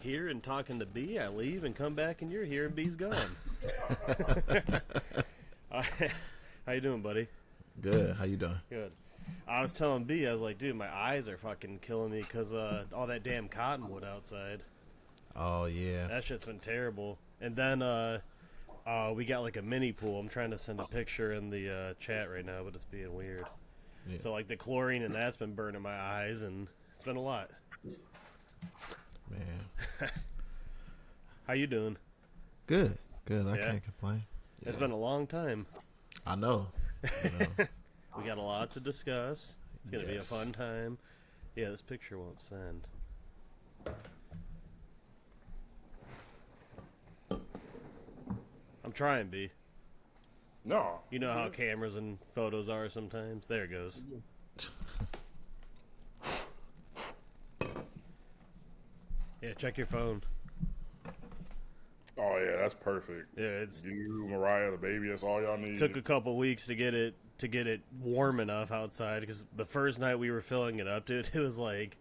here and talking to B. I leave and come back and you're here and B's gone. How you doing, buddy? Good. How you doing? Good. I was telling B, I was like, dude, my eyes are fucking killing me because all that damn cottonwood outside. Oh, yeah. That shit's been terrible. And then we got like a mini pool. I'm trying to send a picture in the chat right now, but it's being weird. Yeah. So like the chlorine and that's been burning my eyes, and it's been a lot. Man. How you doing? Good. Good. I can't complain. It's been a long time. I know. We got a lot to discuss. It's going to be a fun time. Yeah, this picture won't send. I'm trying, B. No. You know how cameras and photos are sometimes? There it goes. Yeah, check your phone. Oh, yeah, that's perfect. Yeah, it's you, Mariah, the baby, that's all y'all need. Took a couple weeks to get it warm enough outside, because the first night we were filling it up, dude, it was like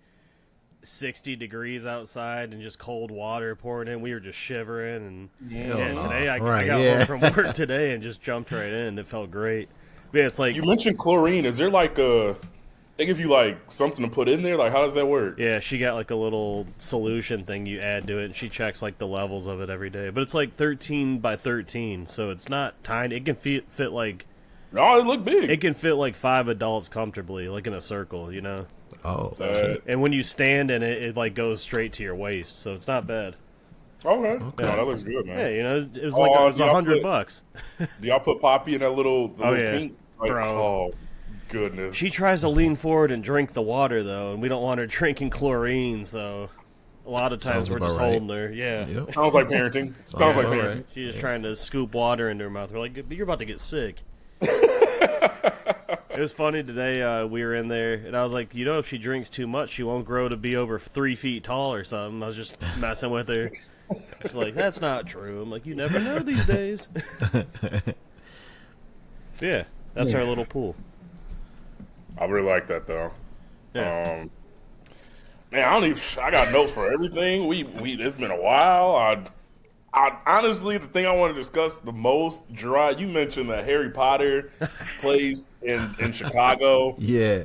60 degrees outside and just cold water pouring in. We were just shivering, and today I got home from work today and just jumped right in. It felt great. But yeah, it's like, you mentioned chlorine. Is there like they give you like something to put in there? Like, how does that work? Yeah, she got like a little solution thing you add to it, and she checks like the levels of it every day. But it's like 13 by 13, so it's not tiny. It can fit like. No, it looked big. It can fit like 5 adults comfortably, like in a circle, you know. Oh. And when you stand in it, it like goes straight to your waist, so it's not bad. Okay. Yeah. No, that looks good, man. Yeah, you know, it was like it was $100. Do y'all put Poppy in that little yeah. pink? Like, bro. Oh, goodness. She tries to lean forward and drink the water though, and we don't want her drinking chlorine, so a lot of times we're just holding her. Yeah. Yep. Sounds like parenting. Sounds like parenting. Right. She's just trying to scoop water into her mouth. We're like, but you're about to get sick. It was funny today. We were in there, and I was like, you know, if she drinks too much, she won't grow to be over 3 feet tall or something. I was just messing with her. She's like, that's not true. I'm like, you never know these days. Yeah, that's our little pool. I really like that though. Yeah. Man, I got notes for everything. It's been a while. I honestly, the thing I want to discuss the most, Jerrod, you mentioned the Harry Potter place in Chicago. Yeah.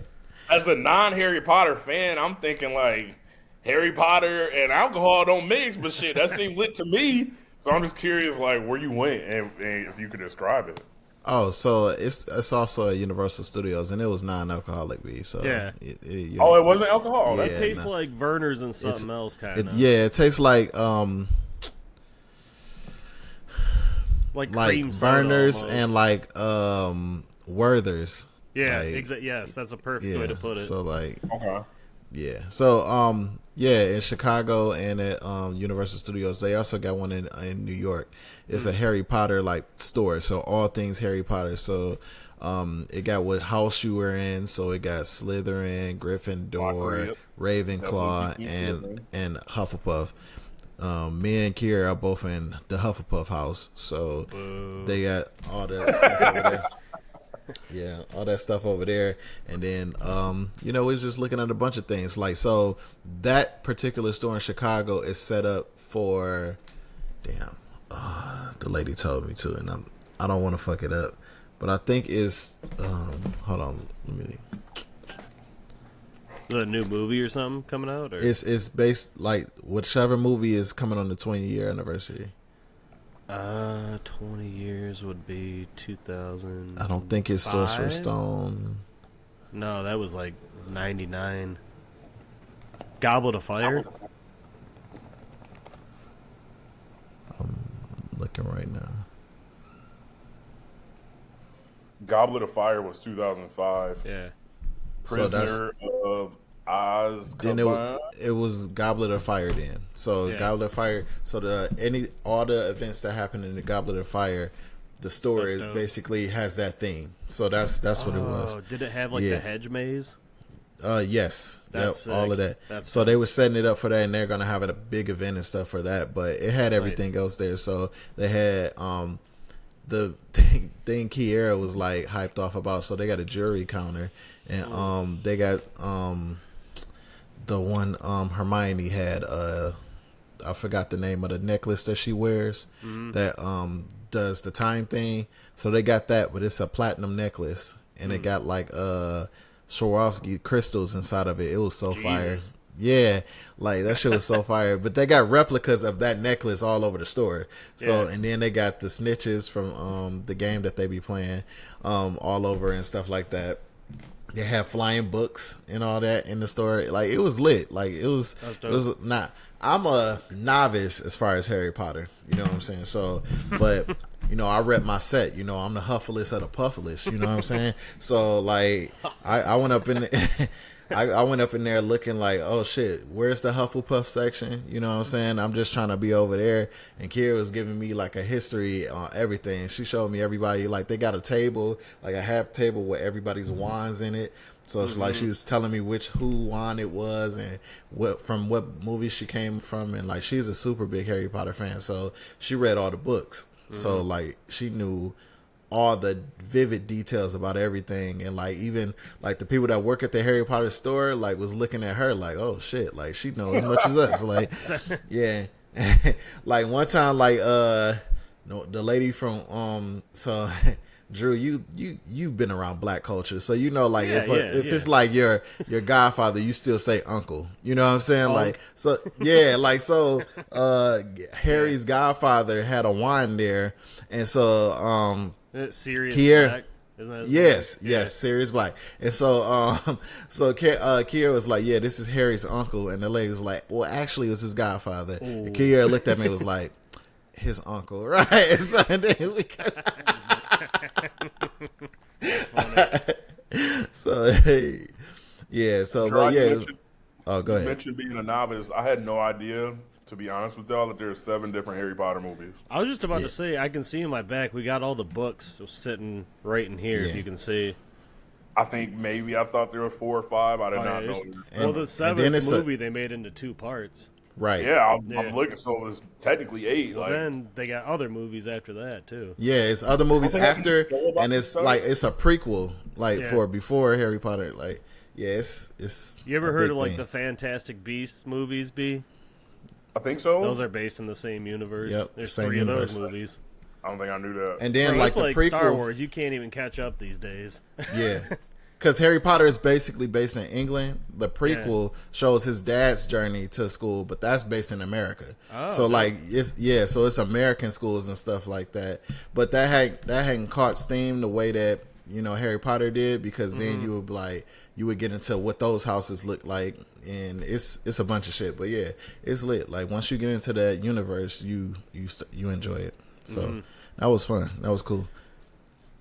As a non-Harry Potter fan, I'm thinking like Harry Potter and alcohol don't mix, but shit, that seemed lit to me. So I'm just curious, like, where you went and if you could describe it. Oh, so it's also at Universal Studios, and it was non-alcoholic beer. So Yeah. It wasn't alcohol. That tastes like Verner's and something else, kind of. Yeah, it tastes like cream soda Verner's almost. and like Werther's. Yeah, like, yes, that's a perfect way to put it. So like, Okay. yeah. So in Chicago and at Universal Studios, they also got one in New York. It's a Harry Potter like store, so all things Harry Potter. So it got what house you were in, so it got Slytherin, Gryffindor, Ravenclaw, and Hufflepuff. Me and Kira are both in the Hufflepuff house, so they got all that stuff over there. Yeah, all that stuff over there. And then, we're just looking at a bunch of things. Like, so that particular store in Chicago is set up for, the lady told me to, and I don't want to fuck it up. But I think it's, hold on, let me. Is it a new movie or something coming out? Or? It's based, like, whichever movie is coming on the 20-year anniversary. 20 years would be 2000. I don't think it's Sorcerer's Stone. No, that was like 99. Goblet of Fire? I'm looking right now. Goblet of Fire was 2005. Yeah. Prisoner of Azkaban. Then it was Goblet of Fire then. So Goblet of Fire. So all the events that happen in the Goblet of Fire, the story basically has that theme. So that's what it was. Did it have like the hedge maze? Yes. That's all of that. So they were setting it up for that, and they're gonna have a big event and stuff for that. But it had everything else there. So they had the thing Kiera was like hyped off about. So they got a jury counter, and they got the one Hermione had I forgot the name of the necklace that she wears that does the time thing. So they got that, but it's a platinum necklace, and it got like Swarovski crystals inside of it. It was so fire. Yeah, like that shit was so fire. But they got replicas of that necklace all over the store. So and then they got the snitches from the game that they be playing all over and stuff like that. They have flying books and all that in the store. Like it was lit. Like it was not. I'm a novice as far as Harry Potter. You know what I'm saying? So, but you know, I rep my set. You know, I'm the Huffless of the Puffless. You know what I'm saying? So, like, I went up in. I went up in there looking like, oh shit, where's the Hufflepuff section? You know what I'm saying? I'm just trying to be over there. And Kira was giving me like a history on everything. She showed me everybody, like they got a table, like a half table with everybody's wands in it. So it's like she was telling me who wand it was and from what movie she came from. And like she's a super big Harry Potter fan. So she read all the books. So like she knew all the vivid details about everything, and like even like the people that work at the Harry Potter store like was looking at her like, oh shit, like she knows as much as us. Like yeah. Like one time like the lady from so Drew, you've been around black culture, so you know like if it's like your godfather, you still say uncle. You know what I'm saying? Like so yeah, like so Harry's godfather had a wand there, and so Sirius Black. Isn't that yes, Sirius Black. And so Kiera was like, yeah, this is Harry's uncle, and the lady was like, well, actually it was his godfather. And Kiera looked at me and was like, his uncle, right? And so then we so hey, yeah, so but yeah. Oh, go ahead. You mentioned being a novice. I had no idea, to be honest with y'all, that there are 7 different Harry Potter movies. I was just about to say, I can see in my back, we got all the books sitting right in here, if you can see. I think maybe I thought there were 4 or 5. I did not know. Well, the 7th movie they made into 2 parts. Right. Yeah, I'm looking, so it was technically 8. Well, then they got other movies after that, too. Yeah, it's other movies after, and it's like, it's a prequel, like, for before Harry Potter. Like, yeah, it's You ever heard of, like, the Fantastic Beasts movies, B? I think so. Those are based in the same universe. Yep, There's same 3 universe. of those movies. I don't think I knew that. And then, Bro, like, it's the like prequel. Star Wars, you can't even catch up these days. Yeah. Because Harry Potter is basically based in England. The prequel shows his dad's journey to school, but that's based in America. Oh, so like so it's American schools and stuff like that. But that hadn't caught steam the way that Harry Potter did, because then you would get into what those houses look like, and it's a bunch of shit. But yeah, it's lit. Like once you get into that universe, you enjoy it. So that was fun. That was cool.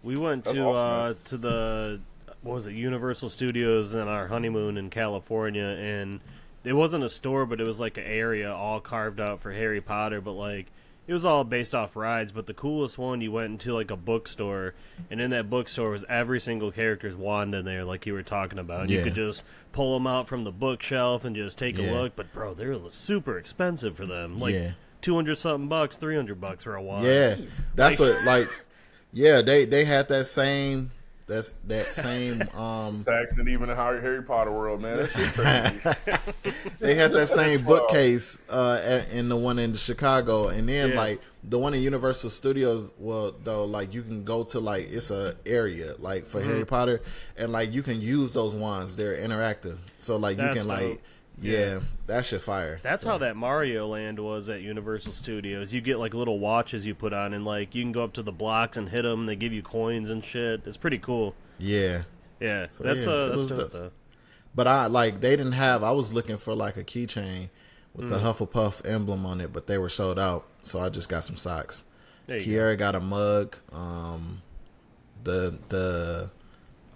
We went to the what was it, Universal Studios on our honeymoon in California, and it wasn't a store, but it was like an area all carved out for Harry Potter, but like it was all based off rides. But the coolest one, you went into like a bookstore, and in that bookstore was every single character's wand in there, like you were talking about. And you could just pull them out from the bookshelf and just take a look. But bro, they're super expensive for them, like $200-something, $300 for a wand. Yeah, that's what like. Yeah, they had that same. That same Taxing even in Harry Potter world, man. That shit crazy. They had that same bookcase in the one in Chicago, and then like the one in Universal Studios. Well, though, like you can go to like it's a area like for Harry Potter, and like you can use those wands. They're interactive, so like you can like. Yeah, that shit fire. That's how that Mario Land was at Universal Studios. You get like little watches you put on, and like you can go up to the blocks and hit them. They give you coins and shit. It's pretty cool. Yeah, so that's dope though. But they didn't have. I was looking for like a keychain with the Hufflepuff emblem on it, but they were sold out. So I just got some socks. Kiara got a mug.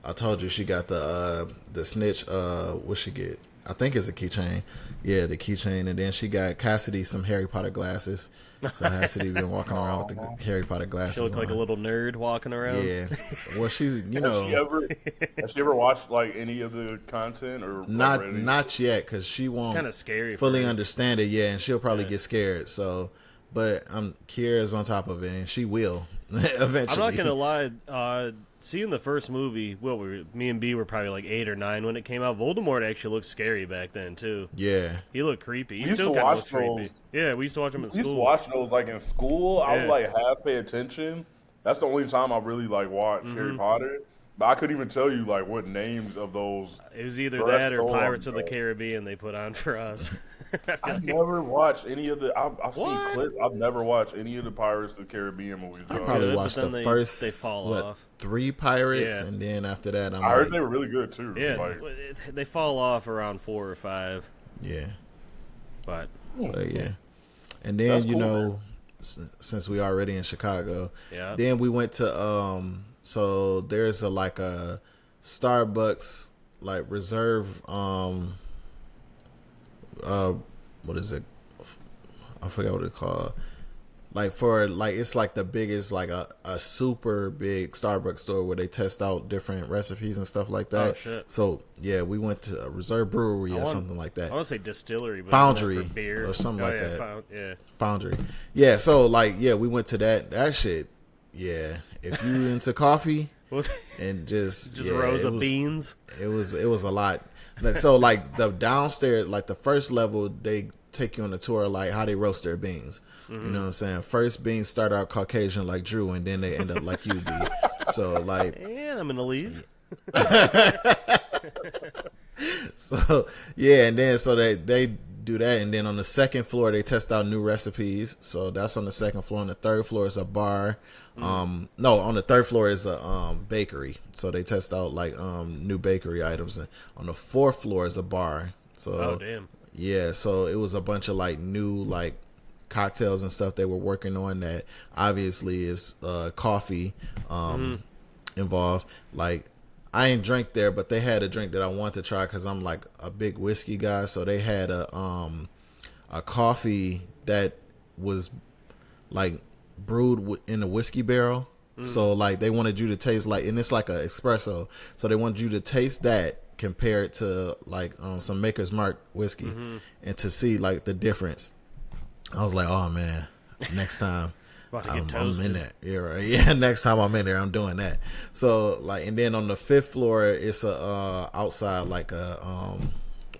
I told you she got the snitch. What she get? I think it's a keychain. Yeah, the keychain. And then she got Cassidy some Harry Potter glasses. So Cassidy been walking around with the Harry Potter glasses. She looked like a little nerd walking around. Yeah. Well, she's, Has she ever watched like any of the content or not yet, because she won't kind of scary fully understand it. Yeah, and she'll probably get scared. So, but Kiera's on top of it, and she will eventually. I'm not gonna lie. seeing the first movie, me and B were probably like 8 or 9 when it came out. Voldemort actually looked scary back then too. Yeah. He looked creepy. He We used still to kind of watch looks creepy. those. Yeah, we used to watch him in We used to school. watch those like in school. I Yeah. would like half pay attention. That's the only time I really like watched Harry Potter. But I couldn't even tell you like what names of those. It was either Bro, that's that or so long Pirates of the ago. Caribbean they put on for us. I've never watched any of the. I've seen What? clips. I've never watched any of the Pirates of the Caribbean movies. I though. probably good, but watched then the they first fall off. 3 Pirates, Yeah. and then after that, I'm I heard like, they were really good too. Yeah, Like, they fall off around 4 or 5, yeah, but yeah. And then That's cool, man. since we already in Chicago, yeah. then we went to so there's like a Starbucks like reserve what is it? I forgot what it's called. Like for like it's like the biggest like a super big Starbucks store where they test out different recipes and stuff like that. Oh, shit. So yeah, we went to a Reserve Brewery or want- something like that. I want to say distillery, but Foundry isn't that for beer or something like yeah, that. yeah. Foundry. Yeah, so like yeah, we went to that shit. Yeah, if you into coffee Was and just yeah, rows it of was- beans. It was a lot. So like the downstairs, like the first level, they take you on a tour like how they roast their beans. You know what I'm saying? First beans start out Caucasian like Drew, and then they end up like you be. So like, And I'm gonna leave. so yeah, and then so they do that, and then on the second floor they test out new recipes. So that's on the second floor. On the third floor is a bar. No, on the third floor is a bakery. So they test out like new bakery items. And on the fourth floor is a bar. So Oh damn. yeah, so it was a bunch of like new like cocktails and stuff they were working on that obviously is coffee involved. Like I ain't drink there, but they had a drink that I want to try because I'm like a big whiskey guy. So they had a coffee that was like brewed in a whiskey barrel. So like they wanted you to taste like, and it's like a espresso. So they wanted you to taste that compared to like some Maker's Mark whiskey and to see like the difference. I was like, oh man, next time About to get I'm in toasted. that. Yeah, right. Yeah, next time I'm in there, I'm doing that. So like, and then on the 5th floor, it's a outside like a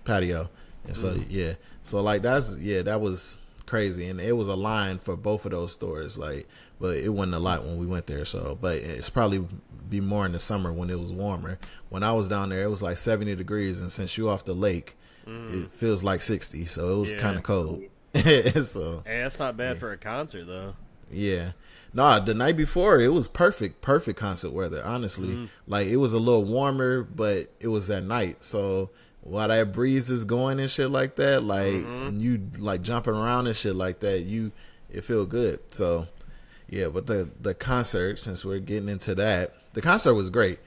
patio, and so yeah, so like that was crazy, and it was a line for both of those stores, like, but it wasn't a lot when we went there. So, but it's probably be more in the summer when it was warmer. When I was down there, it was like 70 degrees, and since you off the lake, it feels like 60, so it was Yeah. kind of cold. So Hey, that's not bad for a concert though. yeah. Nah, the night before it was perfect concert weather, honestly. Like it was a little warmer, but it was at night. So while that breeze is going and shit like that, like and you like jumping around and shit like that, it feel good. So yeah, but the concert, since we're getting into that, the concert was great.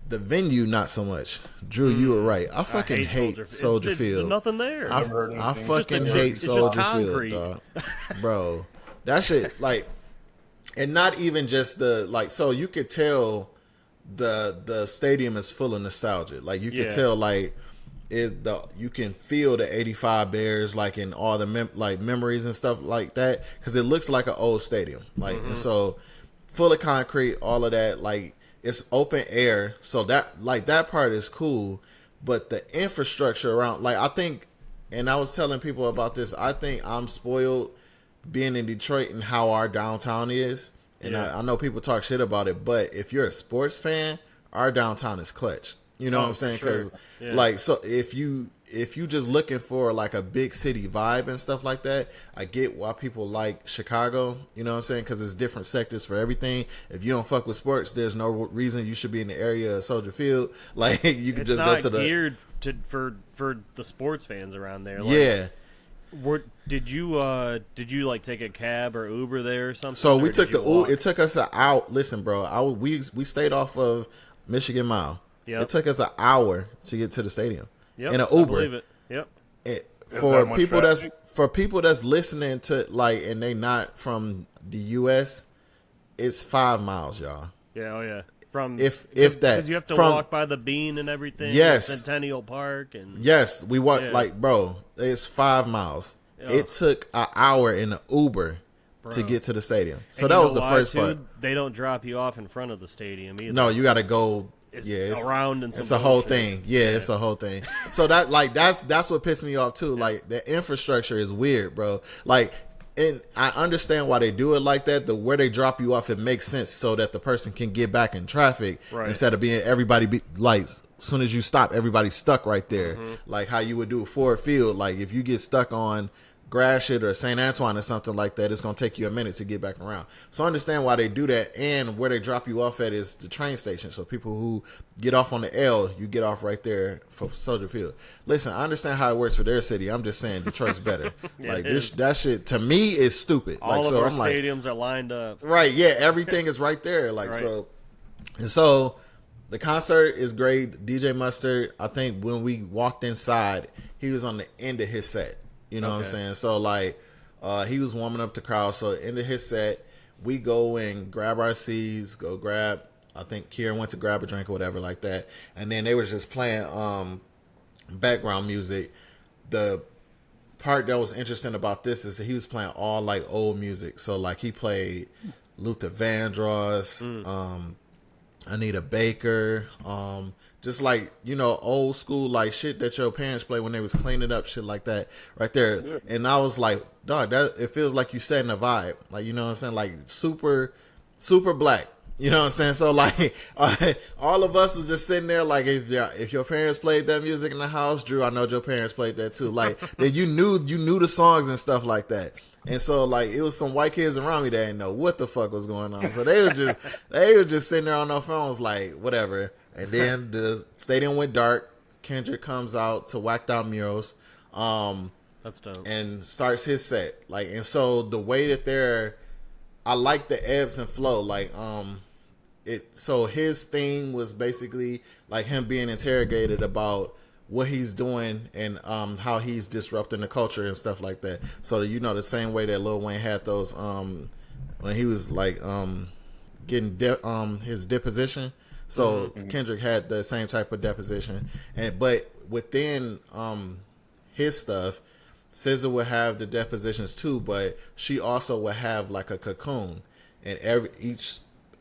The venue, not so much. Drew, you were right. I fucking hate Soldier Field. There's nothing there. I anything. fucking It's hate just Soldier concrete. Field, dog. Bro. That shit, like, and not even just the, like, so you could tell the stadium is full of nostalgia. Like, you could Yeah. tell, like, you can feel the 85 Bears, like, in all the, memories and stuff like that, because it looks like an old stadium. Like, and so, full of concrete, all of that, like, it's open air, so that like that part is cool, but the infrastructure around, like I think, and I was telling people about this, I think I'm spoiled being in Detroit and how our downtown is, and Yeah. I know people talk shit about it, but if you're a sports fan, our downtown is clutch. You know what I'm saying? sure. Because Yeah. like, so if you just looking for like a big city vibe and stuff like that, I get why people like Chicago. You know what I'm saying? Because it's different sectors for everything. If you don't fuck with sports, there's no reason you should be in the area of Soldier Field. Like you could It's just go not to the geared for the sports fans around there. Like, yeah. Did you like take a cab or Uber there or something? So or we did took you the walk? it took us an hour. Listen, bro, we stayed off of Michigan Mile. Yep. It took us an hour to get to the stadium Yep, in an I Uber. believe it. Yep. For that much people traffic? that's listening to like, and they not from the U.S., it's 5 miles, y'all. Yeah. Oh yeah. From If that. because you have to From- walk by the Bean and everything. Yes. Centennial Park and Yes, we want Yeah. like, bro, it's 5 miles. Ugh. It took an hour in an Uber to get to the stadium. So And that you was know the why, first too? part. They don't drop you off in front of the stadium either. No, you got to go. It's It's around and some it's a whole bullshit. thing. Yeah, it's a whole thing. So that's what pissed me off too. Like the infrastructure is weird, bro. Like, and I understand why they do it like that. The where they drop you off, it makes sense so that the person can get back in traffic Right. instead of being everybody like. As soon as you stop, everybody's stuck right there. Like how you would do Ford Field. Like if you get stuck on Gratiot or St. Antoine or something like that, it's going to take you a minute to get back around. So I understand why they do that. And where they drop you off at is the train station. So people who get off on the L, you get off right there for Soldier Field. Listen, I understand how it works for their city. I'm just saying Detroit's better. Yeah, like it is. that shit to me is stupid. All like of so our I'm like, stadiums are lined up. right, yeah, everything is right there. Like Right. so and so the concert is great. DJ Mustard, I think when we walked inside, he was on the end of his set. You know what I'm Okay. saying? So like he was warming up the crowd. So end of his set, we go and grab our seats, go grab, I think Kieran went to grab a drink or whatever like that. And then they were just playing background music. The part that was interesting about this is that he was playing all like old music. So like he played Luther Vandross, Anita Baker, just like, you know, old school like shit that your parents play when they was cleaning up, shit like that right there. Yeah. And I was like, dog, that it feels like you setting a vibe. Like, you know what I'm saying? Like super black. You know what I'm saying? So like all of us was just sitting there like if your parents played that music in the house, Drew, I know your parents played that too. Like then you knew the songs and stuff like that. And so like it was some white kids around me that didn't know what the fuck was going on. So they was just sitting there on their phones like whatever. And then the stadium went dark. Kendrick comes out to Whacked Out Murals. That's dope. And starts his set. Like and so the way that I like the ebbs and flow. Like so his thing was basically like him being interrogated about what he's doing and how he's disrupting the culture and stuff like that. So you know the same way that Lil Wayne had those when he was like getting his deposition. So Kendrick had the same type of deposition, but within his stuff, SZA would have the depositions too, but she also would have like a cocoon, and each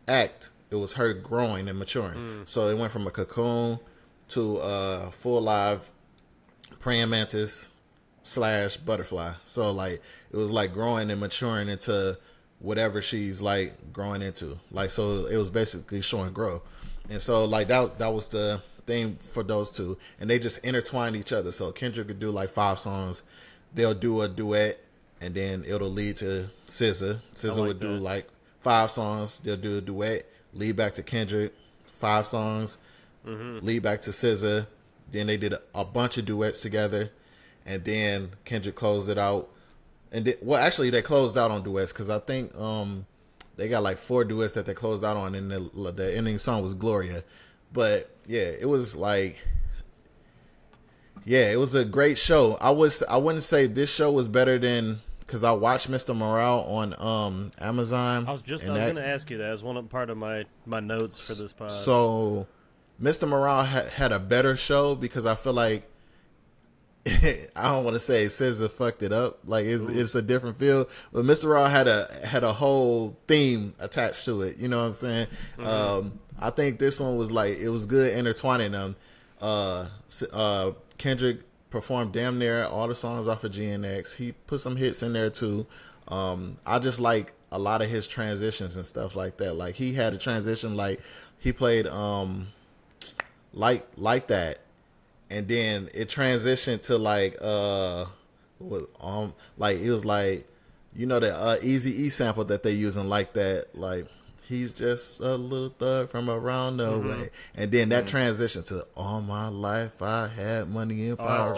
act it was her growing and maturing. So it went from a cocoon to full live praying mantis / butterfly. So like it was like growing and maturing into whatever she's like growing into. Like so it was basically showing growth. And so like that was the thing for those two. And they just intertwined each other. So Kendrick could do like 5 songs. They'll do a duet and then it'll lead to SZA. SZA would do like 5 songs. They'll do a duet, lead back to Kendrick, 5 songs. Lead back to SZA. Then they did a bunch of duets together, and then Kendrick closed it out. And actually, they closed out on duets because I think they got like 4 duets that they closed out on, and the ending song was Gloria. But yeah, it was like, yeah, it was a great show. I wouldn't say this show was better than because I watched Mr. Morale on Amazon. I was going to ask you that as part of my notes for this pod. So Mr. Morale had a better show because I feel like I don't want to say SZA fucked it up. Like it's a different feel, but Mr. Morale had a whole theme attached to it. You know what I'm saying? I think this one was like it was good intertwining them. Kendrick performed damn near all the songs off of GNX. He put some hits in there too. I just like a lot of his transitions and stuff like that. Like he had a transition, like he played like that, and then it transitioned to like it was like, you know, the Eazy-E sample that they using like that, like he's just a little thug from around the way, and then that transition to all my life I had money and power.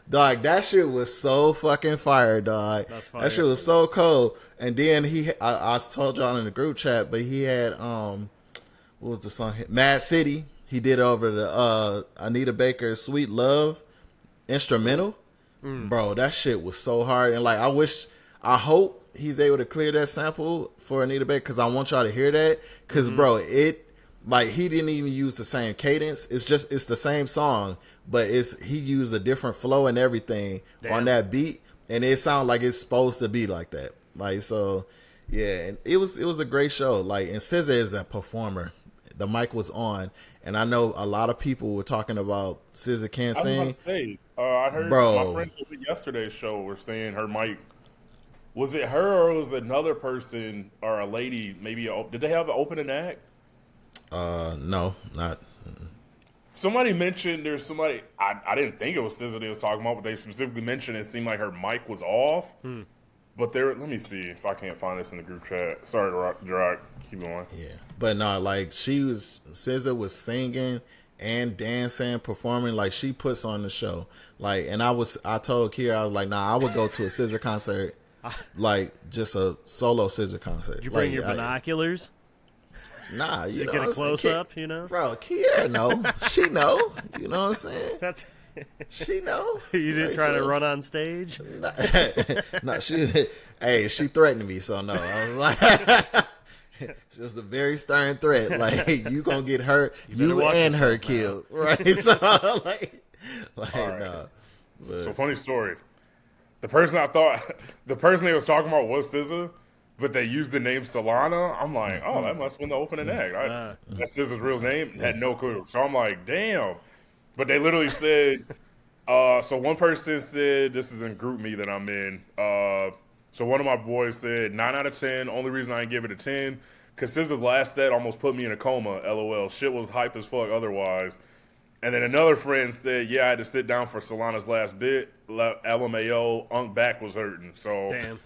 Dog, that shit was so fucking fire, dog. That shit was so cold. And then I told y'all in the group chat, but he had what was the song? Mad City. He did over the Anita Baker's Sweet Love instrumental. Bro, that shit was so hard. And like I hope he's able to clear that sample for Anita Baker because I want y'all to hear that. Because bro, it like he didn't even use the same cadence. It's the same song, but he used a different flow and everything on that beat, and it sounds like it's supposed to be like that. Like so, yeah. And it was a great show. Like, and SZA is a performer. The mic was on, and I know a lot of people were talking about SZA can't I was about to sing, say, I heard my bro. friends on yesterday's show were saying her mic. Was it her or was it another person or a lady? Maybe did they have an opening act? No, not. Somebody mentioned there's somebody. I didn't think it was SZA they was talking about, but they specifically mentioned it seemed like her mic was off. But there, let me see if I can't find this in the group chat. Sorry, Jerrod, keep going. Yeah, but no, like SZA was singing and dancing, performing. Like she puts on the show. Like, and I told Kira, I was like, nah, I would go to a SZA concert, like just a solo SZA concert. Did you bring like, your binoculars? Nah, you know, Get a close up, you know? Bro, Kiera know. She know. You know what I'm saying? That's She know. you didn't Like, try to so- run on stage? No, she threatened me, so no. I was like, it was a very stern threat. Like, you gonna get hurt, better you watch and her yourself now. killed, right? So like All right. no. But, So funny story. The person they was talking about was SZA, but they used the name Solana. I'm like, oh, that must have been the opening act. That's SZA's real name. Had no clue. So I'm like, damn. But they literally said, so one person said, this is in group me that I'm in. So one of my boys said 9 out of 10. Only reason I didn't give it a 10 because SZA's last set almost put me in a coma. LOL. Shit was hype as fuck otherwise. And then another friend said, yeah, I had to sit down for Solana's last bit. LMAO, Unk back was hurting. So Damn.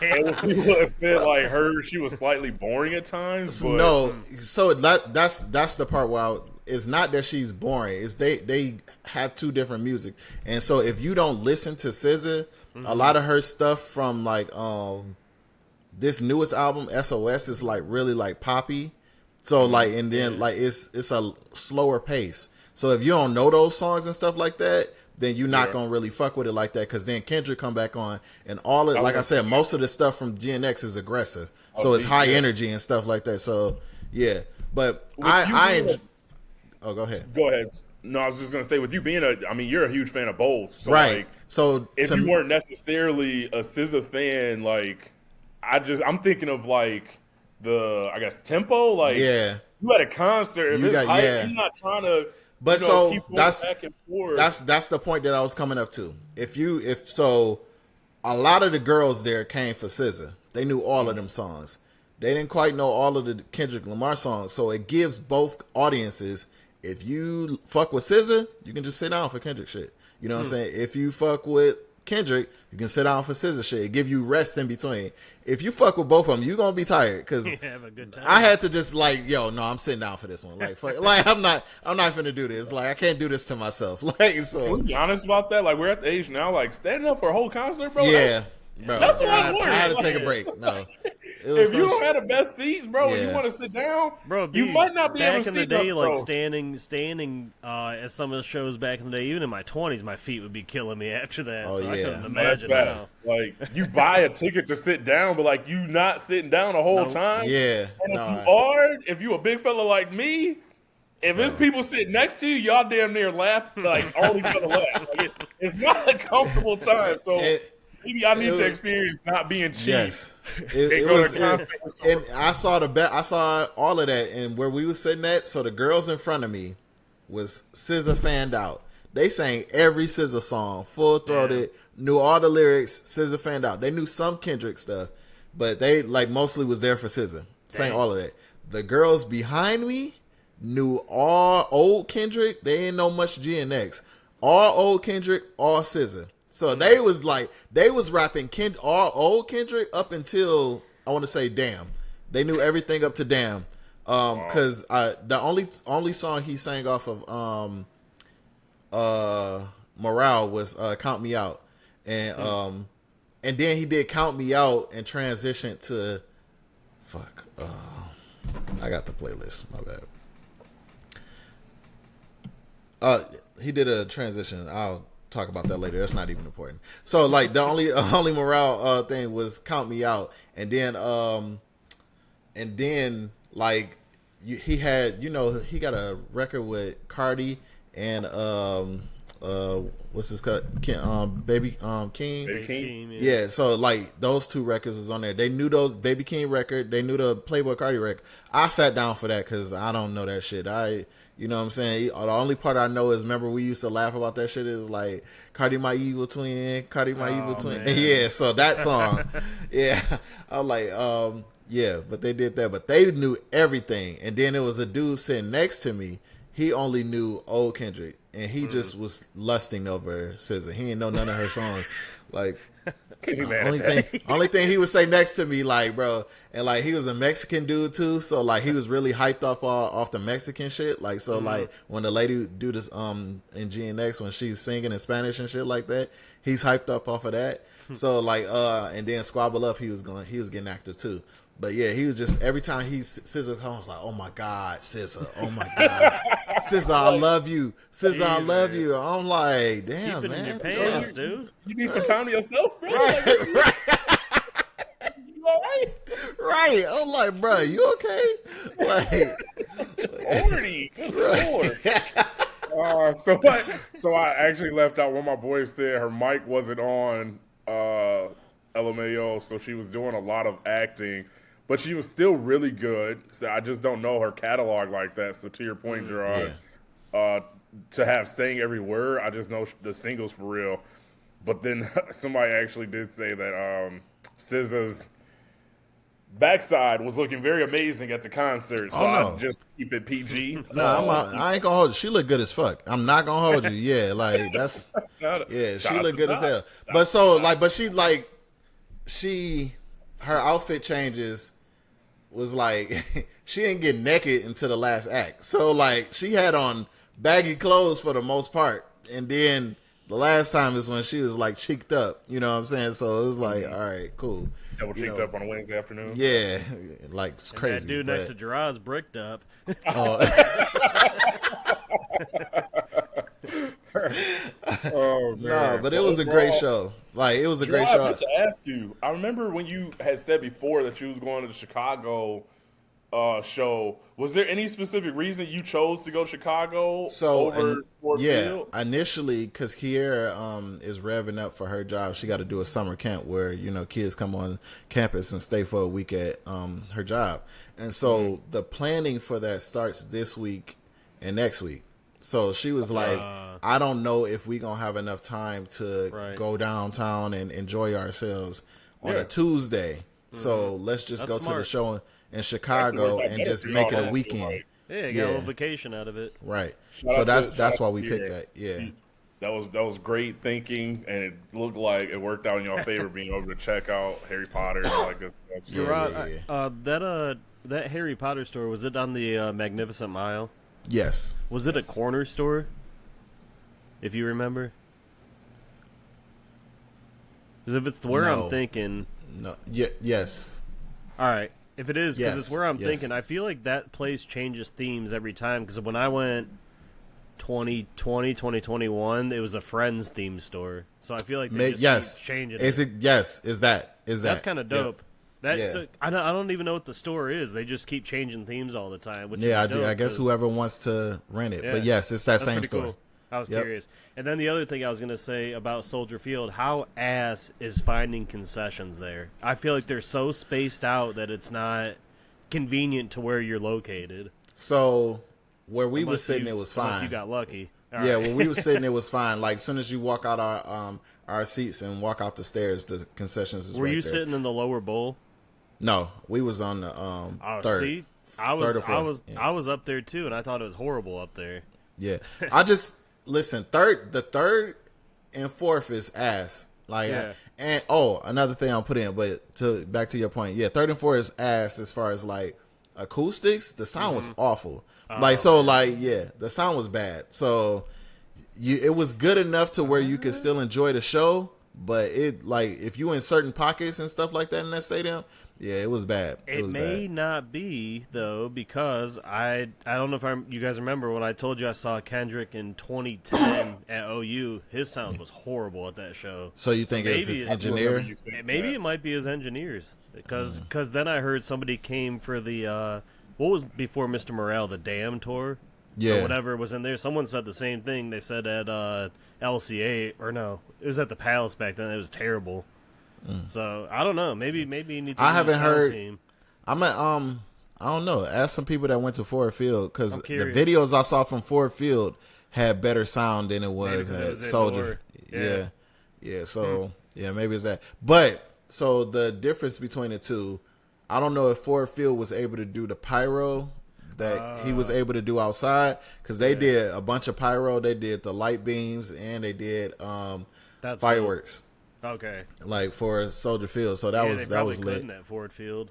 it was people that said like she was slightly boring at times. But no, so that's the part where it's not that she's boring. It's they have two different music, and so if you don't listen to SZA, a lot of her stuff from like this newest album SOS is like really like poppy. So like, and then like it's a slower pace. So if you don't know those songs and stuff like that, then you're not gonna really fuck with it like that. Because then Kendrick come back on, and all it, like I said, most of the stuff from GNX is aggressive, so it's high energy and stuff like that. So yeah, but go ahead. Go ahead. No, I was just gonna say, with you being you're a huge fan of both, so Right. like, So if you weren't necessarily a SZA fan, like, I'm thinking of like the, I guess, tempo, like, yeah, you at a concert, if You it's got- hype, yeah. you're not trying to, But you know, so keep going that's back and forth. that's the point that I was coming up to. If so, a lot of the girls there came for SZA. They knew all of them songs. They didn't quite know all of the Kendrick Lamar songs. So it gives both audiences. If you fuck with SZA, you can just sit down for Kendrick shit. You know what I'm saying? If you fuck with Kendrick, you can sit down for SZA shit. It give you rest in between. If you fuck with both of them, you gonna be tired because Have a good time. I had to just like, yo, no, I'm sitting down for this one. Like, fuck, like I'm not finna do this. Like, I can't do this to myself. Like, so Can we be honest about that? Like, we're at the age now, like, standing up for a whole concert, bro. yeah, bro. That's what I, I'm I had to worried. take a break. No, it was If you some don't shit. have the best seats, bro, and you Yeah. want to sit down, Bro, you dude, might not be back able to in the sit day, up, like bro. standing at some of the shows back in the day, even in my 20s, my feet would be killing me after that. Oh, so I yeah. couldn't No, that's imagine bad. now. Like, you buy a ticket to sit down, but like, you not sitting down the whole No. time. Yeah, And no, if you are, if you a big fella like me, if it's people sitting next to you, y'all damn near laugh, like, all each other laugh. Like, it's not a comfortable time. So maybe I need to experience not being cheap. yes, it go to was. concert or And something. I saw all of that, and where we was sitting at. So the girls in front of me was SZA fanned out. They sang every SZA song, full throated, knew all the lyrics. SZA fanned out. They knew some Kendrick stuff, but they like mostly was there for SZA. Sang all of that. The girls behind me knew all old Kendrick. They didn't know much GNX. All old Kendrick, all SZA. So they was like, they was rapping all old Kendrick up until, I want to say, Damn. They knew everything up to Damn. Because the only song he sang off of Morale was Count Me Out. And then he did Count Me Out and transitioned to, I got the playlist, my bad. He did a transition. I'll talk about that later. That's not even important. So like the only Morale thing was Count Me Out, and then like he had, he got a record with Cardi and what's his cut? Baby King. Baby King, Yeah, so like those two records was on there. They knew those Baby King record. They knew the Playboy Cardi record. I sat down for that because I don't know that shit. You know what I'm saying? The only part I know is remember we used to laugh about that shit is like Cardi my evil twin, Cardi my evil twin. Man. Yeah, so that song, yeah, I'm like, yeah, but they did that, but they knew everything. And then there was a dude sitting next to me. He only knew old Kendrick, and he just was lusting over SZA. He didn't know none of her songs, like. Only thing he would say next to me, like, bro, and like he was a Mexican dude too, so like he was really hyped up off the Mexican shit. Like, so like when the lady do this in GNX when she's singing in Spanish and shit like that, he's hyped up off of that. So like and then Squabble Up, he was getting active too. But yeah, he was just every time SZA comes, I was like, oh my god, SZA, oh my god, SZA, I love you, SZA, I love you. I'm like, damn, Keep it man, in your pants, dude. You need some time to yourself, bro. Right, Like, right. you all right? Right. I'm like, bro, you okay? Like, 40. Good Lord. So I actually left out when my boy said her mic wasn't on LMAO, so she was doing a lot of acting, but she was still really good. So I just don't know her catalog like that. So to your point, Jerrod, to have sang every word, I just know the singles for real. But then somebody actually did say that SZA's backside was looking very amazing at the concert, so I just keep it PG. No, I ain't gonna hold you. She look good as fuck. I'm not gonna hold you. Yeah, like that's she look good as hell. But so like, but her outfit changes was like she didn't get naked until the last act. So like she had on baggy clothes for the most part, and then the last time is when she was like cheeked up. You know what I'm saying? So it was like, all right, cool. Double cheeked up on a Wednesday afternoon. Yeah, like it's crazy. That dude next to Jerrod's bricked up. Oh, man. No, but it was a great show. Like it was a great show. I meant to ask you. I remember when you had said before that you was going to the Chicago show. Was there any specific reason you chose to go to Chicago over Fort Field? Initially, because Kiera is revving up for her job. She got to do a summer camp where kids come on campus and stay for a week at her job, and so the planning for that starts this week and next week. So she was like, I don't know if we gonna have enough time to go downtown and enjoy ourselves on a Tuesday. So let's just go to the show in Chicago and just make it a weekend. Yeah, you got a little vacation out of it. Right. So that's why we picked that. Yeah. That was great thinking, and it looked like it worked out in your favor being able to check out Harry Potter and all that good stuff. So. Jerrod, that Harry Potter store, was it on the Magnificent Mile? Yes. Was it a corner store? If you remember? Because if it's where I'm thinking... No. Yes. All right. If it is, because it's where I'm thinking, I feel like that place changes themes every time. Because when I went 2020, 2021, it was a Friends theme store. So I feel like they just keep changing it. Is that? That's kind of dope. Yep. I don't even know what the store is. They just keep changing themes all the time. Which is I guess whoever wants to rent it. But yes, it's that same store. Cool. I was curious. And then the other thing I was going to say about Soldier Field, how ass is finding concessions there? I feel like they're so spaced out that it's not convenient to where you're located. So where we were sitting, it was fine. Unless you got lucky. When we were sitting, it was fine. Like, as soon as you walk out our seats and walk out the stairs, the concessions is Were right you there. sitting in the lower bowl? No, we was on the third. See? I was up there too, and I thought it was horrible up there. Yeah. I just listen, the third and fourth is ass. Like and another thing I'll put in, but back to your point, third and fourth is ass as far as like acoustics. The sound was awful. The sound was bad. So it was good enough to where you could still enjoy the show, but it like if you in certain pockets and stuff like that in that stadium, it was bad. It may not be though, because I don't know if you guys remember when I told you I saw Kendrick in 2010 at OU. His sound was horrible at that show. So you think it's his engineer? Maybe it might be his engineers, because then I heard somebody came for the what was before Mr. Morale, the Damn tour. Yeah. or whatever was in there. Someone said the same thing. They said at LCA, or no, it was at the Palace back then. It was terrible. So I don't know. Maybe you need to. I use haven't a sound heard. Team. I'm at I don't know. Ask some people that went to Ford Field because I'm the curious. videos I saw from Ford Field had better sound than it Maybe was 'cause it at was Soldier. indoor. Yeah. So yeah, maybe it's that. But so the difference between the two, I don't know if Ford Field was able to do the pyro that he was able to do outside because they did a bunch of pyro. They did the light beams and they did That's fireworks. dope. Okay. Like for Soldier Field, so that They was probably lit. couldn't at Ford Field.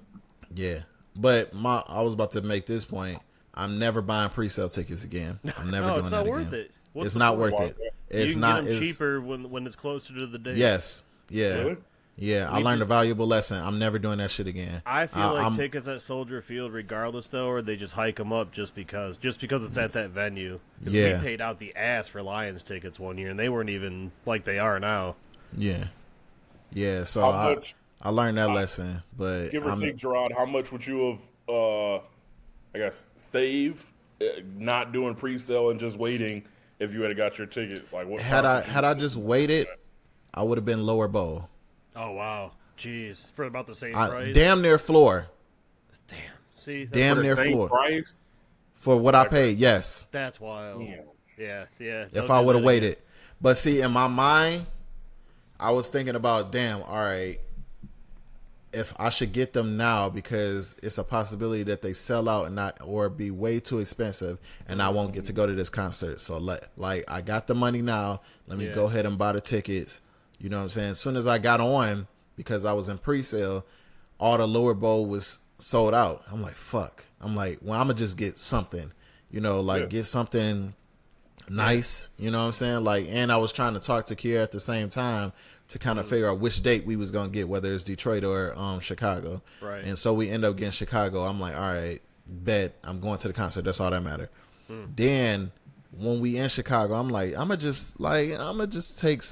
Yeah, but I was about to make this point. I'm never buying pre-sale tickets again. I'm never No, doing it's not that worth again. it. What's It's the not point? worth it. You It's can not. get them It's, cheaper when it's closer to the date. yes. Yeah. Really? Yeah. I learned a valuable lesson. I'm never doing that shit again. I feel like I'm- tickets at Soldier Field, regardless though, or they just hike them up just because it's at that venue. 'Cause Yeah. we paid out the ass for Lions tickets one year, and they weren't even like they are now. Yeah. Yeah. So How much? I learned that lesson, but Give or take, Jerrod, how much would you have, I guess, saved not doing pre-sale and just waiting if you had got your tickets? Like, what had I just waited, I would have been lower bowl. Oh wow, jeez, for about the same price. Damn near floor. Damn. See, Damn for the near same floor price? for what I paid. Yes. that's wild. Yeah. If I would have waited. But see, in my mind, I was thinking about, damn, all right, if I should get them now because it's a possibility that they sell out and not or be way too expensive and I won't get to go to this concert. So like I got the money now. Let me go ahead and buy the tickets. You know what I'm saying? As soon as I got on, because I was in pre-sale, all the lower bowl was sold out. I'm like, fuck. I'm like, well, I'm gonna just get something. You know, like get something nice, you know what I'm saying? Like, and I was trying to talk to Kiera at the same time to kind of figure out which date we was gonna get, whether it's Detroit or Chicago. Right. And so we end up getting Chicago. I'm like, all right, bet I'm going to the concert. That's all that matter. Then when we in Chicago, I'm like, I'm gonna just take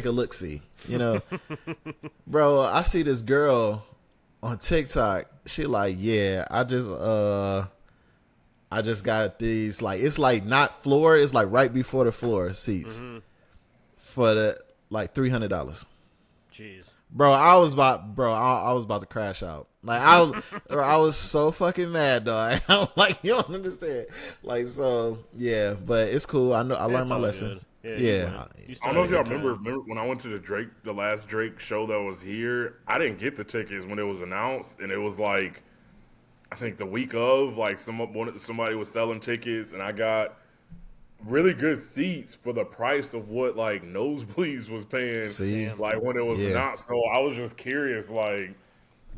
a look see, you know. Bro, I see this girl on TikTok. She like, yeah, I just got these, like, it's like not floor, it's like right before the floor seats for the like $300. Jeez. Bro, I was about to crash out. Like I was so fucking mad, dog. I'm like, you don't understand. Like, so yeah, but it's cool. I learned my all lesson. good. Yeah. I don't know if y'all remember when I went to the last Drake show that was here. I didn't get the tickets when it was announced, and it was like, I think the week of, like somebody was selling tickets, and I got really good seats for the price of what like Nosebleeds was paying. See? Like when it was announced. So I was just curious, like,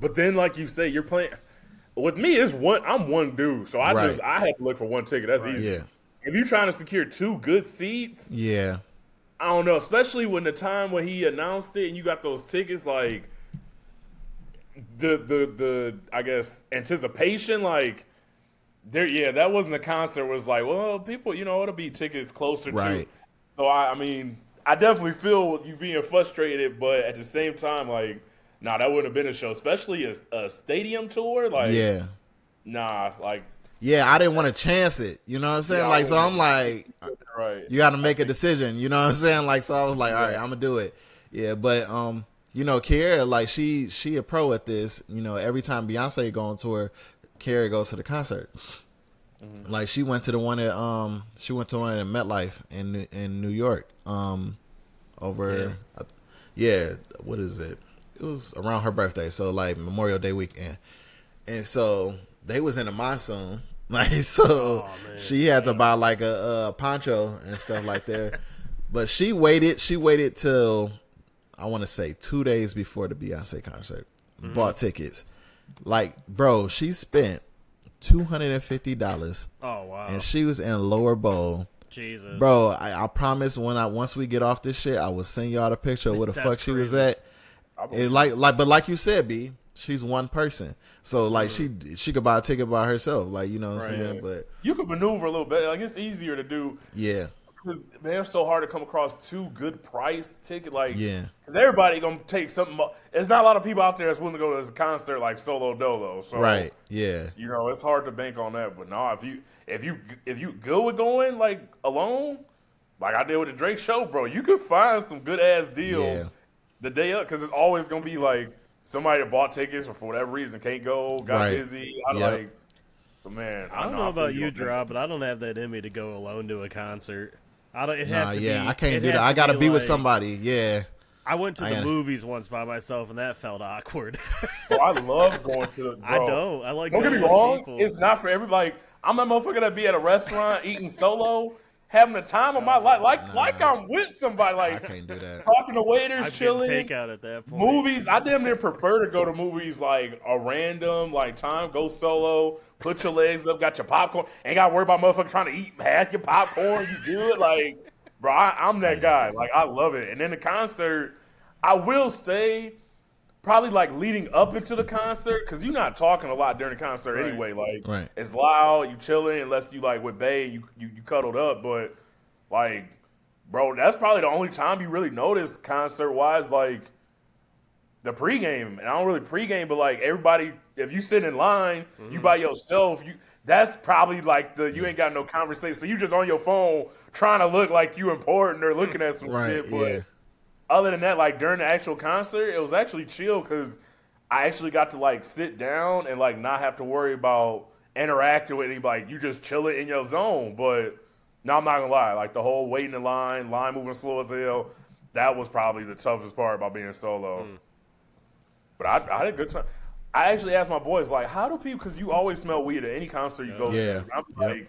but then like you say, you're playing with me. I'm one dude, so I had to look for one ticket. That's easy. Yeah. If you're trying to secure two good seats, Yeah. I don't know, especially when the time when he announced it and you got those tickets, like the I guess anticipation, like there, that wasn't a concert. It was like, well, people, it'll be tickets closer to. So I mean, I definitely feel you being frustrated, but at the same time, like, nah, that wouldn't have been a show, especially a stadium tour. Like, nah, like. Yeah, I didn't want to chance it. You know what I'm saying? Yeah, like, so I'm like, right. You got to make a decision. You know what I'm saying? Like, so I was like, all right, I'm gonna do it. Yeah, but Kiera, like, she a pro at this. Every time Beyonce go on tour, Kiera goes to the concert. Like, she went to one in MetLife in New York. What is it? It was around her birthday, so like Memorial Day weekend, and so they was in a monsoon. Like, so she had to buy like a poncho and stuff like that. But she waited till, I want to say 2 days before the Beyonce concert. Bought tickets. Like, bro, she spent $250. Oh wow. And she was in lower bowl. Jesus. Bro, I promise once we get off this shit, I will send y'all the picture of where the fuck she was at. And but like you said, B, she's one person. So like she could buy a ticket by herself. Like, you know what I'm saying? But you could maneuver a little bit. Like, it's easier to do. Yeah. because they're so hard to come across two good price ticket. Like, Yeah. because everybody gonna take something. There's not a lot of people out there that's willing to go to this concert like solo dolo. So Right. Yeah. you know, it's hard to bank on that. But no, if you good with going like alone, like I did with the Drake show, bro, you could find some good ass deals Yeah. the day up because it's always gonna be like somebody that bought tickets or for whatever reason can't go, got Right. busy. I Yep. like. So man, I don't know about you, Jerrod, but I don't have that in me to go alone to a concert. I don't. It Nah, have to yeah, be, I can't it do have that. I to gotta be with like- somebody. Yeah. I went to I the gotta- movies once by myself, and that felt awkward. Bro, I love going to the. Bro. I don't. I like. Don't get me going with wrong. people. It's not for everybody. Like, I'm that motherfucker that be at a restaurant eating solo, having the time of my life, like I'm with somebody, I like can't do that. talking to waiters, I've chilling. been takeout at that point. Movies, I damn near prefer to go to movies like a random like time, go solo, put your legs up, got your popcorn, ain't got to worry about motherfucker trying to eat half your popcorn. You good, like, bro? I'm that guy. Like, I love it. And then the concert, I will say, probably like leading up into the concert, because you're not talking a lot during the concert Right. anyway. Like, Right. it's loud, you chilling, unless you like with Bae, you cuddled up, but like. Bro, that's probably the only time you really notice concert-wise, like, the pregame. And I don't really pregame, but, like, everybody, if you sit in line, you by yourself, that's probably, like, you ain't got no conversation. So you just on your phone trying to look like you important or looking at some Right. shit. But Yeah. other than that, like, during the actual concert, it was actually chill because I actually got to, like, sit down and, like, not have to worry about interacting with anybody. You just chill it in your zone. But... no, I'm not gonna lie. Like the whole waiting in line moving slow as hell, that was probably the toughest part about being solo. But I had a good time. I actually asked my boys, like, how do people? Because you always smell weed at any concert you go Yeah. to. I'm Yep. like,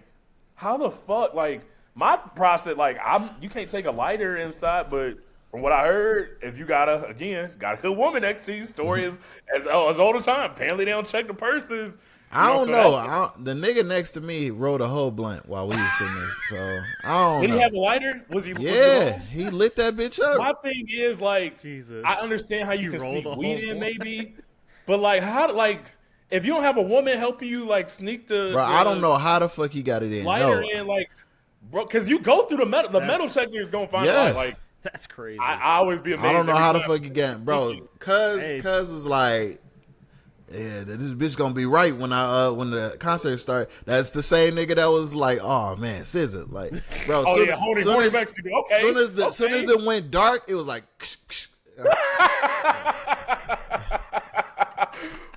how the fuck? Like my process, like you can't take a lighter inside, but from what I heard, if you got a good woman next to you, story is as old as time. Apparently they don't check the purses. I don't so know. that's- The nigga next to me rolled a whole blunt while we was sitting there. So I don't Did know. he have a lighter? Was he? Yeah, he lit that bitch up. My thing is like, Jesus. I understand how you You can rolled sneak a weed whole in, blunt. maybe, but like if you don't have a woman helping you like sneak the, Bro, I don't know how the fuck he got it in. lighter No. in, like, bro, because you go through the metal That's- checker is gonna find Yes. out. Like, That's crazy. I always be amazed. I don't know every how the time. fuck he got it. Bro, cuz Hey. is like, yeah, this bitch gonna be right when the concert start. That's the same nigga that was like, oh man, scissor. Like, bro, Oh soon, yeah, hold soon it as, back to you. Okay. soon as it went dark, it was like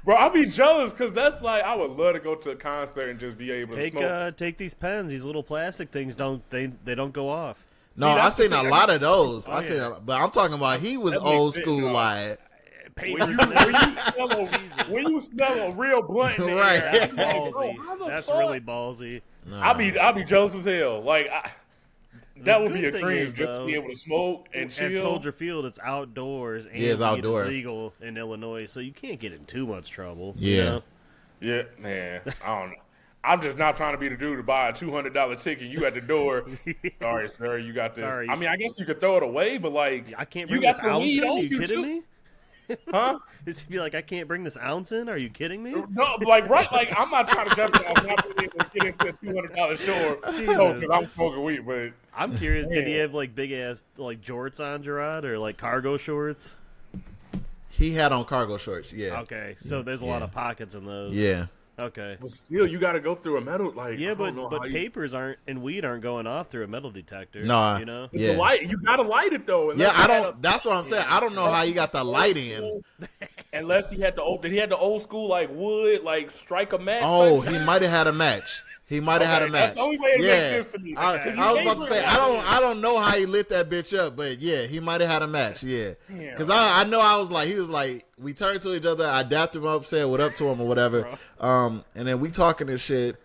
Bro, I'd be jealous because that's like I would love to go to a concert and just be able to smoke. take these pens. These little plastic things don't go off. No, See, I that's the seen a thing. lot of those. Oh, I seen, yeah. but I'm talking about he was That makes old sense, school, dog. like Papers. When you smell a real blunt in the Right. air, That's I'm like, bro, ballsy. how the That's fuck? really ballsy. I'd be jealous as hell. Like that would be good a thing cringe is, just to be though, able to smoke and At chill. Soldier Field, it's outdoors and Yeah, it's weed outdoor. is legal in Illinois, so you can't get in too much trouble. Yeah. You know? Yeah, man. I don't know. I'm just not trying to be the dude to buy a $200 ticket. You at the door. Sorry, sir. You got this. Sorry. I mean, I guess you could throw it away, but like, I can't you bring got this the ounce weed in. Are on you kidding too? me? Huh? It's to be like, I can't bring this ounce in. Are you kidding me? No, like right, like I'm not trying to jeopardize not being able to get into a $200 store because I'm smoking weed. But I'm curious. Did he Man. have like big ass like jorts on, Jerrod, or like cargo shorts? he had on cargo shorts. Yeah, Okay, so there's a lot Yeah. of pockets in those. yeah. Okay. but still, you got to go through a metal. Like Yeah, I don't know but how you- papers aren't and weed aren't going off through a metal detector. Nah, you know. yeah. the light, you got to light it though. Yeah, unless I you had don't. That's what I'm saying. I don't know how he got the light in. Unless he had the old, did he had the old school like wood, like strike a match? Oh, type he shit? might have had a match. He might have had a Okay, that's match. the only way it makes yeah, sense to me. I, Because you I was can't about to bring say that I don't know how he lit that bitch up, but yeah, he might have had a match. Yeah, Damn. because I know I was like he was like we turned to each other, I dapped him up, said what up to him or whatever, and then we talking this shit.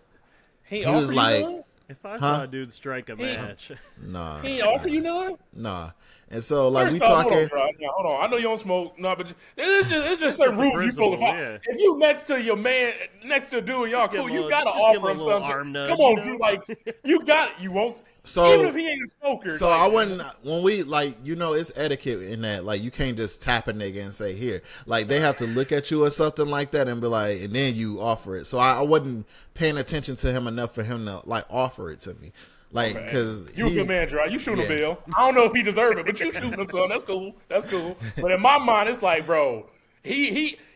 He was offer you like- none? If I Huh? saw a dude strike a match, Nah, He ain't offer you none? nah. And so like we First off, talking. hold on. I know you don't smoke, no, but it's just certain the rules you supposed to principle, follow. yeah. If you next to your man, next to a dude, and y'all give cool, him you a- gotta just give offer him him a little something. arm nudge, Come on, you know? dude, like you got you won't. So- even if he ain't a smoker, So like, I wouldn't when we like it's etiquette in that like you can't just tap a nigga and say here like they have to look at you or something like that and be like and then you offer it. So I wasn't paying attention to him enough for him to like offer it to me. Like, Okay. because You a good man, Jerrod. You shoot a bill. I don't know if he deserved it, but you shooting him, son. That's cool. That's cool. But in my mind, it's like, bro,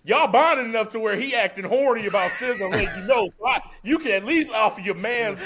y'all bonded enough to where he acting horny about SZA, let you know. So you can at least offer your man's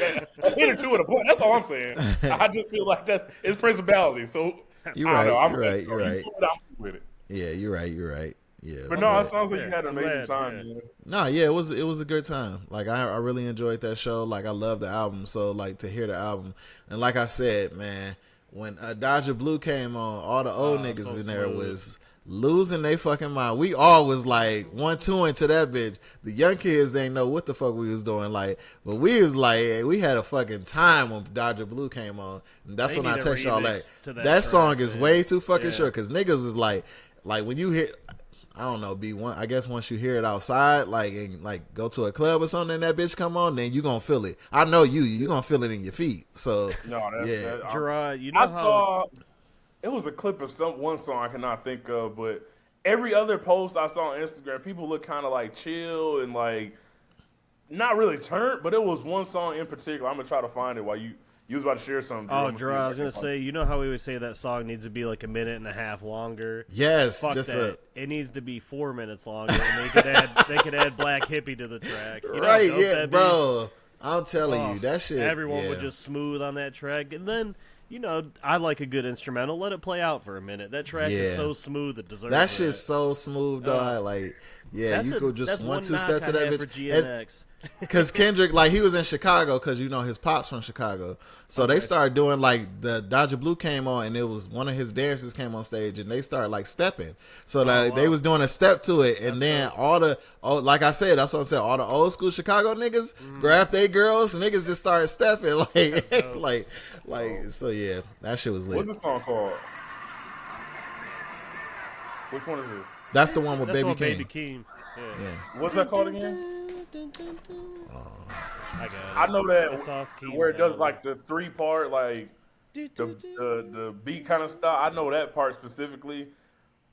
a hit or two at a point. That's all I'm saying. I just feel like that is principality. So You're I don't right. know. You're right. You do it, I'm with it. Yeah, you're right. Yeah, But no, it sounds like you had an amazing time. Yeah. Man. no, yeah, it was a good time. Like I really enjoyed that show. Like I love the album. So like to hear the album, and like I said, man, when Dodger Blue came on, all the old niggas so in there smooth. was losing their fucking mind. We all was like 1-2 into that bitch. The young kids they ain't know what the fuck we was doing. Like, but we was like, hey, we had a fucking time when Dodger Blue came on. And that's They when I need a text y'all remix that to that that track, song is man. way too fucking Yeah. short. Cause niggas is like when you hear. I don't know, I guess once you hear it outside, and go to a club or something and that bitch come on, then you gonna feel it. I know you gonna feel it in your feet. So No, yeah. Jerrod, you know I how saw it was a clip of one song I cannot think of, but every other post I saw on Instagram, people look kind of like chill and like not really turned, but it was one song in particular. I'm gonna try to find it while you was about to share something. Drew. Oh, I'm gonna see Jerrod, if I was can gonna find say, you know how we always say that song needs to be like a minute and a half longer. Yes, Fuck just that. It needs to be 4 minutes longer, and they could add Black Hippie to the track. You know how right, dope yeah, that'd be? bro. I'm telling Oh, you, that shit. Everyone yeah. would just smooth on that track, and then I like a good instrumental. Let it play out for a minute. That track is Yeah. so smooth; it deserves that shit's so smooth, dog. That's you could just that's 1-2 knock step to I that have bitch. for GNX. Because Kendrick, he was in Chicago, because his pops from Chicago. So they started doing the Dodger Blue came on, and it was one of his dancers came on stage, and they started stepping. So they was doing a step to it, and then like I said, that's what I said. All the old school Chicago niggas grabbed their girls, and niggas just started stepping So yeah, that shit was lit. What's the song called? Which one is this? That's the one with That's Baby what King. Baby Keem. Yeah. What's that called again? I got it. I know that It's off Keem's where it does album. the 3-part the beat kind of style. I know that part specifically.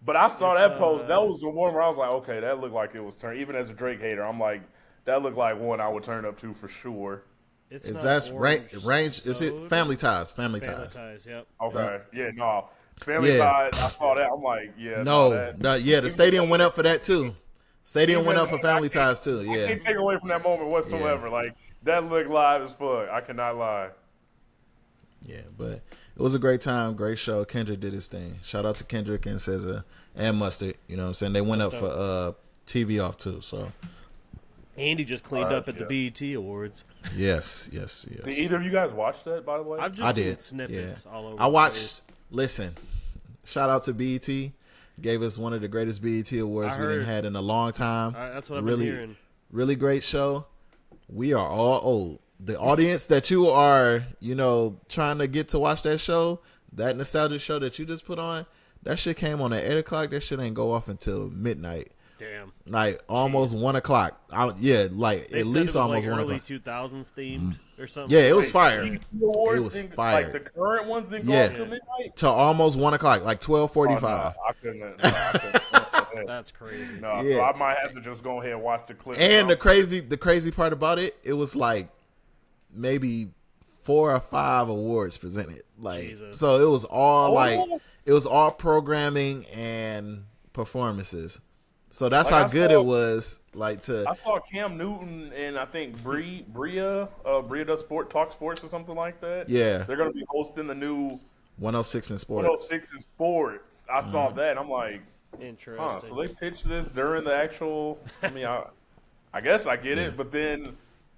But I saw that post. That was the one where I was like, okay, that looked like it was turned. Even as a Drake hater, I'm like, that looked like one I would turn up to for sure. It's Is not that's Orange range? Is it Soda? Family Ties? Family Ties, yep. Okay, yeah, no. Family Yeah. Ties, I saw that. I'm like, yeah. The stadium went up for that too. Stadium went up for Family Ties too. I Yeah, can't take away from that moment whatsoever. Yeah. Like, that looked live as fuck. I cannot lie. yeah, but it was a great time, great show. Kendrick did his thing. Shout out to Kendrick and SZA and Mustard. You know what I'm saying? They went up for TV off too. So Andy just cleaned up at the BET Awards. yes. Did either of you guys watch that, by the way? I've just I seen did. snippets Yeah. all over. I the watched. place. Listen, shout out to BET. Gave us one of the greatest BET awards I we done heard. had in a long time. That's what I've really, been hearing. really great show. We are all old. The audience that you are, trying to get to watch that show, that nostalgic show that you just put on, that shit came on at 8:00. That shit ain't go off until midnight. Damn. Almost 1:00. They at said least it was almost like 1:00. early 2000s themed or something. Yeah, it was fire. BET Awards It was didn't- fire. Like, the current ones didn't go Yeah. up till midnight? To almost 1:00, like Oh, 12:45. no, I couldn't. No, I couldn't. That's crazy. No, Yeah. so I might have to just go ahead and watch the clip. And the crazy part about it, it was like maybe 4 or 5 awards presented. Jesus. So it was all Oh. it was all programming and performances. So that's Like, how I good saw- it was. I saw Cam Newton and I think Bria does Talk Sports or something like that. Yeah. They're going to be hosting the new 106 in sports. 106 in sports. I saw that. I'm like, Interesting. so they pitched this during the actual. I mean, I guess I get it, but then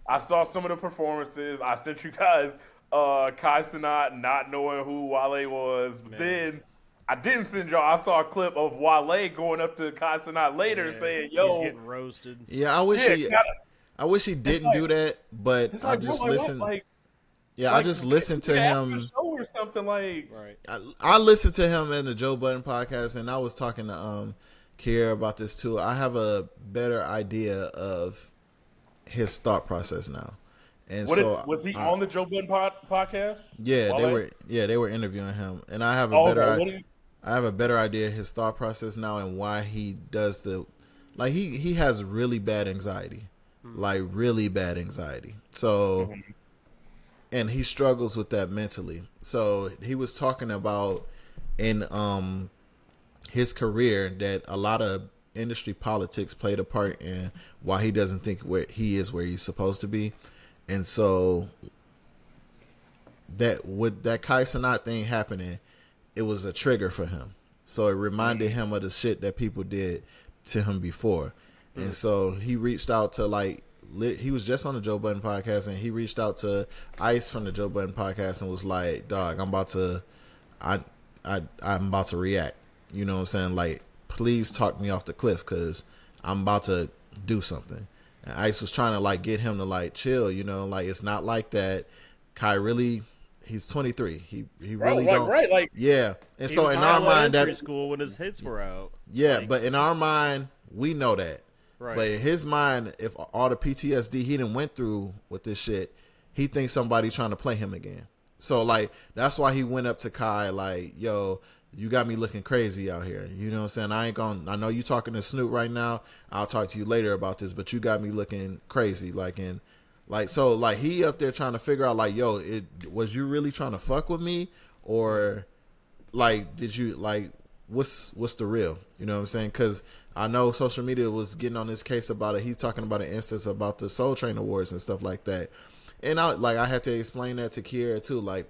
I saw some of the performances. I sent you guys Kai Cenat not knowing who Wale was, but then I didn't send y'all. I saw a clip of Wale going up to Kai Cenat later saying, "Yo, he's getting roasted." Yeah, I wish I wish he didn't do that, but It's I like, just bro, like, listened. what? Like, I just listened to after him. the show or something like. Right. I listened to him in the Joe Budden podcast, and I was talking to Kier about this too. I have a better idea of his thought process now. And Was he on the Joe Budden podcast? Yeah, Wale? they were interviewing him, and I have a I have a better idea of his thought process now and why he does he has really bad anxiety, like really bad anxiety. So, and he struggles with that mentally. So he was talking about in his career that a lot of industry politics played a part in why he doesn't think where he's supposed to be. And so that with that Kai Cenat thing happening, it was a trigger for him. So it reminded him of the shit that people did to him before. And so he reached out to he was just on the Joe Budden podcast, and he reached out to Ice from the Joe Budden podcast and was like, dog, I'm about to react. You know what I'm saying? Like, please talk me off the cliff because I'm about to do something. And Ice was trying to like get him to like chill, you know, like it's not like that. Kai really, he's 23. He really don't. Right, like, yeah. And He so was in high our on mind that school when his hits were out. yeah, Like, but in our mind we know that. right. But in his mind, if all the PTSD he done went through with this shit, he thinks somebody trying to play him again. So like that's why he went up to Kai like, yo, you got me looking crazy out here. You know what I'm saying? I know you talking to Snoop right now. I'll talk to you later about this, but you got me looking crazy. So he up there trying to figure out like, yo, was you really trying to fuck with me? Or like, did you like, what's the real? You know what I'm saying? Cause I know social media was getting on this case about it. He's talking about an instance about the Soul Train Awards and stuff like that. And I had to explain that to Kiera too. Like,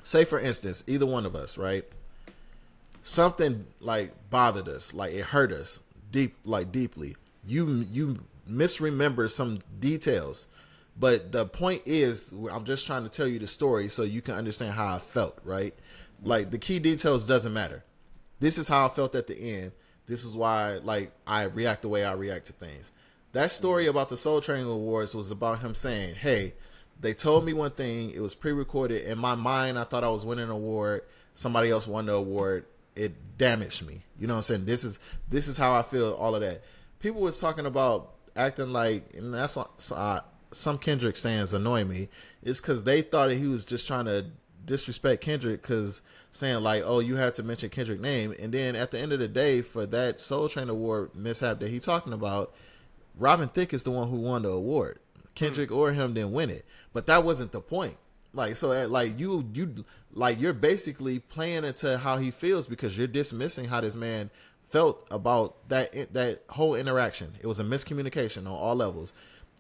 say for instance, either one of us, right? Something like bothered us, like it hurt us deeply. You misremember some details, but the point is, I'm just trying to tell you the story so you can understand how I felt, right? Like the key details doesn't matter. This is how I felt at the end. This is why, like, I react the way I react to things. That story about the Soul Train Awards was about him saying, "Hey, they told me one thing. It was pre-recorded. In my mind, I thought I was winning an award. Somebody else won the award. It damaged me. You know what I'm saying? This is how I feel, all of that." People was talking about acting like, and that's why some Kendrick stands annoy me, is because they thought that he was just trying to disrespect Kendrick because saying like, oh, you had to mention Kendrick's name. And then at the end of the day, for that Soul Train Award mishap that he talking about, Robin Thicke is the one who won the award. Kendrick or him didn't win it. But that wasn't the point. Like, so like you like you're basically playing into how he feels because you're dismissing how this man felt about that whole interaction. It was a miscommunication on all levels.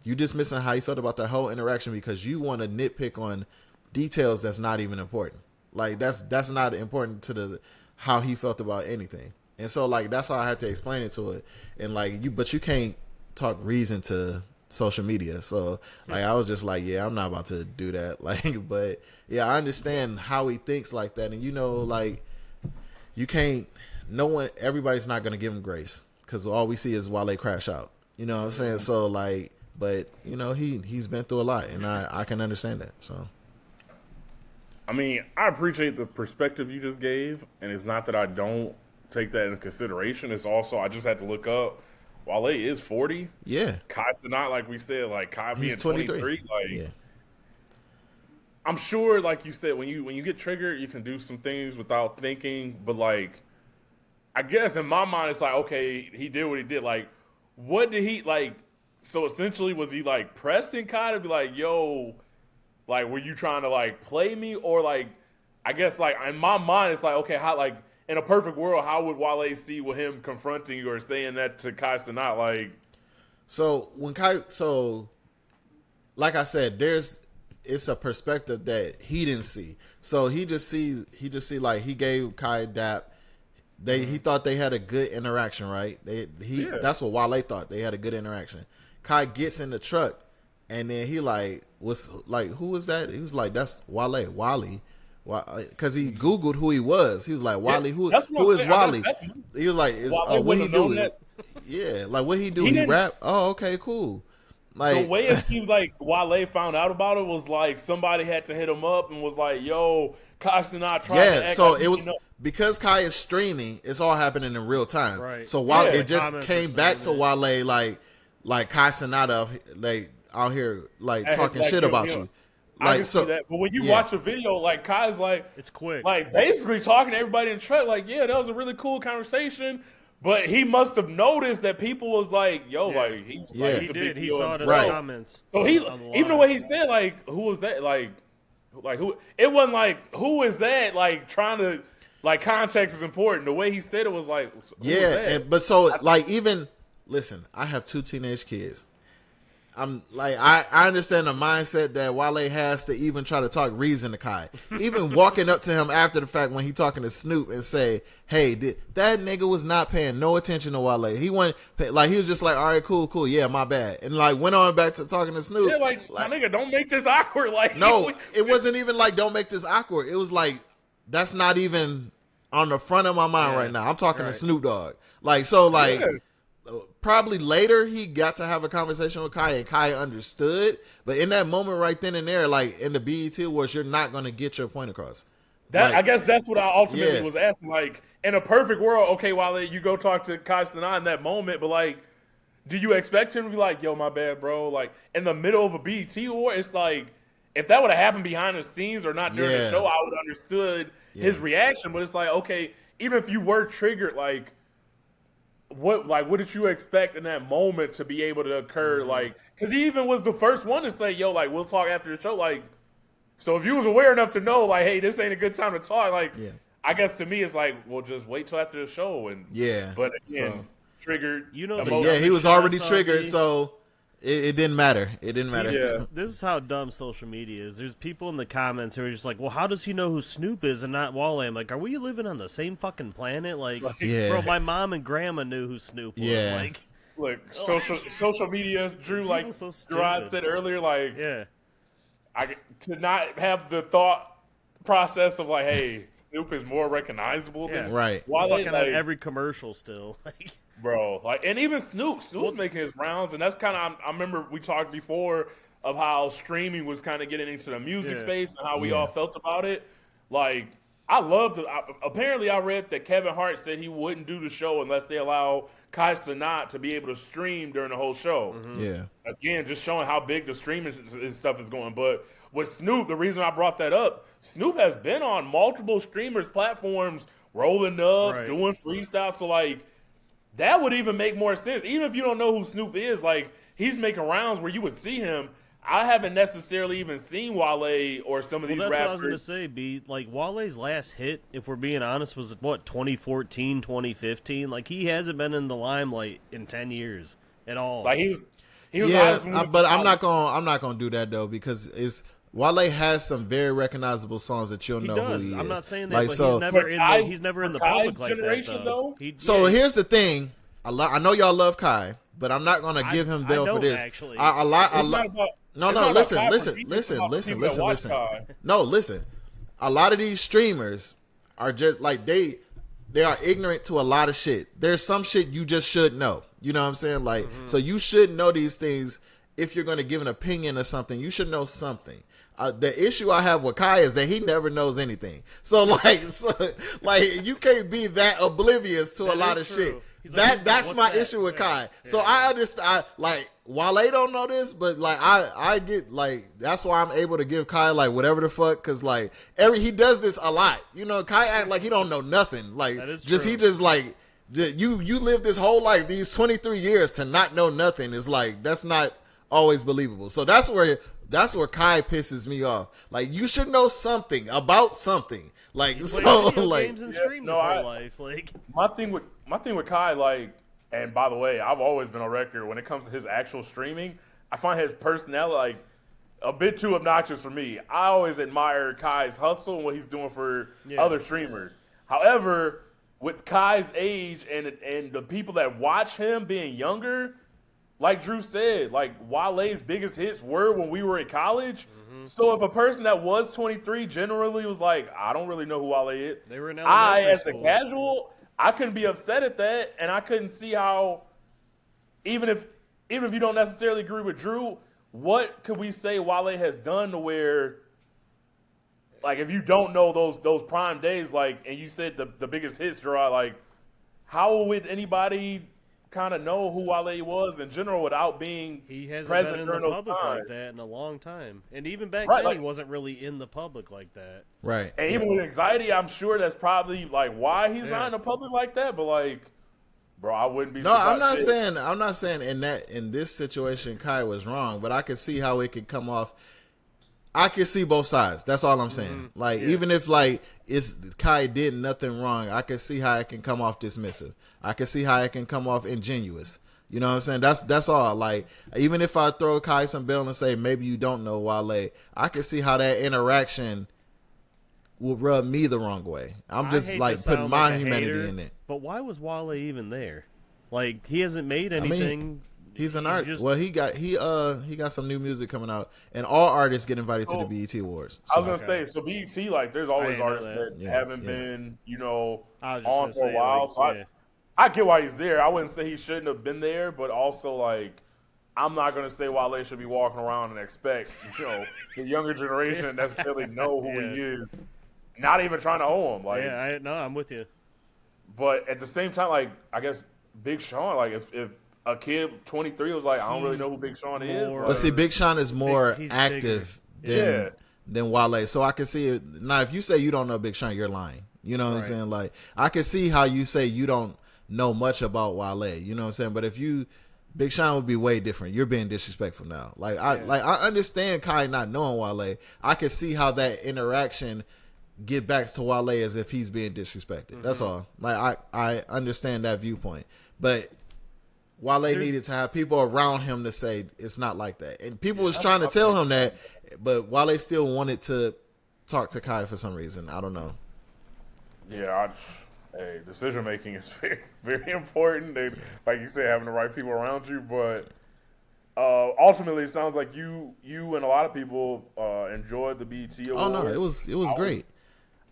You dismissing how he felt about that whole interaction because you want to nitpick on details that's not even important. Like that's not important to how he felt about anything. And so like that's how I had to explain it to it. And like but you can't talk reason to social media. So like I was just like, yeah, I'm not about to do that. Like, but yeah, I understand how he thinks like that. And you know, like you can't. Everybody's not gonna give him grace because all we see is Wale crash out. You know what I'm saying? So like, but you know, he's been through a lot, and I can understand that. So. I mean, I appreciate the perspective you just gave, and it's not that I don't take that into consideration. It's also I just had to look up. Wale is 40. Yeah. Kai's not, like we said, like Kai being He's 23. Like, yeah. I'm sure, like you said, when you get triggered, you can do some things without thinking. But like, I guess in my mind, it's like, okay, he did what he did. Like, what did he like? So essentially, was he like pressing Kai to be like, yo? Like, were you trying to, like, play me? Or, like, I guess, like, in my mind, it's like, okay, how, like, in a perfect world, how would Wale see with him confronting you or saying that to Kai Cenat? Like, so, like I said, it's a perspective that he didn't see. So, he just see, like, he gave Kai a dap. He thought they had a good interaction, right? That's what Wale thought. They had a good interaction. Kai gets in the truck. And then he like was like, who was that? He was like, that's Wale, because he Googled who he was. He was like, Wale, who is Wale? He was like, what he do? Yeah, like what he do? He rap? Oh, okay, cool. Like the way it seems like Wale found out about it was like somebody had to hit him up and was like, yo, Kai Cenat tried to act so like it was because Kai is streaming. It's all happening in real time. Right. So while it just came back to Wale, like Kai Cenat, like. Out here like talking shit about you. Like, I can see that. But when you watch a video, like Kai's like it's quick. Like basically talking to everybody in the truck, like, yeah, that was a really cool conversation. But he must have noticed that people was like, yo, like he's like he did. He saw it in the comments. So he even the way he said, like, who was that? Like Like who? It wasn't like who is that? Like trying to like context is important. The way he said it was like who is that? but so like even listen, I have 2 teenage kids. I'm like I understand the mindset that Wale has to even try to talk reason to Kai. Even walking up to him after the fact when he talking to Snoop and say, "Hey, that nigga was not paying no attention to Wale. He went like he was just like, all right, cool, yeah, my bad," and like went on back to talking to Snoop. Yeah, like my nigga, don't make this awkward. Like no, it wasn't even like don't make this awkward. It was like that's not even on the front of my mind right now. I'm talking to Snoop Dogg. Like so, like. Yeah. Probably later he got to have a conversation with Kai and Kai understood, but in that moment right then and there, like in the BET Awards, you're not going to get your point across. That like, I guess that's what I ultimately was asking. Like in a perfect world, okay, Wale, you go talk to Kai Cenat in that moment, but like, do you expect him to be like, "Yo, my bad, bro"? Like in the middle of a BET Award, it's like if that would have happened behind the scenes or not during the show, I would have understood his reaction. But it's like, okay, even if you were triggered, like. What did you expect in that moment to be able to occur? Like, because he even was the first one to say, "Yo, like we'll talk after the show." Like, so if you was aware enough to know, like, hey, this ain't a good time to talk. Like, I guess to me, it's like, well, just wait till after the show. And but again, triggered. You know, he was already triggered, so it didn't matter. It didn't matter. Yeah. This is how dumb social media is. There's people in the comments who are just like, well, how does he know who Snoop is and not Wale? I'm like, are we living on the same fucking planet? Like, bro, my mom and grandma knew who Snoop was. Yeah. Like, look, social media, Drew, like so Jerrod said earlier, like, I to not have the thought process of like, hey, Snoop is more recognizable than Wale. Fucking on every commercial still. Like, bro, like, and even Snoop's making his rounds, and that's kind of I remember we talked before of how streaming was kind of getting into the music space and how we all felt about it. Like, I loved it. Apparently, I read that Kevin Hart said he wouldn't do the show unless they allow Kai Cenat to be able to stream during the whole show. Yeah, again, just showing how big the streaming stuff is going. But with Snoop, the reason I brought that up, Snoop has been on multiple streamers platforms, rolling up, doing freestyle. So like. That would even make more sense. Even if you don't know who Snoop is, like, he's making rounds where you would see him. I haven't necessarily even seen Wale or some of these rappers. That's what I was going to say, B. Like, Wale's last hit, if we're being honest, was, 2014, 2015? Like, he hasn't been in the limelight in 10 years at all. Like, he was but I'm not gonna do that, though, because Wale has some very recognizable songs that you'll know who he is. I'm not saying that, like, but he's never in the public like that, though. Here's the thing. I know y'all love Kai, but I'm not gonna give him bail for this. Actually. Listen. No, listen. A lot of these streamers are just like they are ignorant to a lot of shit. There's some shit you just should know. You know what I'm saying? Like, so you should know these things. If you're going to give an opinion or something, you should know something. The issue I have with Kai is that he never knows anything. So you can't be that oblivious to a lot of shit. That's my issue with Kai. So I understand. Wale don't know this, but like I get like that's why I'm able to give Kai like whatever the fuck, because like he does this a lot. You know, Kai act like he don't know nothing. Like he just like you live this whole life, these 23 years to not know nothing is like that's not always believable. So that's where Kai pisses me off. Like, you should know something about something. Like, so like games and stream his whole life. Like, my thing with Kai, like, and by the way, I've always been on record when it comes to his actual streaming. I find his personality like a bit too obnoxious for me. I always admire Kai's hustle and what he's doing for other streamers. However, with Kai's age and the people that watch him being younger, like Drew said, like Wale's biggest hits were when we were in college. So if a person that was 23 generally was like, I don't really know who Wale is, they were in elementary school. As a casual, I couldn't be upset at that, and I couldn't see how, even if you don't necessarily agree with Drew, what could we say Wale has done to where, like, if you don't know those prime days, like, and you said the biggest hits, Jerrod, like, how would anybody kind of know who Wale was in general without being he hasn't present been in during the those public times. like that in a long time, and even back Right, then like, he wasn't really in the public like that. Right. And even with anxiety, I'm sure that's probably like why he's not in the public like that. But like, bro, I wouldn't be. No, I'm not saying in this situation Kai was wrong, but I could see how it could come off I can see both sides. That's all I'm saying. Like even if like it's Kai did nothing wrong, I can see how it can come off dismissive. I can see how it can come off ingenuous. You know what I'm saying? That's all. Like even if I throw Kai some bill and say maybe you don't know Wale, I can see how that interaction will rub me the wrong way. I'm just like putting my humanity in it. But why was Wale even there? Like he hasn't made anything. I mean, he's an artist. Well, he got some new music coming out, and all artists get invited to the BET Awards. So. I was gonna say, so BET, like, there's always artists that haven't been, on for a while. Like, so I get why he's there. I wouldn't say he shouldn't have been there, but also like, I'm not gonna say Wale should be walking around and expect, the younger generation to necessarily know who he is. Not even trying to owe him. Like, I'm with you. But at the same time, like, I guess Big Sean, like, if a kid 23 was like, I don't really know who Big Sean is. But see, Big Sean is more active than Wale. So I can see it. Now, if you say you don't know Big Sean, you're lying. You know what I'm saying? Like, I can see how you say you don't know much about Wale. You know what I'm saying? But if Big Sean would be way different. You're being disrespectful now. Like, I understand Kai not knowing Wale. I can see how that interaction get back to Wale as if he's being disrespected. That's all. Like, I understand that viewpoint. But Wale needed to have people around him to say it's not like that. And people was trying to tell him that, but Wale still wanted to talk to Kai for some reason. I don't know. Yeah, decision making is very, very important. Like you said, having the right people around you. But ultimately, it sounds like you and a lot of people enjoyed the BET Awards. Oh no, it was great.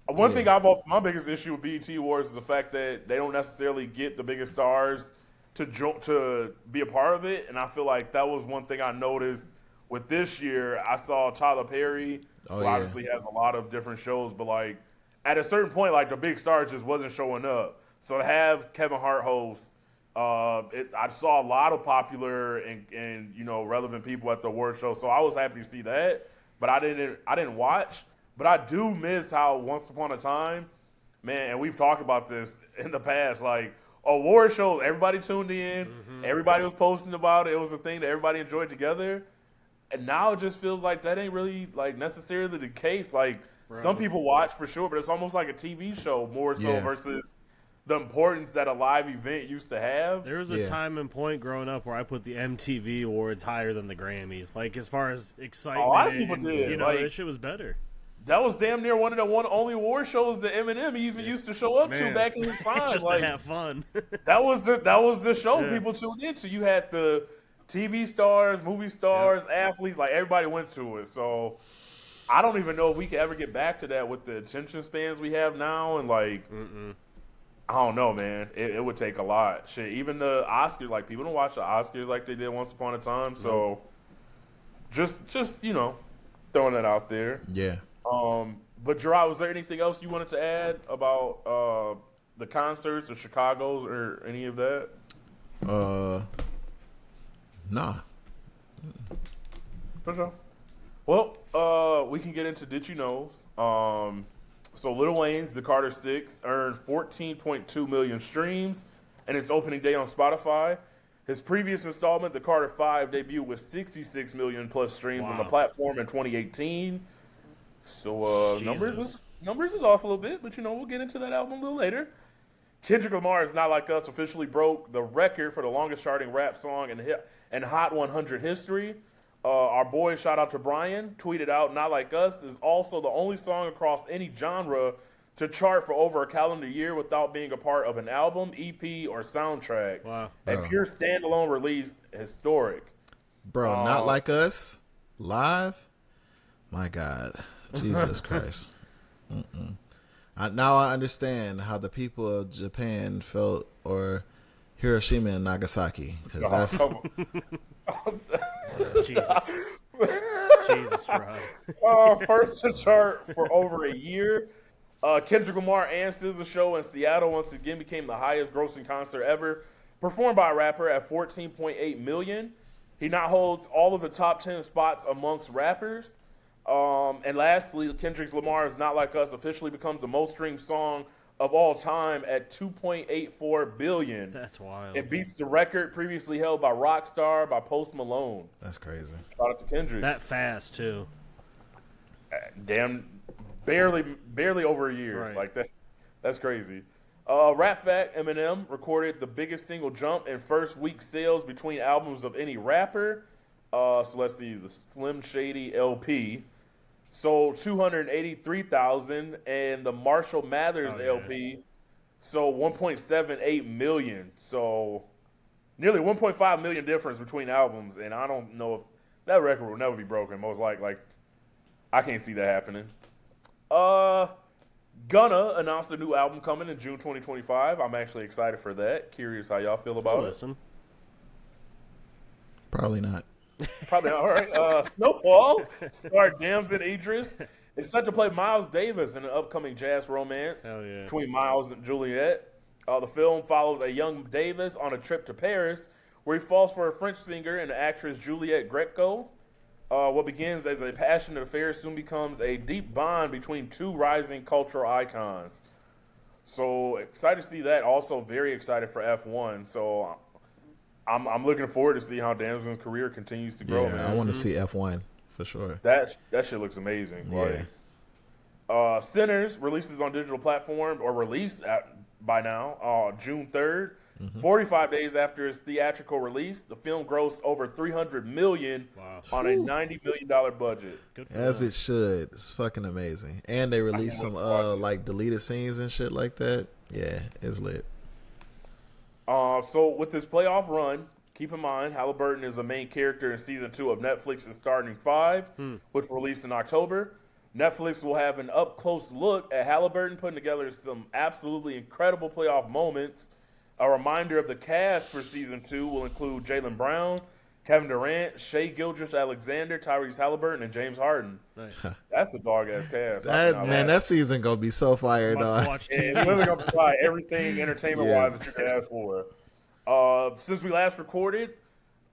One thing my biggest issue with BET Awards is the fact that they don't necessarily get the biggest stars to be a part of it, and I feel like that was one thing I noticed with this year. I saw Tyler Perry, who obviously has a lot of different shows, but like at a certain point, like the big stars just wasn't showing up. So to have Kevin Hart host, I saw a lot of popular and relevant people at the award show, so I was happy to see that. But I didn't watch. But I do miss how once upon a time, man, and we've talked about this in the past, like award shows, everybody tuned in, everybody was posting about it. It was a thing that everybody enjoyed together. And now it just feels like that ain't really like necessarily the case. Like some people watch for sure, but it's almost like a TV show more so versus the importance that a live event used to have. There was a time and point growing up where I put the MTV awards higher than the Grammys. Like as far as excitement, a lot of people did. Like, that shit was better. That was damn near one of the only award shows that Eminem even used to show up to back in his prime. Just like, to have fun. that was the show people tuned into. You had the TV stars, movie stars, athletes, like everybody went to it. So I don't even know if we could ever get back to that with the attention spans we have now. And like, I don't know, man. It would take a lot. Shit, even the Oscars, like people don't watch the Oscars like they did once upon a time. So just throwing that out there. Yeah. But Jerrod, was there anything else you wanted to add about the concerts or Chicago's or any of that? Nah. For sure. Well, we can get into Did You Knows. So Lil Wayne's The Carter 6 earned 14.2 million streams in its opening day on Spotify. His previous installment, The Carter 5, debuted with 66 million plus streams on the platform in 2018. So numbers is off a little bit, but we'll get into that album a little later. Kendrick Lamar's Not Like Us officially broke the record for the longest charting rap song in Hot 100 history. Our boy, shout out to Brian, tweeted out Not Like Us is also the only song across any genre to chart for over a calendar year without being a part of an album, EP, or soundtrack. Wow. A pure standalone release, historic. Bro, Not Like Us, live? My God. Jesus Christ. Now I understand how the people of Japan felt, or Hiroshima and Nagasaki. Because that's... Jesus. Jesus, Jerrod. First to chart for over a year. Kendrick Lamar and SZA show in Seattle once again became the highest grossing concert ever performed by a rapper at 14.8 million. He now holds all of the top 10 spots amongst rappers. And lastly, Kendrick Lamar's Not Like Us officially becomes the most streamed song of all time at 2.84 billion. That's wild. It beats the record previously held by Rockstar by Post Malone. That's crazy. Shout out to Kendrick. That fast, too. damn, barely over a year. Right. Like that. That's crazy. Rap Fact: Eminem recorded the biggest single jump in first week sales between albums of any rapper. So let's see, the Slim Shady LP sold 283,000, and the Marshall Mathers LP sold 1.78 million. So nearly 1.5 million difference between albums, and I don't know if that record will never be broken. Most likely, I can't see that happening. Gunna announced a new album coming in June 2025. I'm actually excited for that. Curious how y'all feel about it. Listen. Probably not. Probably not. All right. Snowfall starred Damson Idris. It's set to play Miles Davis in an upcoming jazz romance between Miles and Juliet. The film follows a young Davis on a trip to Paris where he falls for a French singer and actress Juliette Greco. What begins as a passionate affair soon becomes a deep bond between two rising cultural icons. So excited to see that. Also very excited for F1. So I'm looking forward to see how Damson's career continues to grow. Yeah, man. I want to see F1 for sure. That shit looks amazing. Yeah. Sinners releases on digital platform or released by now June 3rd. 45 days after its theatrical release, the film grossed over $300 million on a $90 million budget. As it should. It's fucking amazing. And they released some like deleted scenes and shit like that. Yeah, it's lit. So with this playoff run, keep in mind Halliburton is a main character in season 2 of Netflix's Starting 5, which released in October. Netflix will have an up-close look at Halliburton putting together some absolutely incredible playoff moments. A reminder of the cast for season 2 will include Jaylen Brown, Kevin Durant, Shai Gilgeous-Alexander, Tyrese Halliburton, and James Harden. Nice. That's a dog-ass cast. That season gonna be so fire, dog. And it's really going to provide everything entertainment-wise that you can ask for. Since we last recorded,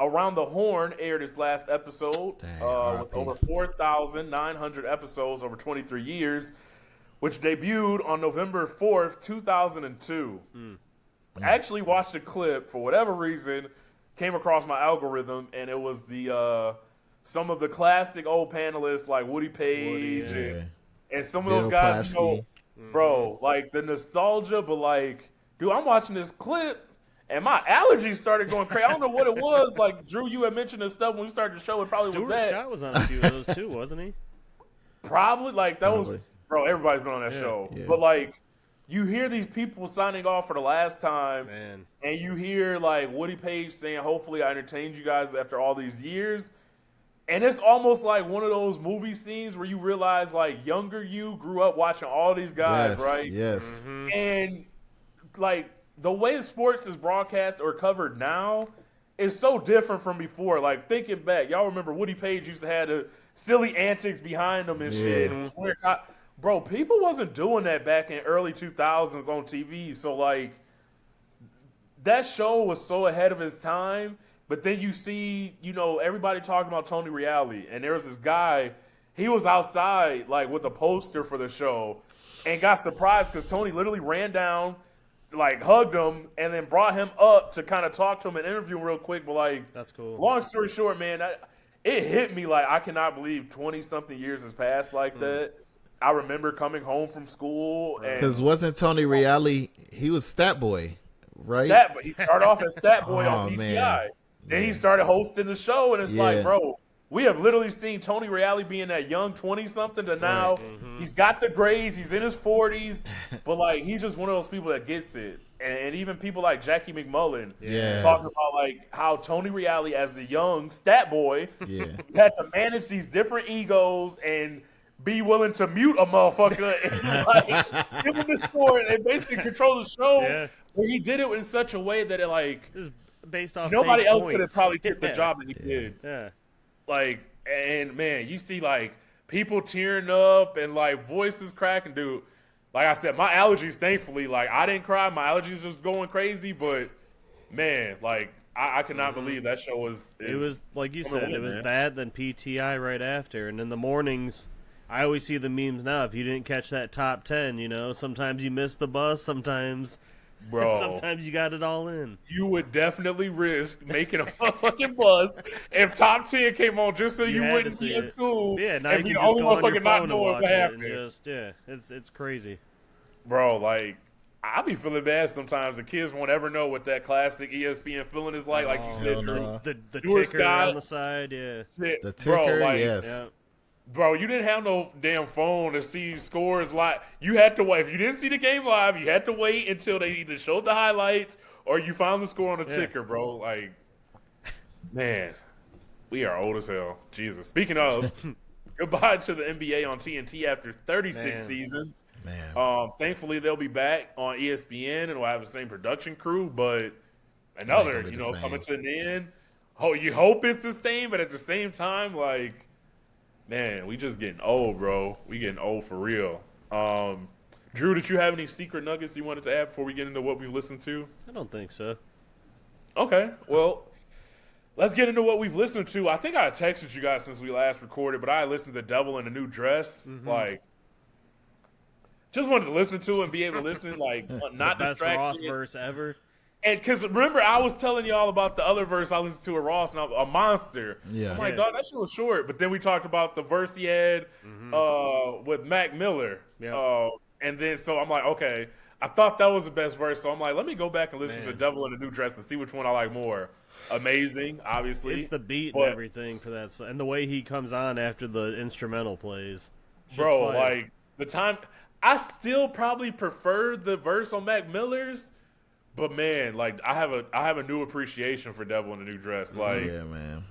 Around the Horn aired its last episode with over 4,900 episodes over 23 years, which debuted on November 4th, 2002. I actually watched a clip for whatever reason, came across my algorithm, and it was the some of the classic old panelists like Woody Page and some of those guys, bro, like the nostalgia, but like, dude, I'm watching this clip and my allergies started going crazy. I don't know what it was. Like, Drew, you had mentioned this stuff when we started the show. It probably Stuart was that. Scott was on a few of those too, wasn't he? Probably, like, that was, bro, everybody's been on that show. Yeah. But, like, you hear these people signing off for the last time, and you hear, like, Woody Page saying, hopefully I entertained you guys after all these years. And it's almost like one of those movie scenes where you realize, like, younger you grew up watching all these guys, right? Yes. And, like, the way sports is broadcast or covered now is so different from before. Like, thinking back, y'all remember Woody Page used to have the silly antics behind him and shit. And it was weird. Bro, people wasn't doing that back in early 2000s on TV. So, like, that show was so ahead of its time. But then you see, you know, everybody talking about Tony Reali. And there was this guy, he was outside, like, with a poster for the show and got surprised because Tony literally ran down, like, hugged him, and then brought him up to kind of talk to him and interview him real quick. But, like, that's cool. Long story short, man, it hit me like I cannot believe 20-something years has passed like that. I remember coming home from school. Because wasn't Tony Reali, he was Stat Boy, right? He started off as Stat Boy on PTI. Man. Then he started hosting the show, and it's like, bro, we have literally seen Tony Reali being that young 20-something to now. He's got the grades. He's in his 40s. But, like, he's just one of those people that gets it. And even people like Jackie McMullen talking about, like, how Tony Reali, as a young stat boy, had to manage these different egos and be willing to mute a motherfucker and, like, give him the score and basically control the show. Yeah. But he did it in such a way that it, like, it was based off nobody else could have points. probably kept the job that he did. Yeah. Like, and man, you see, like, people tearing up and, like, voices cracking, dude. Like I said, my allergies, thankfully, like, I didn't cry. My allergies just going crazy, but man, like, I cannot believe that show was. It was like you said, it was that, then PTI right after, and in the mornings, I always see the memes now. If you didn't catch that top 10, you know, sometimes you miss the bus, sometimes Bro, Sometimes you got it all in. you would definitely risk making a motherfucking bus if Top 10 came on just so you had to wouldn't see be at it. school. Yeah, now and you be can the just only go on your motherfucker not phone and knowing watch what it, happened. and just it's crazy. Bro, like, I be feeling bad sometimes. The kids won't ever know what that classic ESPN feeling is like. Like you said, hell Drew. no. The Drew ticker Scott. on the side, yeah. Shit, The bro, ticker, like, yes. Yeah. Bro, you didn't have no damn phone to see scores live. You had to wait. If you didn't see the game live, you had to wait until they either showed the highlights or you found the score on the ticker, bro. Like, man, we are old as hell. Jesus. Speaking of, goodbye to the NBA on TNT after 36 seasons. Man. Thankfully, they'll be back on ESPN and we'll have the same production crew, but gonna another, be the same. coming to an end. Oh, you hope it's the same, but at the same time, like, man, we just getting old, bro. We getting old for real. Drew, did you have any secret nuggets you wanted to add before we get into what we've listened to? I don't think so. Okay, well, let's get into what we've listened to. I think I texted you guys since we last recorded, but I listened to Devil in a New Dress. Like, just wanted to listen to it and be able to listen, like, not Best Ross distracted. verse ever. And because remember, I was telling y'all about the other verse I listened to at Ross, and a monster. Yeah. I'm like, dog, that shit was short. But then we talked about the verse he had with Mac Miller. Yeah. And then so I'm like, okay, I thought that was the best verse. So I'm like, let me go back and listen to Devil in a New Dress and see which one I like more. Amazing, obviously. It's the beat but, and everything for that, and the way he comes on after the instrumental plays. Bro, like the time, I still probably prefer the verse on Mac Miller's. But man, like I have a new appreciation for Devil in a New Dress. Like, Yeah, man.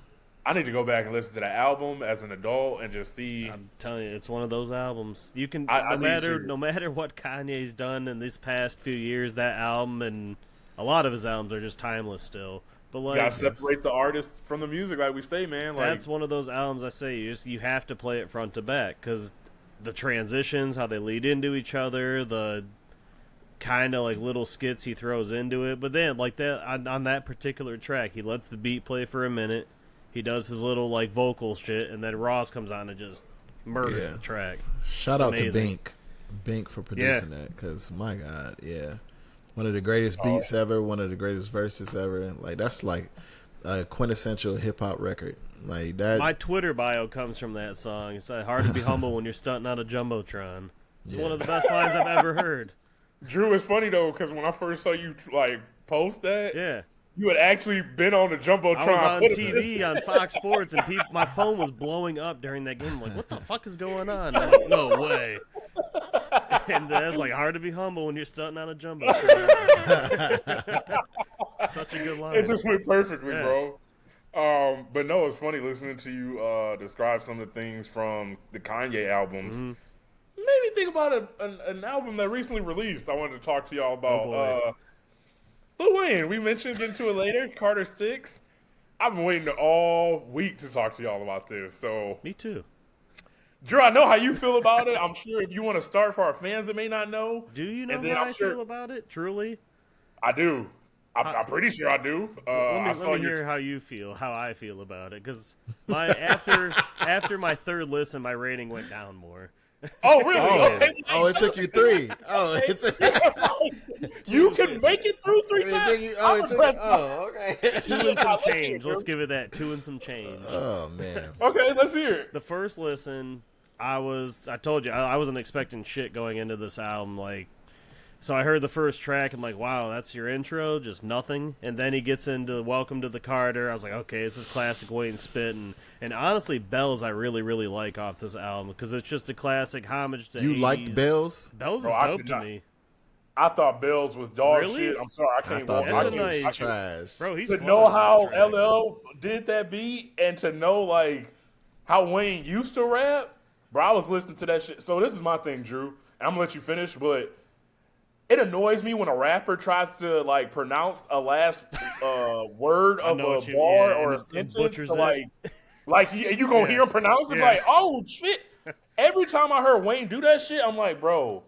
I need to go back and listen to that album as an adult and just see. I'm telling you, it's one of those albums. You can I no matter what Kanye's done in these past few years, that album and a lot of his albums are just timeless still. But like, You gotta separate the artist from the music, like we say, man. Like, that's one of those albums I say you have to play it front to back because the transitions, how they lead into each other, the kind of like little skits he throws into it. But then like that on that particular track, he lets the beat play for a minute. He does his little like vocal shit, and then Ross comes on and just murders the track. Shout out to amazing. Bink for producing that, because my God, one of the greatest beats ever, one of the greatest verses ever. Like that's like a quintessential hip hop record. Like that. My Twitter bio comes from that song. It's hard to be humble when you're stunting on a jumbotron. It's one of the best lines I've ever heard. Drew, it's funny though because when I first saw you like post that, Yeah. you had actually been on the jumbotron. I was on TV on Fox Sports, and my phone was blowing up during that game. I'm like, what the fuck is going on? I'm like, no way. And it's like hard to be humble when you're stunting on a jumbotron. Such a good line. It just went perfectly, bro. But no, it's funny listening to you describe some of the things from the Kanye albums. Made me think about an album that recently released. I wanted to talk to y'all about. Lil Wayne, we mentioned getting to it later. Carter 6. I've been waiting all week to talk to y'all about this. So Me too. Drew, I know how you feel about it. I'm sure if you want to start for our fans that may not know. Do you know and then how I'm I sure, feel about it? Truly? I do. I'm pretty sure I do. Let me hear how you feel, how I feel about it. Because after my third listen, my rating went down more. Oh, really? Oh, it took you 3. Oh, You can make it through 3 times. Okay. 2 and some change. Let's give it that. 2 and some change. Oh man. Okay, let's hear it. The first listen, I told you, I wasn't expecting shit going into this album. Like, so I heard the first track. I'm like, wow, that's your intro, just nothing. And then he gets into Welcome to the Carter. I was like, okay, this is classic Wayne spit. And honestly, Bells I really, really like off this album because it's just a classic homage to You 80s. liked Bells? Bells is Bro, I dope could to not- me. I thought Bells was dog Really? shit. I'm sorry, I can't thought walk. Bells Bells was was trash. Bro, he's To fun. know how LL did that beat and to know like how Wayne used to rap, bro, I was listening to that shit. So this is my thing, Drew, and I'm gonna let you finish, but it annoys me when a rapper tries to like pronounce a last word of a bar or a sentence butchers to, it. like you gonna hear him pronounce it like, oh shit. Every time I heard Wayne do that shit, I'm like, bro,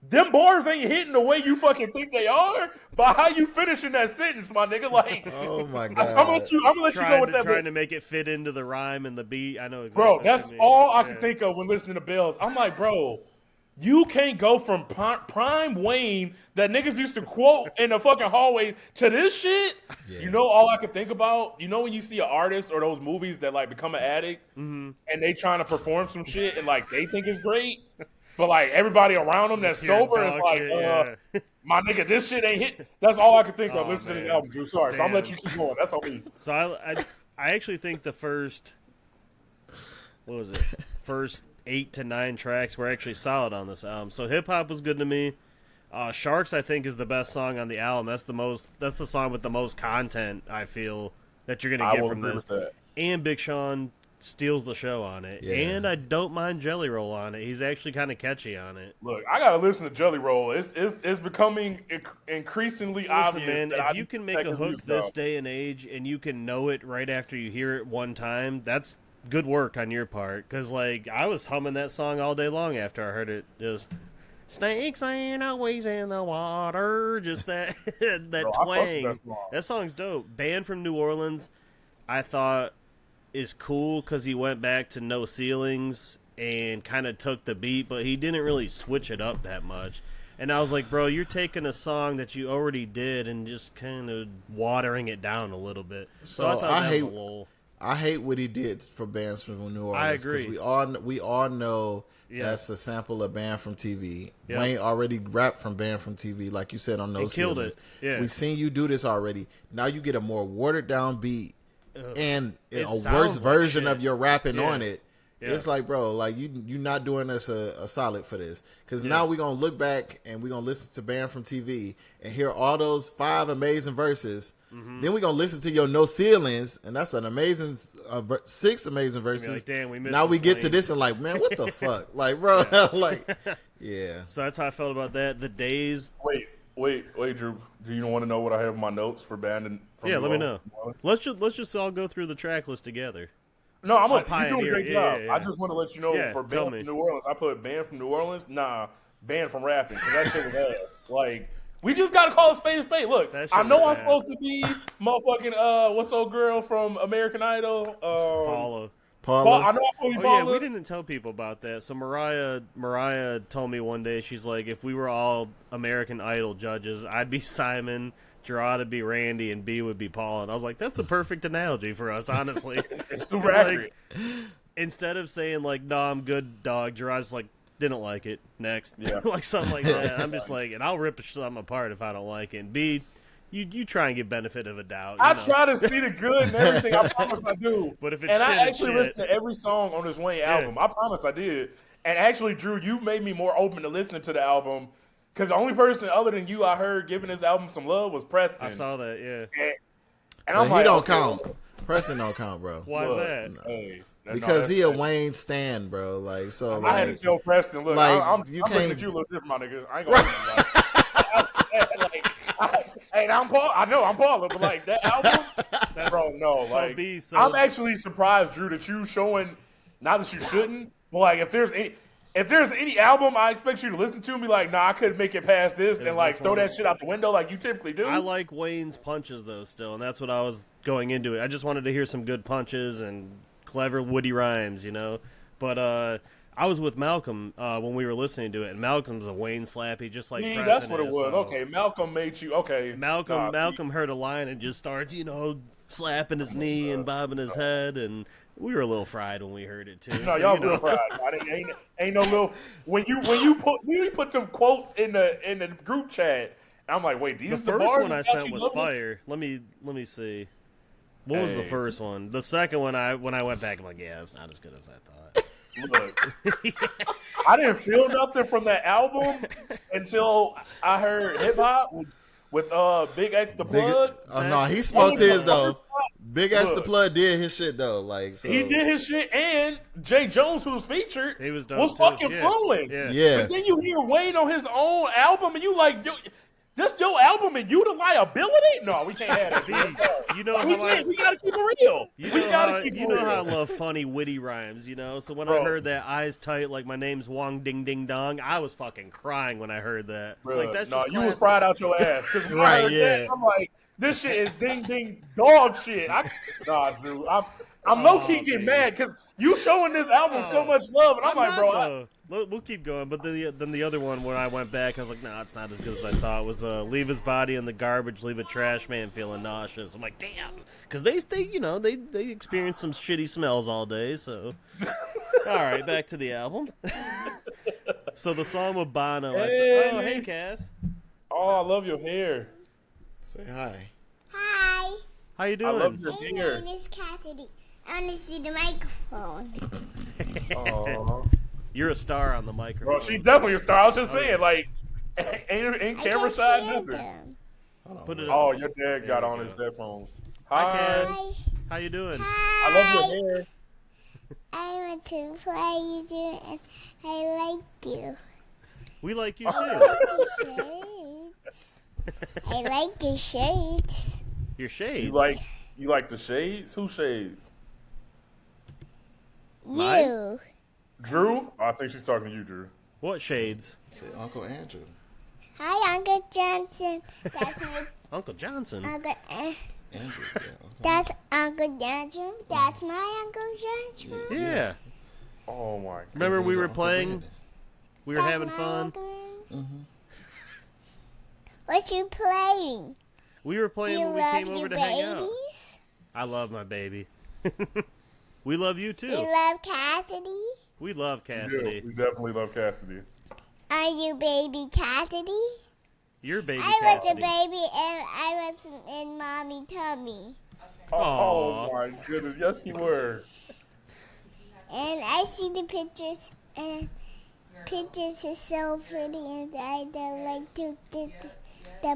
them bars ain't hitting the way you fucking think they are, but how you finishing that sentence, my nigga? Like, Oh my God. I'm gonna let you go with that. Trying to make it fit into the rhyme and the beat. I know exactly. Bro, what that's you mean. all I can think of when listening to Bells. I'm like, bro, You can't go from prime Wayne that niggas used to quote in the fucking hallway to this shit. Yeah. You know, all I could think about, you know, when you see an artist or those movies that like become an addict and they trying to perform some shit and like they think it's great, but like everybody around them that's sober is like, shit, my nigga, this shit ain't hit. That's all I could think of. Listen to this album, Drew. Sorry, so I'm gonna let you keep going. That's on me. So I actually think the first, what was it? First 8 to 9 tracks were actually solid on this album. So Hip Hop was good to me. Sharks, I think, is the best song on the album. That's the song with the most content, I feel, that you're gonna get from this. And Big Sean steals the show on it. Yeah. And I don't mind Jelly Roll on it. He's actually kind of catchy on it. Look, I gotta listen to Jelly Roll. It's becoming increasingly obvious. Man, that if you can make a hook this day and age and you can know it right after you hear it one time, that's good work on your part, because like I was humming that song all day long after I heard it. Just snakes ain't always in the water. Just that twang. That song's dope. Band from New Orleans, I thought is cool because he went back to No Ceilings and kind of took the beat, but he didn't really switch it up that much. And I was like, bro, you're taking a song that you already did and just kind of watering it down a little bit. So I thought that was a little. I hate what he did for bands from New Orleans. I agree. We all know that's a sample of Band from TV. Yep. Wayne already rapped from Band from TV, like you said on No Ceilings. Killed it. Yeah. We seen you do this already. Now you get a more watered down beat and a worse version of your rapping on it. Yeah. It's like, bro, like you're not doing us a solid for this, because now we're gonna look back and we're gonna listen to Band from TV and hear all those 5 amazing verses. Mm-hmm. Then we're gonna listen to your No Ceilings, and that's an amazing 6 amazing verses. Like, damn, we missed now we get to this and like, man, what the fuck, like, bro, like, yeah. So that's how I felt about that. The days. Wait, Drew. Do you want to know what I have in my notes for Band? And let me know. Let's just all go through the track list together. No, you're doing a great job. I just want to let you know for Band from New Orleans, I put Band from New Orleans. Nah, Band from rapping, because that shit was ass. Like, we just gotta call a spade a spade. Look, I know I'm supposed to be motherfucking what's old girl from American Idol? Paula. I know I'm supposed to be Paula. Yeah, we didn't tell people about that. So Mariah told me one day, she's like, if we were all American Idol judges, I'd be Simon, Jerrod would be Randy, and B would be Paul. And I was like, that's the perfect analogy for us, honestly. It's super accurate. Like, instead of saying, like, no, I'm good, dog, Jerrod's like, didn't like it, next. Yeah. Like, something like that. I'm just like, and I'll rip something apart if I don't like it. And B, you try and get benefit of a doubt. I try to see the good and everything. I promise I do. But if it's and shit, I actually listened to every song on this Wayne album. I promise I did. And actually, Drew, you made me more open to listening to the album. Because the only person other than you I heard giving this album some love was Preston. I saw that, yeah. And I'm like, he don't count. Preston don't count, bro. Why is that? No. Hey, because he a Wayne stan, bro. Like, so I had to tell Preston, look, like, I'm looking at you a little different, my nigga. I ain't gonna hey, I'm Paul. I know I'm Paula, but like that album, bro, no. Like, I'm actually surprised, Drew, that you showing. Not that you shouldn't, but like if there's any album I expect you to listen to, and be like, nah, I couldn't make it past this, and like throw that shit out the window like you typically do. I like Wayne's punches though, still, and that's what I was going into it. I just wanted to hear some good punches and clever witty rhymes, you know. But I was with Malcolm when we were listening to it, and Malcolm's a Wayne slappy, just like Preston that's what it is, was. So. Okay, Malcolm made you okay. Malcolm heard a line and just starts, you know, slapping his knee and bobbing his head, and we were a little fried when we heard it too. No, y'all real fried. Ain't no little when you put them quotes in the group chat. I'm like, wait, these the first one I sent was fire. Let me see. What was the first one? The second one, when I went back, I'm like, yeah, it's not as good as I thought. Look, I didn't feel nothing from that album until I heard Hip Hop with Big X the Plug. No, he smoked his though. Big X the Plug did his shit though. Like, so. He did his shit, and Jay Jones, who was featured, he was fucking flowing. Yeah. But then you hear Wayne on his own album, and you like, this your album, and you the liability? No, we can't have it. You know we gotta keep it real. You know how I love funny, witty rhymes, you know? So when I heard that eyes tight, like my name's Wong Ding Ding Dong, I was fucking crying when I heard that. Bro, like, that's just you was fried out your ass. Because when I heard that, I'm like, this shit is ding ding dog shit. Dude, I'm low key getting mad because you showing this album so much love, and I'm like, bro. We'll keep going, but then the other one, when I went back, I was like, nah, it's not as good as I thought. It was Leave His Body in the Garbage, Leave a Trash Man Feeling Nauseous. I'm like, damn, because they experience some shitty smells all day. So, all right, back to the album. So the song with Bono. Hey, Cass. Oh, I love your hair. Say hi. Hi. How you doing? I love your My hair. name is Cassidy. I want to see the microphone. Aww. You're a star on the microphone. Bro, she definitely a star. I was just saying, like, ain't camera shy nothing. Put it Oh, up. your dad got on his headphones. Hi, Hi. Cass. How you doing? Hi. I love your hair. I want to play you and I like you. We like you I too. like your shirts. I like your shirts. Your shades. You like the shades? Who shades? Mine? You. Drew? Oh, I think she's talking to you, Drew. What shades? Say Uncle Andrew. Hi, Uncle Johnson. That's my Uncle Johnson. Uncle. Andrew, yeah. Uncle That's Uncle Johnson. That's my Uncle Johnson. Yeah. Yes. Oh my god. Remember we were Uncle playing? Brandon. We were That's having my fun. Uncle. What you playing? We were playing You when we love came your over to hang out. babies? I love my baby. We love you You too. love Cassidy? We love Yeah, Cassidy. we definitely love Cassidy. Are you baby Cassidy? Your baby I was a Cassidy. baby and I was in mommy tummy. Oh my goodness, yes you were. And I see the pictures and pictures is so pretty and I don't like to the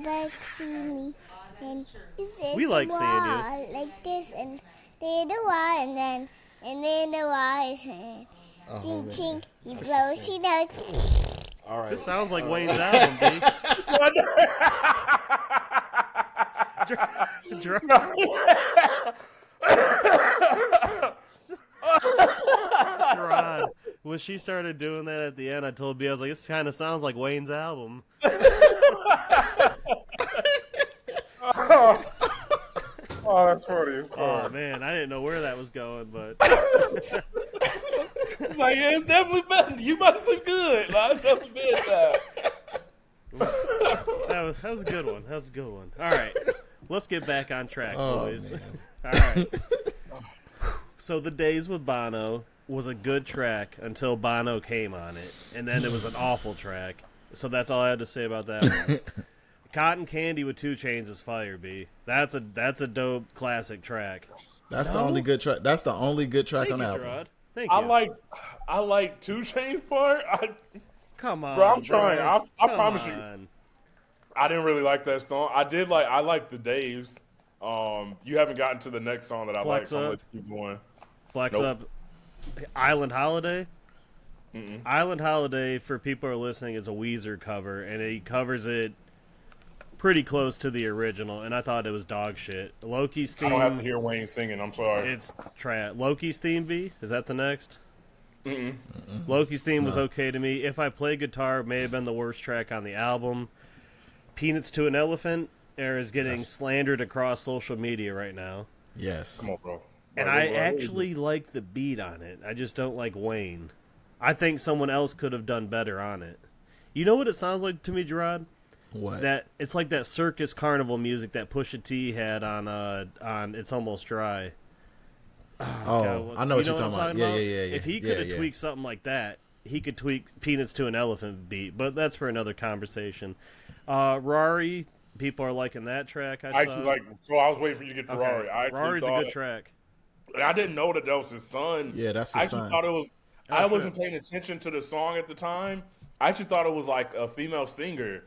bug see me. And it's in We the like seeing you. wall, like this and then the wall and then the wall is ching ching. He blows, he knows. All right. This sounds like Wayne's album, B. Jerrod, when she started doing that at the end, I told B, I was like, this kind of sounds like Wayne's album. Oh, that's funny. Oh, man, I didn't know where that was going, but Like, yeah, it's definitely better. You must have good. Like, it's definitely bedtime. that was a good one. That was a good one. All right, let's get back on track, boys. Man. All right. So the Days with Bono was a good track until Bono came on it, and then it was an awful track. So that's all I had to say about that one. Cotton Candy with 2 Chainz is fire, B. That's a dope classic track. That's the only good track. That's the only good track Thank on you, the album. Jerrod. Thank you. I like 2 Chainz part. Come on, Bro, I'm trying. I Come promise you. on. I didn't really like that song. I like the Days. You haven't gotten to the next song that I like, Flex so I'm Up. gonna let you keep going. Flex Nope. Up. Island Holiday. Island Holiday, for people who are listening, is a Weezer cover, and he covers it pretty close to the original, and I thought it was dog shit. Loki's I theme. don't have to hear Wayne singing. I'm sorry. It's trash. Loki's theme, B? Is that the next? Loki's theme was okay to me. If I Play Guitar may have been the worst track on the album. Peanuts to an Elephant is getting slandered across social media right now. Yes. Come on, bro. And I actually like the beat on it. I just don't like Wayne. I think someone else could have done better on it. You know what it sounds like to me, Jerrod? What? That it's like that circus carnival music that Pusha T had on It's Almost Dry. Oh, I know what you're talking about. Yeah. If he could have yeah. tweaked something like that, he could tweak Peanuts to an Elephant beat. But that's for another conversation. Rari, people are liking that track. I saw. So I was waiting for you to get to Rari. I actually Rari's a thought, good track. I didn't know that was his son. Yeah, that's his I actually son. thought it was. Oh, I shit. wasn't paying attention to the song at the time. I actually thought it was like a female singer,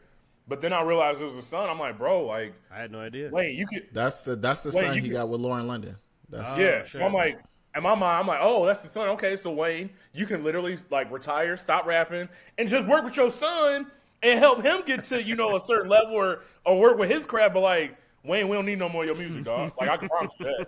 but then I realized it was a son. I'm like, bro, like, I had no idea. wait, you could. That's the son he got with Lauren London. That's Yeah, shit. so I'm like, in my mind, I'm like, oh, that's the son. Okay, so Wayne, you can literally like retire, stop rapping, and just work with your son and help him get to a certain level or work with his craft. But like, Wayne, we don't need no more of your music, dog. Like, I can promise you that.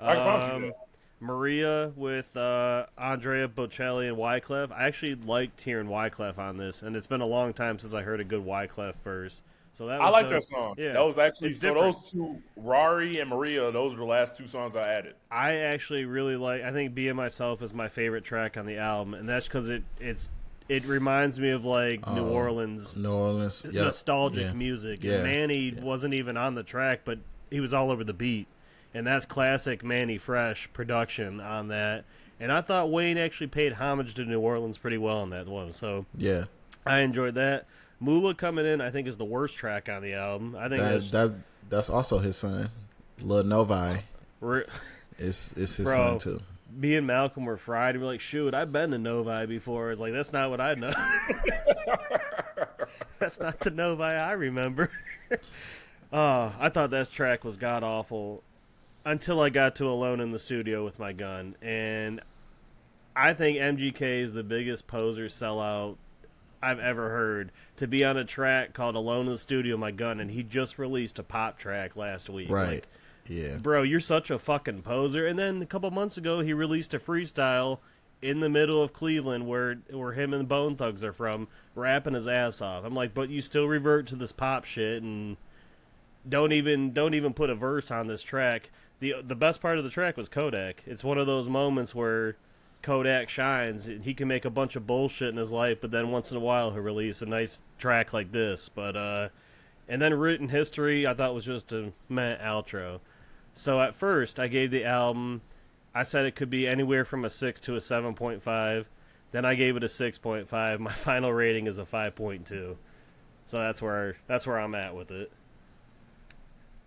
I can promise you that. Maria with Andrea Bocelli and Wyclef. I actually liked hearing Wyclef on this, and it's been a long time since I heard a good Wyclef verse. So that I was like dope. that song. Yeah, That was actually it's so. different. Those two, Rari and Maria, those were the last two songs I added. I actually really like. I think "Being Myself" is my favorite track on the album, and that's because it reminds me of like New Orleans Yep. nostalgic music. Yeah. And Manny wasn't even on the track, but he was all over the beat, and that's classic Manny Fresh production on that. And I thought Wayne actually paid homage to New Orleans pretty well on that one, so Yeah. I enjoyed that. Moolah coming in, I think, is the worst track on the album. I think That's also his son, Lil Novi. we're, It's his Bro. son too. me and Malcolm were fried, and we're like, shoot, I've been to Novi before. It's like, that's not what I know. That's not the Novi I remember. I thought that track was god awful until I got to Alone in the Studio with My Gun, and I think MGK is the biggest poser sellout I've ever heard, to be on a track called Alone in the Studio with My Gun, and he just released a pop track last week. Right. Like, Yeah. bro, you're such a fucking poser. And then a couple months ago, he released a freestyle in the middle of Cleveland where him and the Bone Thugs are from, rapping his ass off. I'm like, but you still revert to this pop shit and don't even put a verse on this track. The best part of the track was Kodak. It's one of those moments where Kodak shines. He can make a bunch of bullshit in his life, but then once in a while he'll release a nice track like this. But and then Written History, I thought was just a meh outro. So at first, I gave the album, I said it could be anywhere from a 6 to a 7.5. Then I gave it a 6.5. My final rating is a 5.2. So that's where I'm at with it.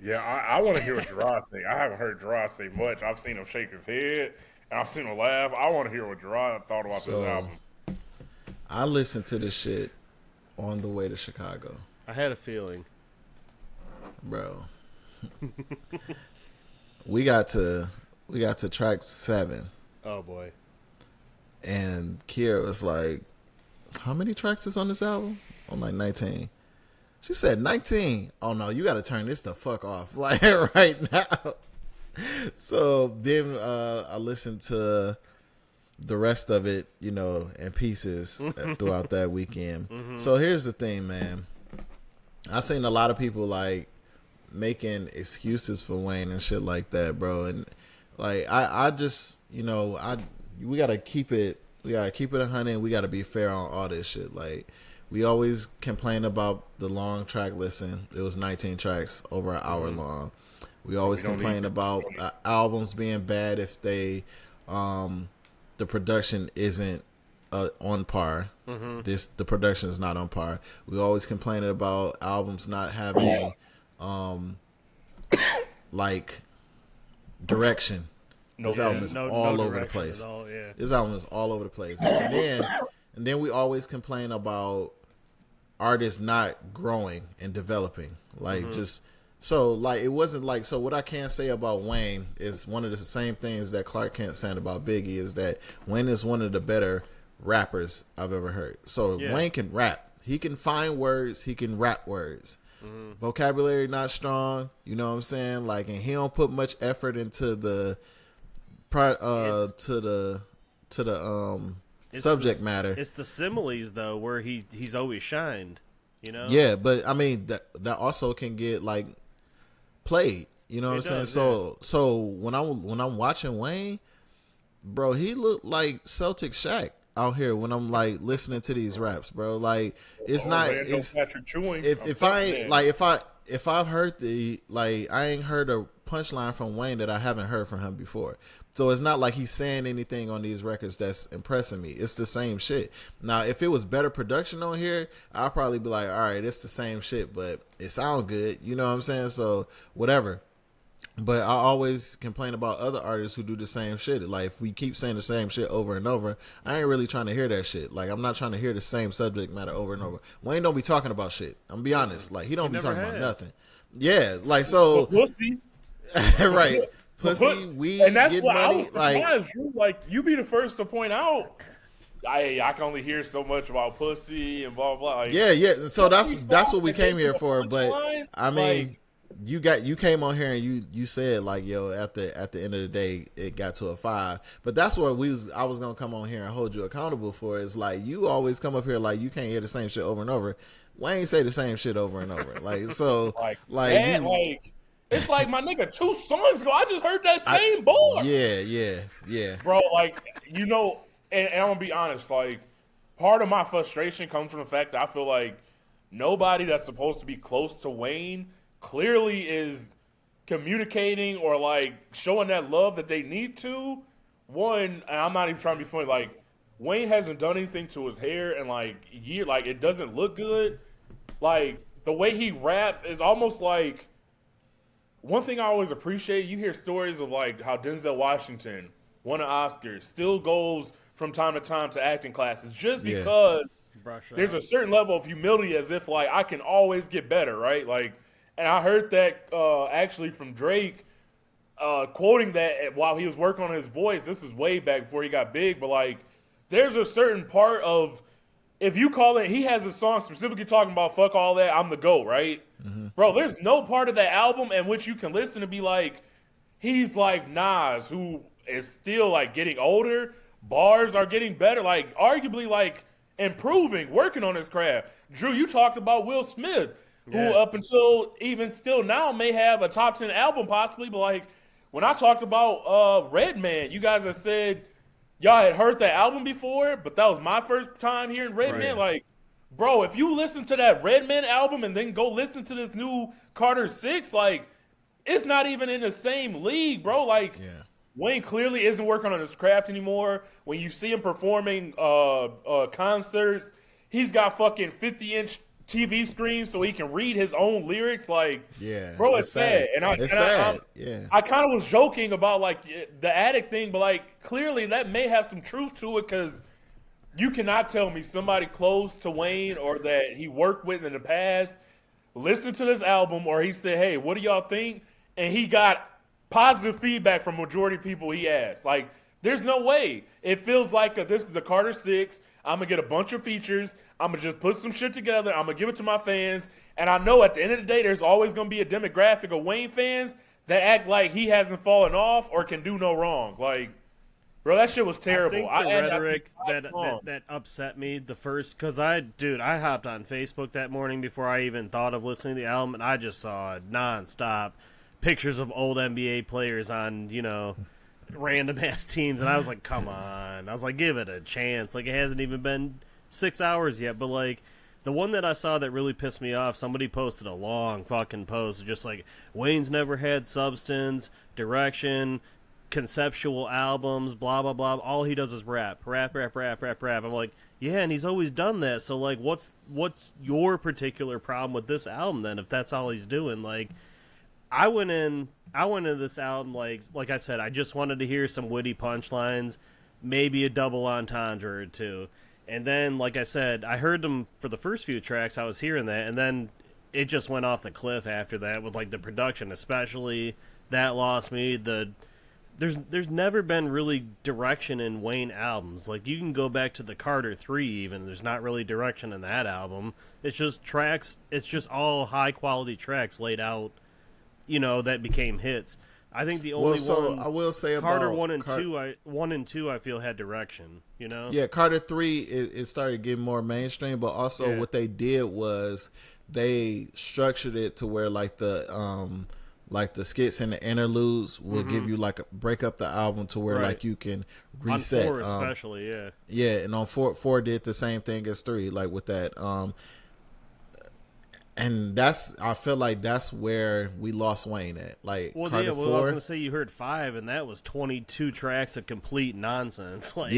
Yeah, I want to hear what Jerrod think. I haven't heard Jerrod say much. I've seen him shake his head, and I've seen him laugh. I want to hear what Jerrod thought about this album. I listened to this shit on the way to Chicago, I had a feeling. bro. we got to track 7, Oh boy. and Kiera was like, "How many tracks is on this album?" I'm like, 19. She said 19. Oh no, you got to turn this the fuck off, like right now. So then I listened to the rest of it, in pieces throughout that weekend. So here's the thing, man. I seen a lot of people like making excuses for Wayne and shit like that, bro. And like I just, we gotta keep it 100. We gotta be fair on all this shit. Like, we always complain about the long track listing. It was 19 tracks over an hour long. We always complain about albums being bad if they, the production isn't on par. The production is not on par. We always complain about albums not having, like, direction. This album is all over the place. This album is all over the place. And then we always complain about artists not growing and developing. Like, just so, like, it wasn't like, so what I can say about Wayne is one of the same things that Clark Kent said about Biggie, is that Wayne is one of the better rappers I've ever heard. So Wayne can rap. He can find words. He can rap words. Vocabulary not strong. You know what I'm saying? Like, and he don't put much effort into the subject matter. It's the similes though, where he's always shined. Yeah, but I mean that also can get like played. You know what I'm saying? So when I'm watching Wayne, bro, he looked like Celtic Shaq out here when I'm like listening to these raps, bro. Like, it's not. It's, if I've heard I ain't heard a punchline from Wayne that I haven't heard from him before. So it's not like he's saying anything on these records that's impressing me. It's the same shit. Now, if it was better production on here, I'll probably be like, all right, it's the same shit, but it sounds good. You know what I'm saying? So whatever. But I always complain about other artists who do the same shit. Like, if we keep saying the same shit over and over, I ain't really trying to hear that shit. Like, I'm not trying to hear the same subject matter over and over. Wayne don't be talking about shit. I'm gonna be honest. Like, he don't be talking about nothing. Yeah, like, so. Pussy. Right. Pussy, weed, and that's get what money. I was surprised. Like, you be the first to point out. I can only hear so much about pussy and blah blah. Like, yeah. So that's what we came here for. But I mean, you came on here and you said like, yo, at the end of the day it got to a 5, but that's what I was gonna come on here and hold you accountable for. Is like, you always come up here like you can't hear the same shit over and over. Wayne say the same shit over and over, like, so it's like, my nigga, 2 songs ago I just heard that same bar. Yeah, bro. Like, and I'm gonna be honest, like, part of my frustration comes from the fact that I feel like nobody that's supposed to be close to Wayne clearly is communicating or like showing that love that they need to. One, and I'm not even trying to be funny, like, Wayne hasn't done anything to his hair in like a year. Like, it doesn't look good. Like, the way he raps is almost like, one thing I always appreciate, you hear stories of like how Denzel Washington won an Oscar, still goes from time to time to acting classes just because there's a certain level of humility, as if like, I can always get better, right? Like, and I heard that actually from Drake, quoting that while he was working on his voice. This is way back before he got big, but like, there's a certain part of, if you call it, he has a song specifically talking about fuck all that, I'm the GOAT, right? Mm-hmm. Bro, there's no part of that album in which you can listen to be like, he's like Nas, who is still like getting older, bars are getting better, like arguably like improving, working on his craft. Drew, you talked about Will Smith, who up until even still now may have a top 10 album possibly, but like, when I talked about Redman, you guys have said y'all had heard that album before, but that was my first time hearing Redman. Like, bro, if you listen to that Redman album and then go listen to this new Carter 6, like, it's not even in the same league, bro. Like, Wayne clearly isn't working on his craft anymore. When you see him performing concerts, he's got fucking 50-inch TV screens so he can read his own lyrics. Like, bro, it's sad. And I kind of was joking about like the addict thing, but like, clearly that may have some truth to it, because you cannot tell me somebody close to Wayne or that he worked with in the past listened to this album, or he said, hey, what do y'all think? And he got positive feedback from majority of people he asked. Like, there's no way. It feels like this is a Carter 6. I'm going to get a bunch of features. I'm going to just put some shit together. I'm going to give it to my fans. And I know at the end of the day, there's always going to be a demographic of Wayne fans that act like he hasn't fallen off or can do no wrong. Like, bro, that shit was terrible. I think the rhetoric that upset me the first, because I hopped on Facebook that morning before I even thought of listening to the album, and I just saw nonstop pictures of old NBA players on, random ass teams, and I was like, come on. I was like, give it a chance. Like, it hasn't even been 6 hours yet. But like, the one that I saw that really pissed me off, somebody posted a long fucking post just like, Wayne's never had substance, direction, conceptual albums, blah blah blah. All he does is rap. I'm like, yeah, and he's always done that. So like, what's your particular problem with this album then, if that's all he's doing? Like, I went into this album like I said, I just wanted to hear some witty punchlines, maybe a double entendre or two. And then, like I said, I heard them for the first few tracks, I was hearing that, and then it just went off the cliff after that with like the production, especially. That lost me. There's never been really direction in Wayne albums. Like, you can go back to the Carter 3 even, there's not really direction in that album. It's just tracks, it's just all high quality tracks laid out, that became hits. I think the only one I will say Carter about 1 and 2 I feel had direction, Yeah, Carter 3 it started getting more mainstream, but also what they did was they structured it to where like the skits and the interludes will give you like break up the album to where like you can reset. On 4 especially, and on 4 did the same thing as 3, like with that. And I feel like that's where we lost Wayne at. Like, well, Carter 4, I was gonna say you heard 5, and that was 22 tracks of complete nonsense. Like,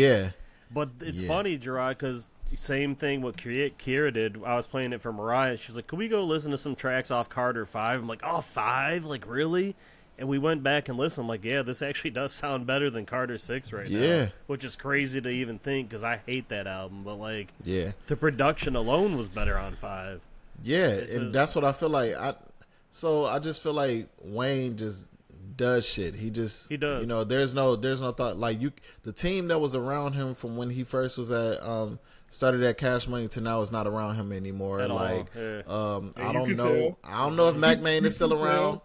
but it's funny, Jerrod, because same thing what Kira did. I was playing it for Mariah. She was like, "Can we go listen to some tracks off Carter 5?" I'm like, "Oh, 5? Like, really?" And we went back and listened. I'm like, yeah, this actually does sound better than Carter 6 right now. Which is crazy to even think, because I hate that album. But like, the production alone was better on 5. That's what I feel like. I just feel like Wayne just does shit. He does. There's no thought. Like, the team that was around him from when he first was at started at Cash Money to now is not around him anymore. At all, like, yeah. I don't know. I don't know if Mac Main is still around.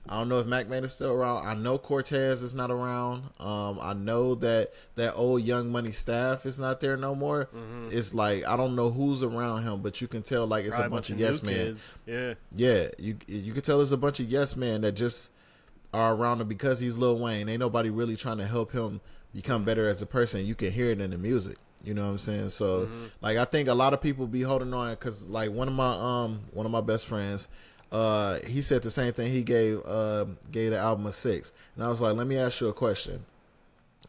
I don't know if Mac Main is still around. I know Cortez is not around. I know that old Young Money staff is not there no more. It's like I don't know who's around him, but you can tell like it's Probably a bunch of new yes men. kids. Yeah. Yeah, you can tell it's a bunch of yes men that just are around him because he's Lil Wayne. Ain't nobody really trying to help him become better as a person. You can hear it in the music. You know what I'm saying? So like I think a lot of people be holding on because like one of my best friends. He said the same thing. He gave the album a 6, and I was like, let me ask you a question.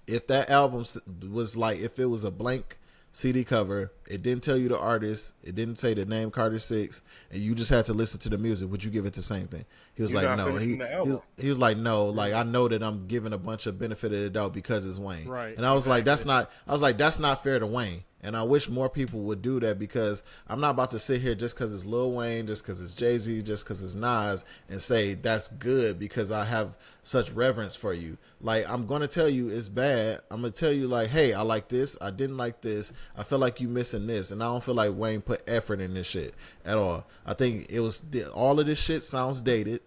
If that album was like, if it was a blank CD cover, it didn't tell you the artist, it didn't say the name Carter 6, and you just had to listen to the music, would you give it the same thing? He was like, no. He was like, no. Like I know that I'm giving a bunch of benefit of the doubt because it's Wayne. Right. And I was like, that's not fair to Wayne. And I wish more people would do that because I'm not about to sit here just because it's Lil Wayne, just because it's Jay-Z, just because it's Nas, and say that's good because I have such reverence for you. Like, I'm going to tell you it's bad. I'm going to tell you, like, hey, I like this. I didn't like this. I feel like you missing this. And I don't feel like Wayne put effort in this shit at all. I think all of this shit sounds dated.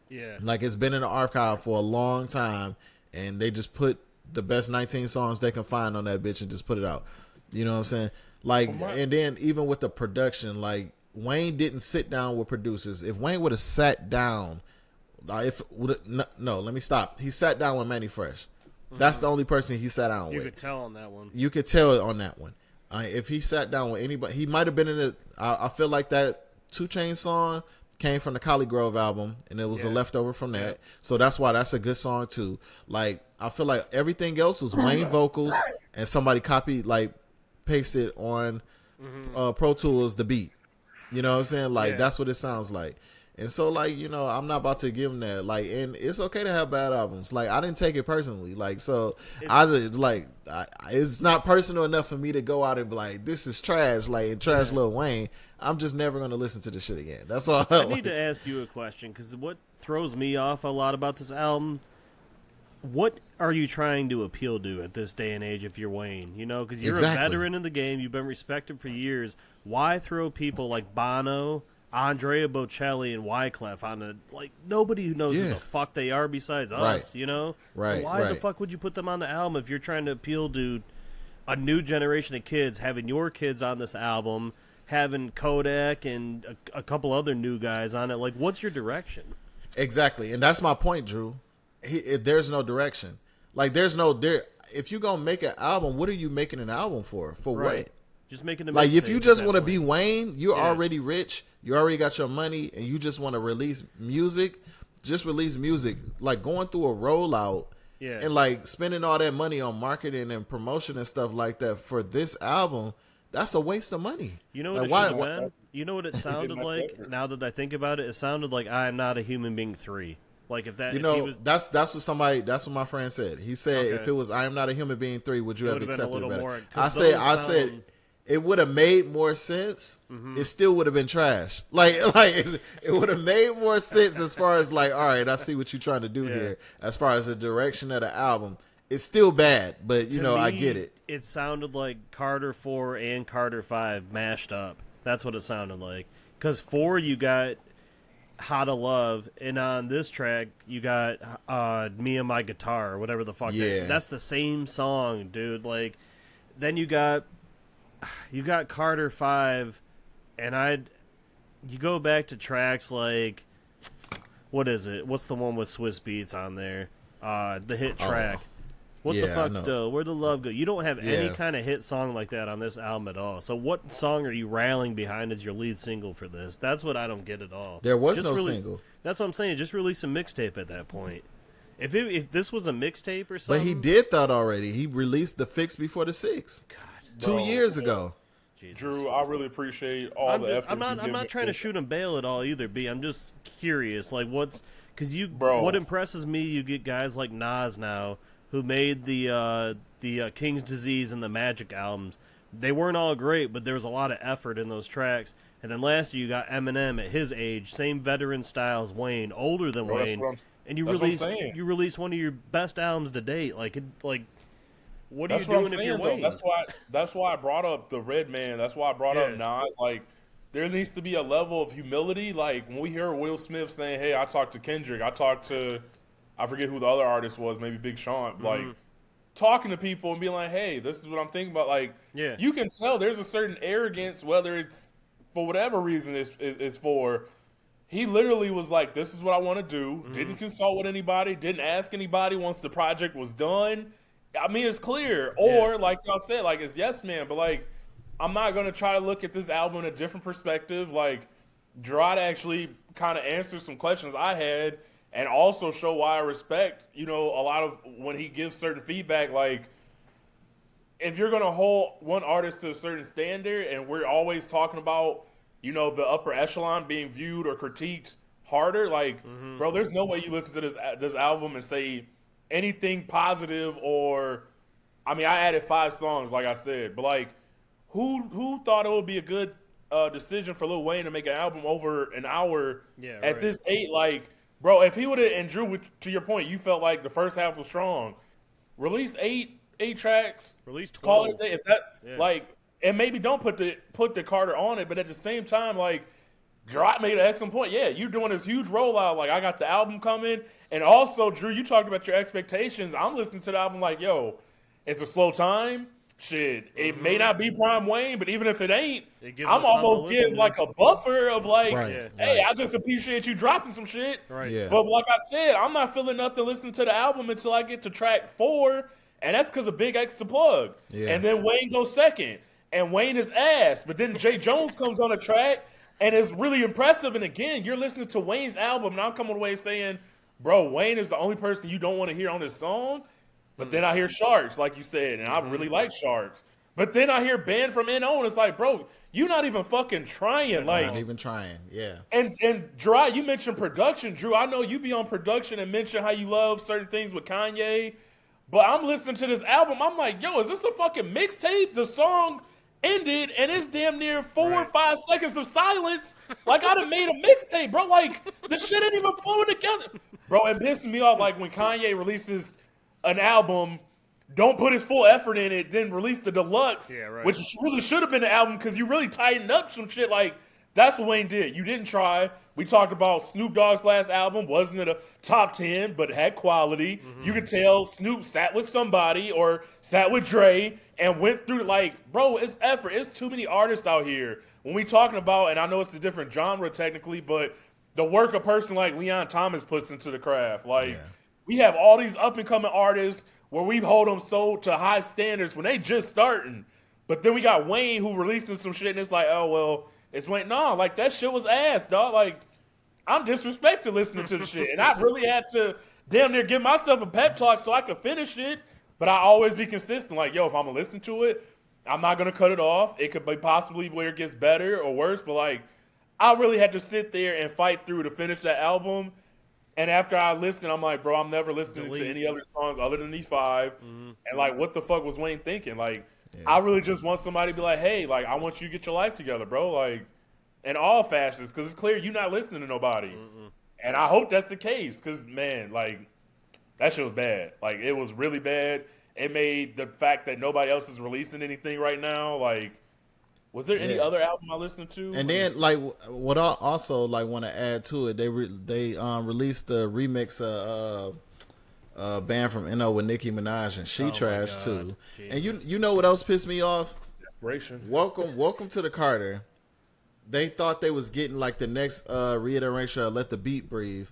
Yeah. Like, it's been in the archive for a long time, and they just put the best 19 songs they can find on that bitch and just put it out. You know what I'm saying? Like, and then even with the production, like Wayne didn't sit down with producers. If Wayne would have sat down, no, let me stop. He sat down with Manny Fresh. That's the only person he sat down with. You could tell on that one. You could tell on that one. If he sat down with anybody, he might have been in it. I feel like that 2 Chainz song came from the Collie Grove album, and it was a leftover from that. So that's why that's a good song too. Like, I feel like everything else was Wayne vocals, and somebody copied, like, pasted on Pro Tools the beat. You know what I'm saying? Like, that's what it sounds like. And so, like, you know, I'm not about to give him that. Like, and it's okay to have bad albums. Like, I didn't take it personally. Like, so it's not personal enough for me to go out and be like, this is trash. Like, trash Lil Wayne. I'm just never going to listen to this shit again. That's all. I need to ask you a question because what throws me off a lot about this album, what are you trying to appeal to at this day and age if you're Wayne? You know, because you're a veteran in the game. You've been respected for years. Why throw people like Bono, Andrea Bocelli, and Wyclef on a, like, nobody who knows who the fuck they are besides us, you know? Right. Why the fuck would you put them on the album if you're trying to appeal to a new generation of kids, having your kids on this album, having Kodak and a couple other new guys on it? Like, what's your direction? Exactly. And that's my point, Drew. There's no direction. Like, if you're going to make an album, what are you making an album for? For what? Just making a like, if you just want to be Wayne, you're already rich, you already got your money, and you just want to release music, just release music. Like, going through a rollout and, like, spending all that money on marketing and promotion and stuff like that for this album, that's a waste of money. You know what, like, it should have been? You know what it sounded like? Now that I think about it, it sounded like I Am Not a Human Being 3. Like, if that, you know, that's what my friend said. He said, if it was I Am Not a Human Being 3, would you have accepted it better? I said it would have made more sense. It still would have been trash. Like it would have made more sense as far as, like, all right, I see what you're trying to do here. As far as the direction of the album, it's still bad, but you know, I get it. It sounded like Carter 4 and Carter 5 mashed up. That's what it sounded like. Because 4, you got How to Love, and on this track you got Me and My Guitar, or whatever the fuck. That's the same song, dude. Like, then you got Carter 5, and you go back to tracks like, what is it? What's the one with Swiss Beats on there? The hit track. What the fuck, though? Where'd the love go? You don't have any kind of hit song like that on this album at all. So what song are you rallying behind as your lead single for this? That's what I don't get at all. There was no single. That's what I'm saying. Just release a mixtape at that point. If this was a mixtape or something. But he did that already. He released the Fix Before the 6. God, 2 years ago. Jesus. Drew, I really appreciate all the effort. I'm not trying to shoot him bail at all either, B. I'm just curious, like, what impresses me, you get guys like Nas now who made the King's Disease and the Magic albums. They weren't all great, but there was a lot of effort in those tracks. And then last year you got Eminem at his age, same veteran style as Wayne, older than Wayne, and you release one of your best albums to date. what are you That's what I'm doing if saying, you're though. Wayne? That's why I brought up the Red Man. That's why I brought up Yeah. Nas. Like, there needs to be a level of humility. Like, when we hear Will Smith saying, "Hey, I talked to Kendrick. I talked to, I forget who the other artist was, maybe Big Sean." Like, talking to people and being like, "Hey, this is what I'm thinking about." Like, Yeah. you can tell there's a certain arrogance, whether it's for whatever reason is for. He literally was like, "This is what I want to do." Didn't consult with anybody. Didn't ask anybody once the project was done. I mean, it's clear. Or like y'all said, like it's yes man. But like, I'm not gonna try to look at this album in a different perspective. Like, Jerrod actually kind of answered some questions I had, and also show why I respect, a lot of when he gives certain feedback. Like, if you're gonna hold one artist to a certain standard, and we're always talking about, the upper echelon being viewed or critiqued harder, like, bro, there's no way you listen to this album and say anything positive. Or, I mean, I added 5 songs, like I said, but like, who thought it would be a good decision for Lil Wayne to make an album over an hour at this age? Like, bro, if he would have, and Drew, to your point, you felt like the first half was strong. Release eight tracks. Release 12. Call it a day. If that, like, and maybe don't put the Carter on it, but at the same time, like, Jerrod made an excellent point. Yeah, you're doing this huge rollout. Like, I got the album coming. And also, Drew, you talked about your expectations. I'm listening to the album like, yo, it's a slow time. Shit, it may not be Prime Wayne, but even if it ain't, I'm almost getting like a buffer of like, hey, I just appreciate you dropping some shit. Right. Yeah. But like I said, I'm not feeling nothing listening to the album until I get to track 4, and that's because of Big X to plug. Yeah. And then Wayne goes second, and Wayne is ass. But then Jay Jones comes on the track, and it's really impressive. And again, you're listening to Wayne's album, and I'm coming away saying, bro, Wayne is the only person you don't want to hear on this song. But then I hear Sharks, like you said, and I really like Sharks. But then I hear Band from N.O., and it's like, bro, you're not even fucking trying. Like, Not even trying, yeah. And Jerrod, you mentioned production. Drew, I know you be on production and mention how you love certain things with Kanye. But I'm listening to this album. I'm like, yo, is this a fucking mixtape? The song ended, and it's damn near 4 or 5 seconds of silence. Like, I'd have made a mixtape, bro. Like, the shit ain't even flowing together. Bro, it pisses me off, like, when Kanye releases an album, don't put his full effort in it, then release the deluxe, which really should have been the album because you really tightened up some shit. Like, that's what Wayne did. You didn't try. We talked about Snoop Dogg's last album. Wasn't it a top 10, but had quality. You could tell Snoop sat with somebody or sat with Dre and went through, like, bro, it's effort. It's too many artists out here. When we talking about, and I know it's a different genre technically, but the work a person like Leon Thomas puts into the craft. Like, we have all these up-and-coming artists where we hold them so to high standards when they just starting. But then we got Wayne who releasing some shit, and it's like, oh, well, it's Wayne. No, like, that shit was ass, dog. Like, I'm disrespected listening to the shit. And I really had to damn near give myself a pep talk so I could finish it. But I always be consistent. Like, yo, if I'm going to listen to it, I'm not going to cut it off. It could be possibly where it gets better or worse. But, like, I really had to sit there and fight through to finish that album. And after I listened, I'm like, bro, I'm never listening to any other songs other than these 5. And, like, what the fuck was Wayne thinking? Like, I really just want somebody to be like, hey, like, I want you to get your life together, bro. Like, in all facets, because it's clear you're not listening to nobody. And I hope that's the case because, man, like, that shit was bad. Like, it was really bad. It made the fact that nobody else is releasing anything right now, like, was there any other album I listened to? And then, like, what I also like want to add to it, they released the remix Band from N.O. with Nicki Minaj, and she trashed too. Jesus. And you know what else pissed me off? Desperation. Welcome to the Carter. They thought they was getting like the next reiteration of Let the Beat Breathe,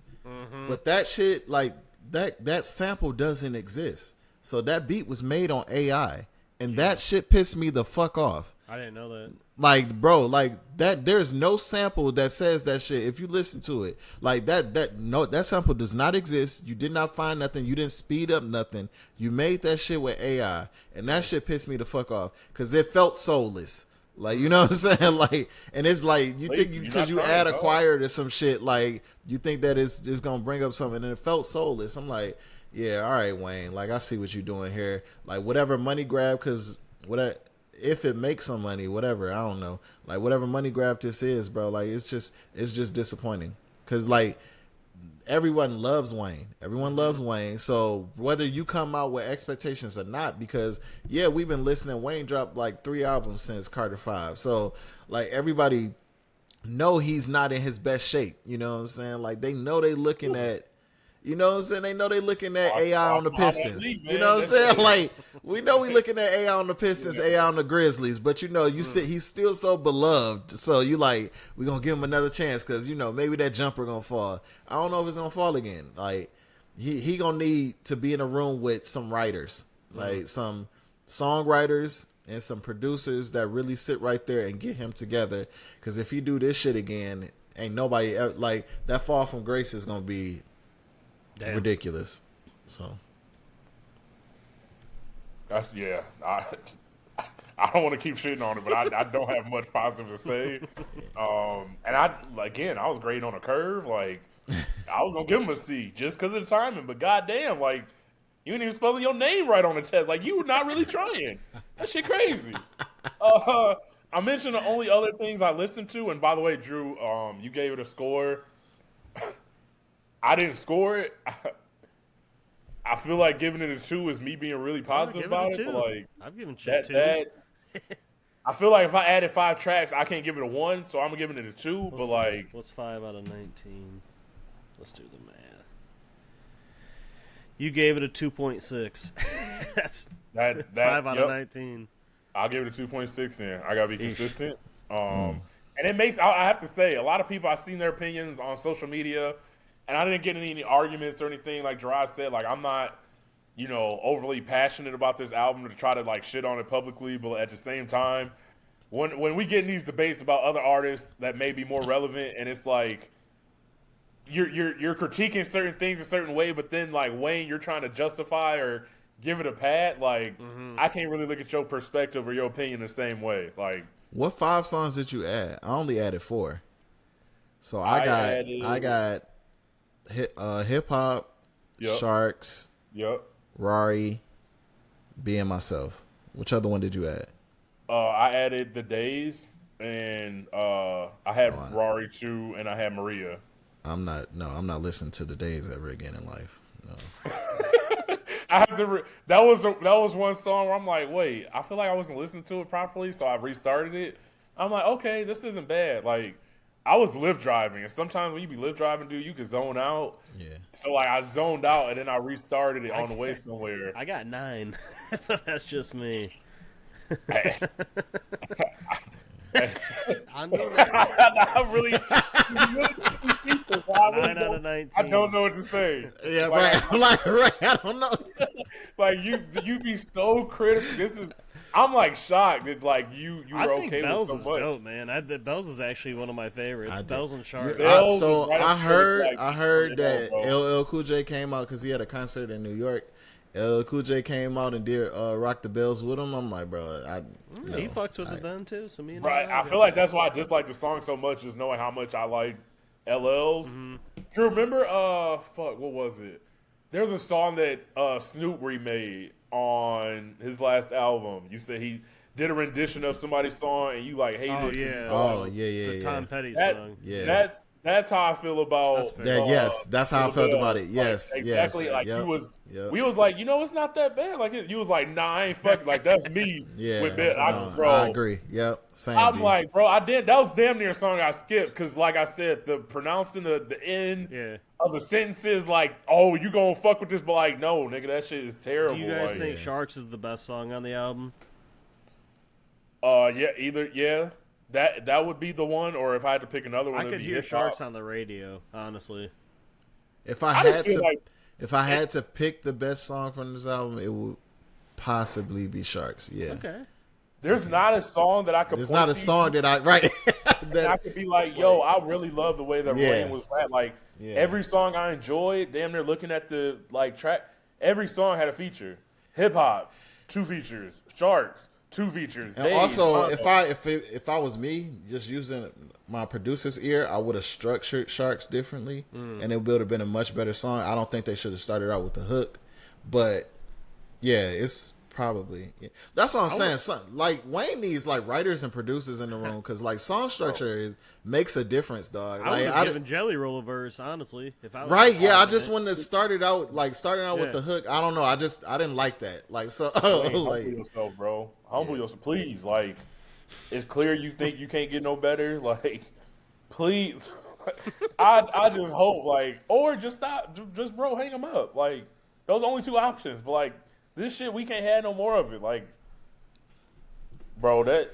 but that shit, like that sample doesn't exist. So that beat was made on AI, and that shit pissed me the fuck off. I didn't know that. Like, bro, like that. There's no sample that says that shit. If you listen to it, like that sample does not exist. You did not find nothing. You didn't speed up nothing. You made that shit with AI, and that shit pissed me the fuck off because it felt soulless. Like, you know what I'm saying? Like, and it's like you think because you add a choir to some shit, like you think that it's gonna bring up something, and it felt soulless. I'm like, yeah, all right, Wayne. Like, I see what you're doing here. Like, whatever money grab, because if it makes some money, whatever, I don't know. Like, whatever money grab this is, bro, like, it's just disappointing. Because, like, everyone loves Wayne. Everyone loves Wayne. So whether you come out with expectations or not, because yeah, we've been listening. Wayne dropped like 3 albums since Carter 5. So like everybody know he's not in his best shape. You know what I'm saying? Like they know they looking at, you know what I'm saying? They know they looking at AI on the Pistons. You know what I'm saying? Like we know we looking at AI on the Pistons, AI on the Grizzlies, but you know he's still so beloved. So you like we gonna give him another chance because you know maybe that jumper gonna fall. I don't know if it's gonna fall again. Like he gonna need to be in a room with some writers, like some songwriters and some producers that really sit right there and get him together. Because if he do this shit again, ain't nobody ever, like that fall from grace is gonna be ridiculous. So that's I don't want to keep shitting on it, but I don't have much positive to say. And I was grading on a curve. Like I was gonna give him a C just because of the timing. But goddamn, like you ain't even spelling your name right on the test. Like you were not really trying. That shit crazy. I mentioned the only other things I listened to, and by the way, Drew, you gave it a score. I didn't score it. I feel like giving it a 2 is me being really positive about it. But like, I've given shit 2s. I feel like if I added 5 tracks, I can't give it a 1, so I'm giving it a 2. But like, what's 5 out of 19? Let's do the math. You gave it a 2.6. That's 5 out of 19. I'll give it a 2.6 then. I gotta be consistent. And it makes, I have to say, a lot of people, I've seen their opinions on social media, and I didn't get any arguments or anything. Like Jerrod said, like I'm not, overly passionate about this album to try to like shit on it publicly, but at the same time, when we get in these debates about other artists that may be more relevant, and it's like you're critiquing certain things a certain way, but then like Wayne, you're trying to justify or give it a pat. Like I can't really look at your perspective or your opinion the same way. Like, what 5 songs did you add? I only added 4. So I got hip hop, Sharks, Rari, Being Myself. Which other one did you add? I added The Days, and I had Rari too, and I had Maria. I'm not listening to The Days ever again in life. No. I have to. That was one song where I'm like, wait, I feel like I wasn't listening to it properly, so I restarted it. I'm like, okay, this isn't bad. Like, I was Lyft driving, and sometimes when you be Lyft driving, dude, you can zone out. Yeah. So like, I zoned out, and then I restarted it on the way somewhere. I got 9. That's just me. I know that. I'm really 9 out of 19. I don't know what to say. Yeah, like, right. I don't know. Like you be so critical. I'm like shocked that like you were okay Bells with so much. Dope, man. Bells is actually one of my favorites. Bells and Shark. I heard that LL Cool J came out because he had a concert in New York. LL Cool J came out and did Rock the Bells with him. I'm like, bro, he fucks with it then too. So me and I feel like that's why I dislike the song so much, is knowing how much I like LL's. Drew, remember what was it? There's a song that Snoop remade on his last album. You said he did a rendition of somebody's song and you like hated it. The Tom Petty song. Yeah. That's how I feel about that. Yes, that's how I felt about it. Yes, like, exactly. Like we was like, it's not that bad. Like you was like, nah, I ain't fucking. Like that's me. With that. I agree. Yep, same. I'm like, bro, that was damn near a song I skipped because, like I said, the pronouncing the end of the sentences, like, oh, you gonna fuck with this, but like, no, nigga, that shit is terrible. Do you guys think Sharks is the best song on the album? That would be the one, or if I had to pick another one, I could hear Sharks on the radio, honestly. If I had to pick the best song from this album, it would possibly be Sharks. Yeah. Okay. There's not a song that I could. There's not a song that I that I could be like, yo, I really love the way that Wayne was rap. Like every song I enjoyed. Damn near looking at the track. Every song had a feature. Hip hop, 2 features. Sharks, 2 features. And also, if I was me, just using my producer's ear, I would have structured Sharks differently, and it would have been a much better song. I don't think they should have started out with the hook, but yeah, it's Probably. Yeah. That's what I'm saying. Like Wayne needs like writers and producers in the room because like song structure makes a difference, dog. I would Like, have given Jelly Roll a verse, honestly. If I was right? Yeah, I just wanted wanted to start out with the hook. I don't know. I didn't like that. Like so, Humble like yourself, bro. Humble yourself, please. Like, it's clear you think you can't get no better. Like, please. I just hope, like, or just stop. Just, bro, hang them up. Like, those are only two options. But, like, this shit, we can't have no more of it. Like, bro, that.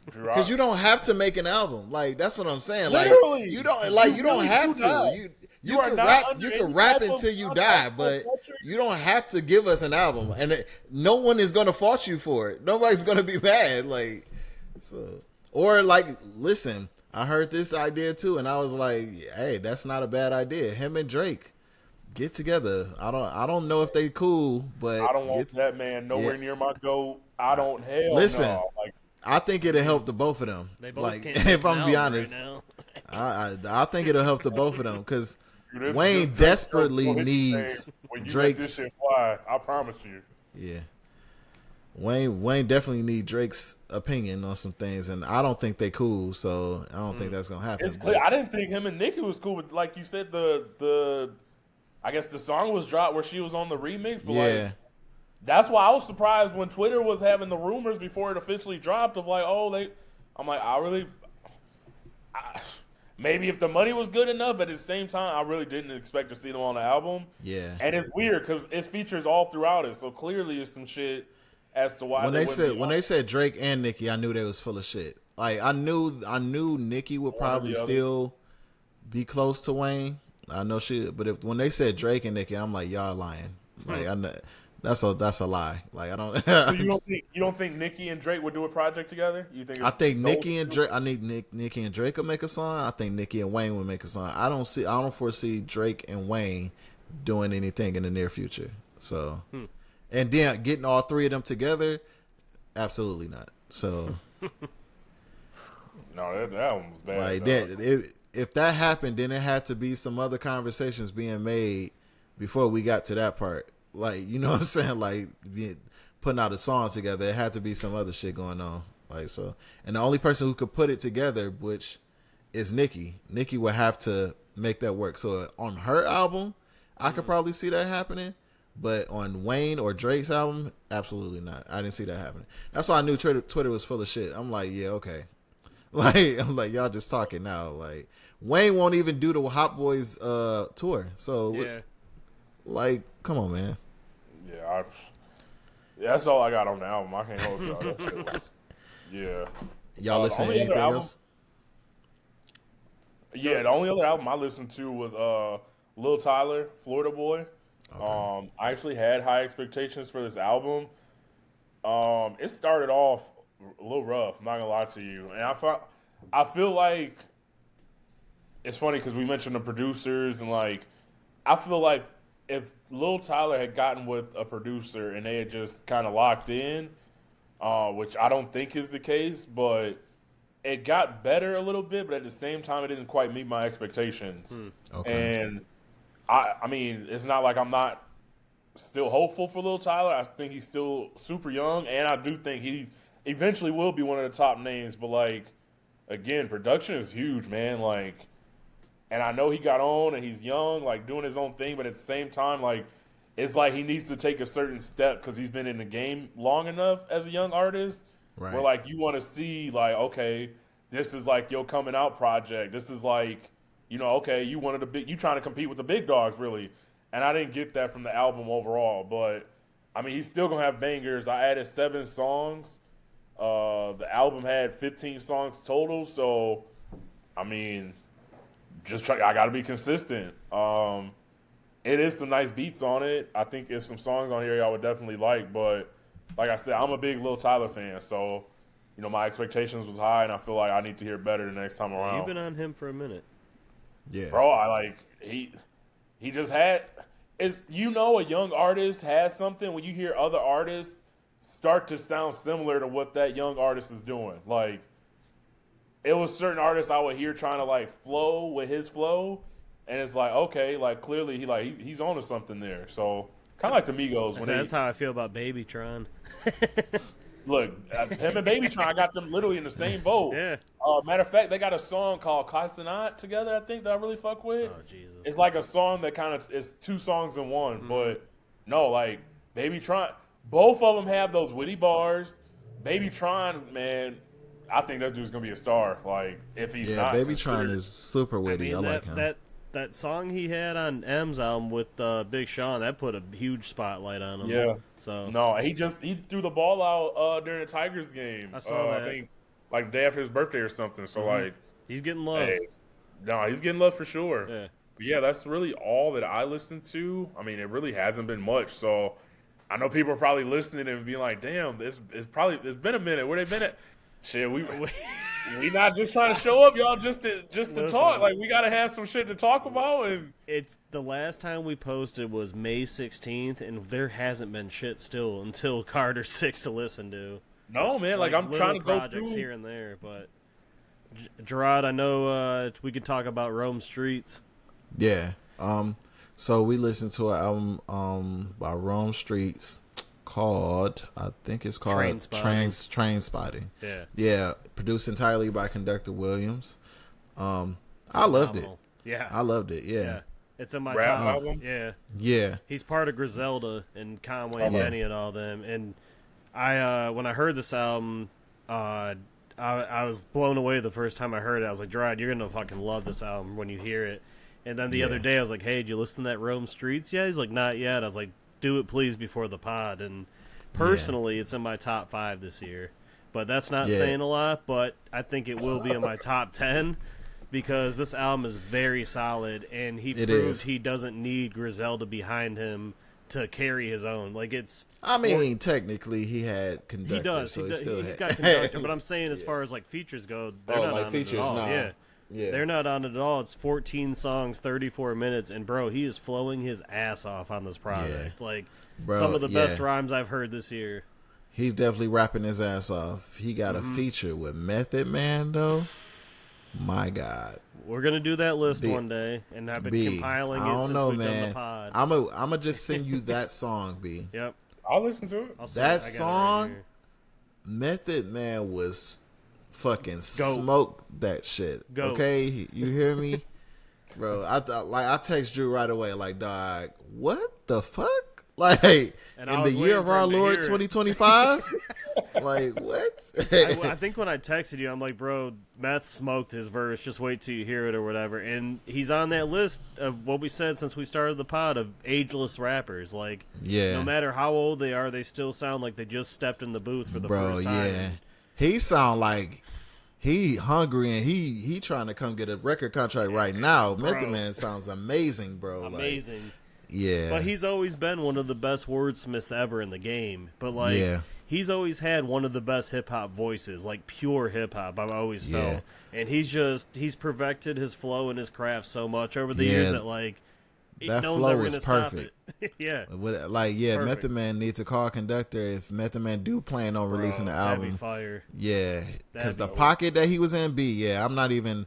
because you don't have to make an album. Like that's what I'm saying. Literally. Like you don't have do not. to. You are can not rap. under You any can rap type of until you die, but culture. you don't have to give us an album. And no one is gonna fault you for it. Nobody's gonna be mad. Like so, or like listen. I heard this idea too, and I was like, "Hey, that's not a bad idea." Him and Drake get together. I don't know if they cool, but I don't want that man nowhere near my goat. I don't listen. no. Like, I think it'll help the both of them. They both like, can't if I'm be honest, right I think it'll help the both of them because dude, Wayne this desperately Drake needs when you Drake's. let this shit fly, I promise you. Yeah, Wayne definitely need Drake's opinion on some things, and I don't think they cool. So I don't think that's gonna happen. It's clear. I didn't think him and Nicki was cool, but like you said, the I guess the song was dropped where she was on the remix. But like, that's why I was surprised when Twitter was having the rumors before it officially dropped of like, oh, I'm like, maybe if the money was good enough, but at the same time, I really didn't expect to see them on the album. Yeah, and it's weird because it features all throughout it, so clearly it's some shit as to why when they said Drake and Nicki, I knew they was full of shit. Like I knew Nicki would probably still be close to Wayne. I know she, but when they said Drake and Nicki, I'm like, y'all lying. Like I know that's a lie. Like I don't. So you don't think Nicki and Drake would do a project together? You think? I think Nicki and Drake. I need Nicki and Drake will make a song. I think Nicki and Wayne will make a song. I don't foresee Drake and Wayne doing anything in the near future. So, and then getting all three of them together, absolutely not. So, no, that one was bad. Like that, if that happened, then it had to be some other conversations being made before we got to that part. Like, you know what I'm saying? Like putting out a song together, it had to be some other shit going on. Like so, and the only person who could put it together, which is Nicki. Nicki would have to make that work. So on her album, I could probably see that happening. But on Wayne or Drake's album, absolutely not. I didn't see that happening. That's why I knew Twitter was full of shit. I'm like, yeah, okay. Like I'm like, y'all just talking now. Like Wayne won't even do the Hot Boys tour. So yeah. Like, come on, man. Yeah, that's all I got on the album. I can't hold y'all. That shit was, yeah. Y'all listen to anything else? Yeah, the only other album I listened to was Lil Tyler, Florida Boy. Okay. I actually had high expectations for this album. It started off a little rough, I'm not gonna lie to you. And I feel like it's funny because we mentioned the producers and like I feel like if Lil Tyler had gotten with a producer and they had just kind of locked in, which I don't think is the case, but it got better a little bit, but at the same time, it didn't quite meet my expectations. Okay. And I mean, it's not like I'm not still hopeful for Lil Tyler. I think he's still super young, and I do think he eventually will be one of the top names. But like, again, production is huge, man. Like, and I know he got on and he's young, like doing his own thing, but at the same time, like, it's like he needs to take a certain step because he's been in the game long enough as a young artist. Right. Where like you want to see like, okay, this is like your coming out project. This is like, you know, okay, you trying to compete with the big dogs really. And I didn't get that from the album overall, but I mean, he's still gonna have bangers. I added 7 songs. The album had 15 songs total, so I mean, I got to be consistent. It is some nice beats on it. I think there's some songs on here y'all would definitely like, but like I said, I'm a big Lil Tyler fan, so you know my expectations was high, and I feel like I need to hear better the next time around. You've been on him for a minute. Yeah, bro. He just had. It's a young artist has something when you hear other artists start to sound similar to what that young artist is doing. Like it was certain artists I would hear trying to like flow with his flow, and it's like okay, like clearly he's on to something there. So Kind of like the Migos. That's how I feel about Babytron. Look, him and Babytron, I got them literally in the same boat. Yeah. Matter of fact, they got a song called Castanat together, I think, that I really fuck with. Oh, Jesus. It's like a song that kind of is 2 songs in one. But, no, like, Babytron, both of them have those witty bars. Babytron, man, I think that dude's going to be a star. Like, if he's not. Yeah, Babytron is super witty. I like him. That song he had on M's album with Big Sean, that put a huge spotlight on him. Yeah. So No, he threw the ball out during the Tigers game. I saw that. I think, like, the day after his birthday or something. So, like. He's getting love. Hey, no, he's getting love for sure. Yeah. But yeah, that's really all that I listen to. I mean, it really hasn't been much. So I know people are probably listening and being like, damn, it's been a minute. Where they been at? Shit, we not just trying to show up, y'all, just to talk. Like, we gotta have some shit to talk about. And it's the last time we posted was May 16th, and there hasn't been shit still until Carter's 6 to listen to. No, man, like I'm trying to go projects through here and there, but Jerrod, I know we could talk about Rome Streets. Yeah. So we listened to an album by Rome Streets called, I think it's called Train Spotting. Yeah. Yeah. Produced entirely by Conductor Williams. I loved it. Yeah. I loved it. Yeah. Yeah. It's in my rap top album. Yeah. Yeah. He's part of Griselda and Conway and Benny and all them. And I when I heard this album, I was blown away the first time I heard it. I was like, Jerrod, you're gonna fucking love this album when you hear it. And then the other day I was like, hey, did you listen to that Rome Streets yet? He's like, not yet. I was like, do it please before the pod. And personally it's in my top 5 this year. But that's not saying a lot, but I think it will be in my top 10 because this album is very solid and he proves he doesn't need Griselda behind him to carry his own. Like technically he had Conductor. He does. So he's got Conductor, but I'm saying as far as like features go, they're not on it at all. Yeah. They're not on it at all. It's 14 songs, 34 minutes, and bro, he is flowing his ass off on this project. Yeah. Like bro, some of the best rhymes I've heard this year. He's definitely rapping his ass off. He got a feature with Method Man though. My God. We're gonna do that list one day, and I've been compiling it since we've done the pod. I'm a just send you that song, B. Yep. I'll listen to it. That song, Method Man was fucking smoked that shit. Okay, you hear me, bro? I text Drew right away, like, dog, what the fuck? Like, and in the year of our Lord 2025. Like, what? I think when I texted you, I'm like, bro, Meth smoked his verse. Just wait till you hear it or whatever. And he's on that list of what we said since we started the pod of ageless rappers. Like, no matter how old they are, they still sound like they just stepped in the booth for the first time. Yeah, he sound like he hungry and he trying to come get a record contract right now. Method Man sounds amazing, bro. Amazing. Like, yeah. But he's always been one of the best wordsmiths ever in the game. But like, he's always had one of the best hip hop voices, like pure hip hop. I've always felt, and he's perfected his flow and his craft so much over the years that like that no flow one's is ever perfect. Stop it. Method Man needs to call Conductor if Method Man do plan on releasing the album. That'd be fire. Yeah, because the pocket that he was in, I'm not even.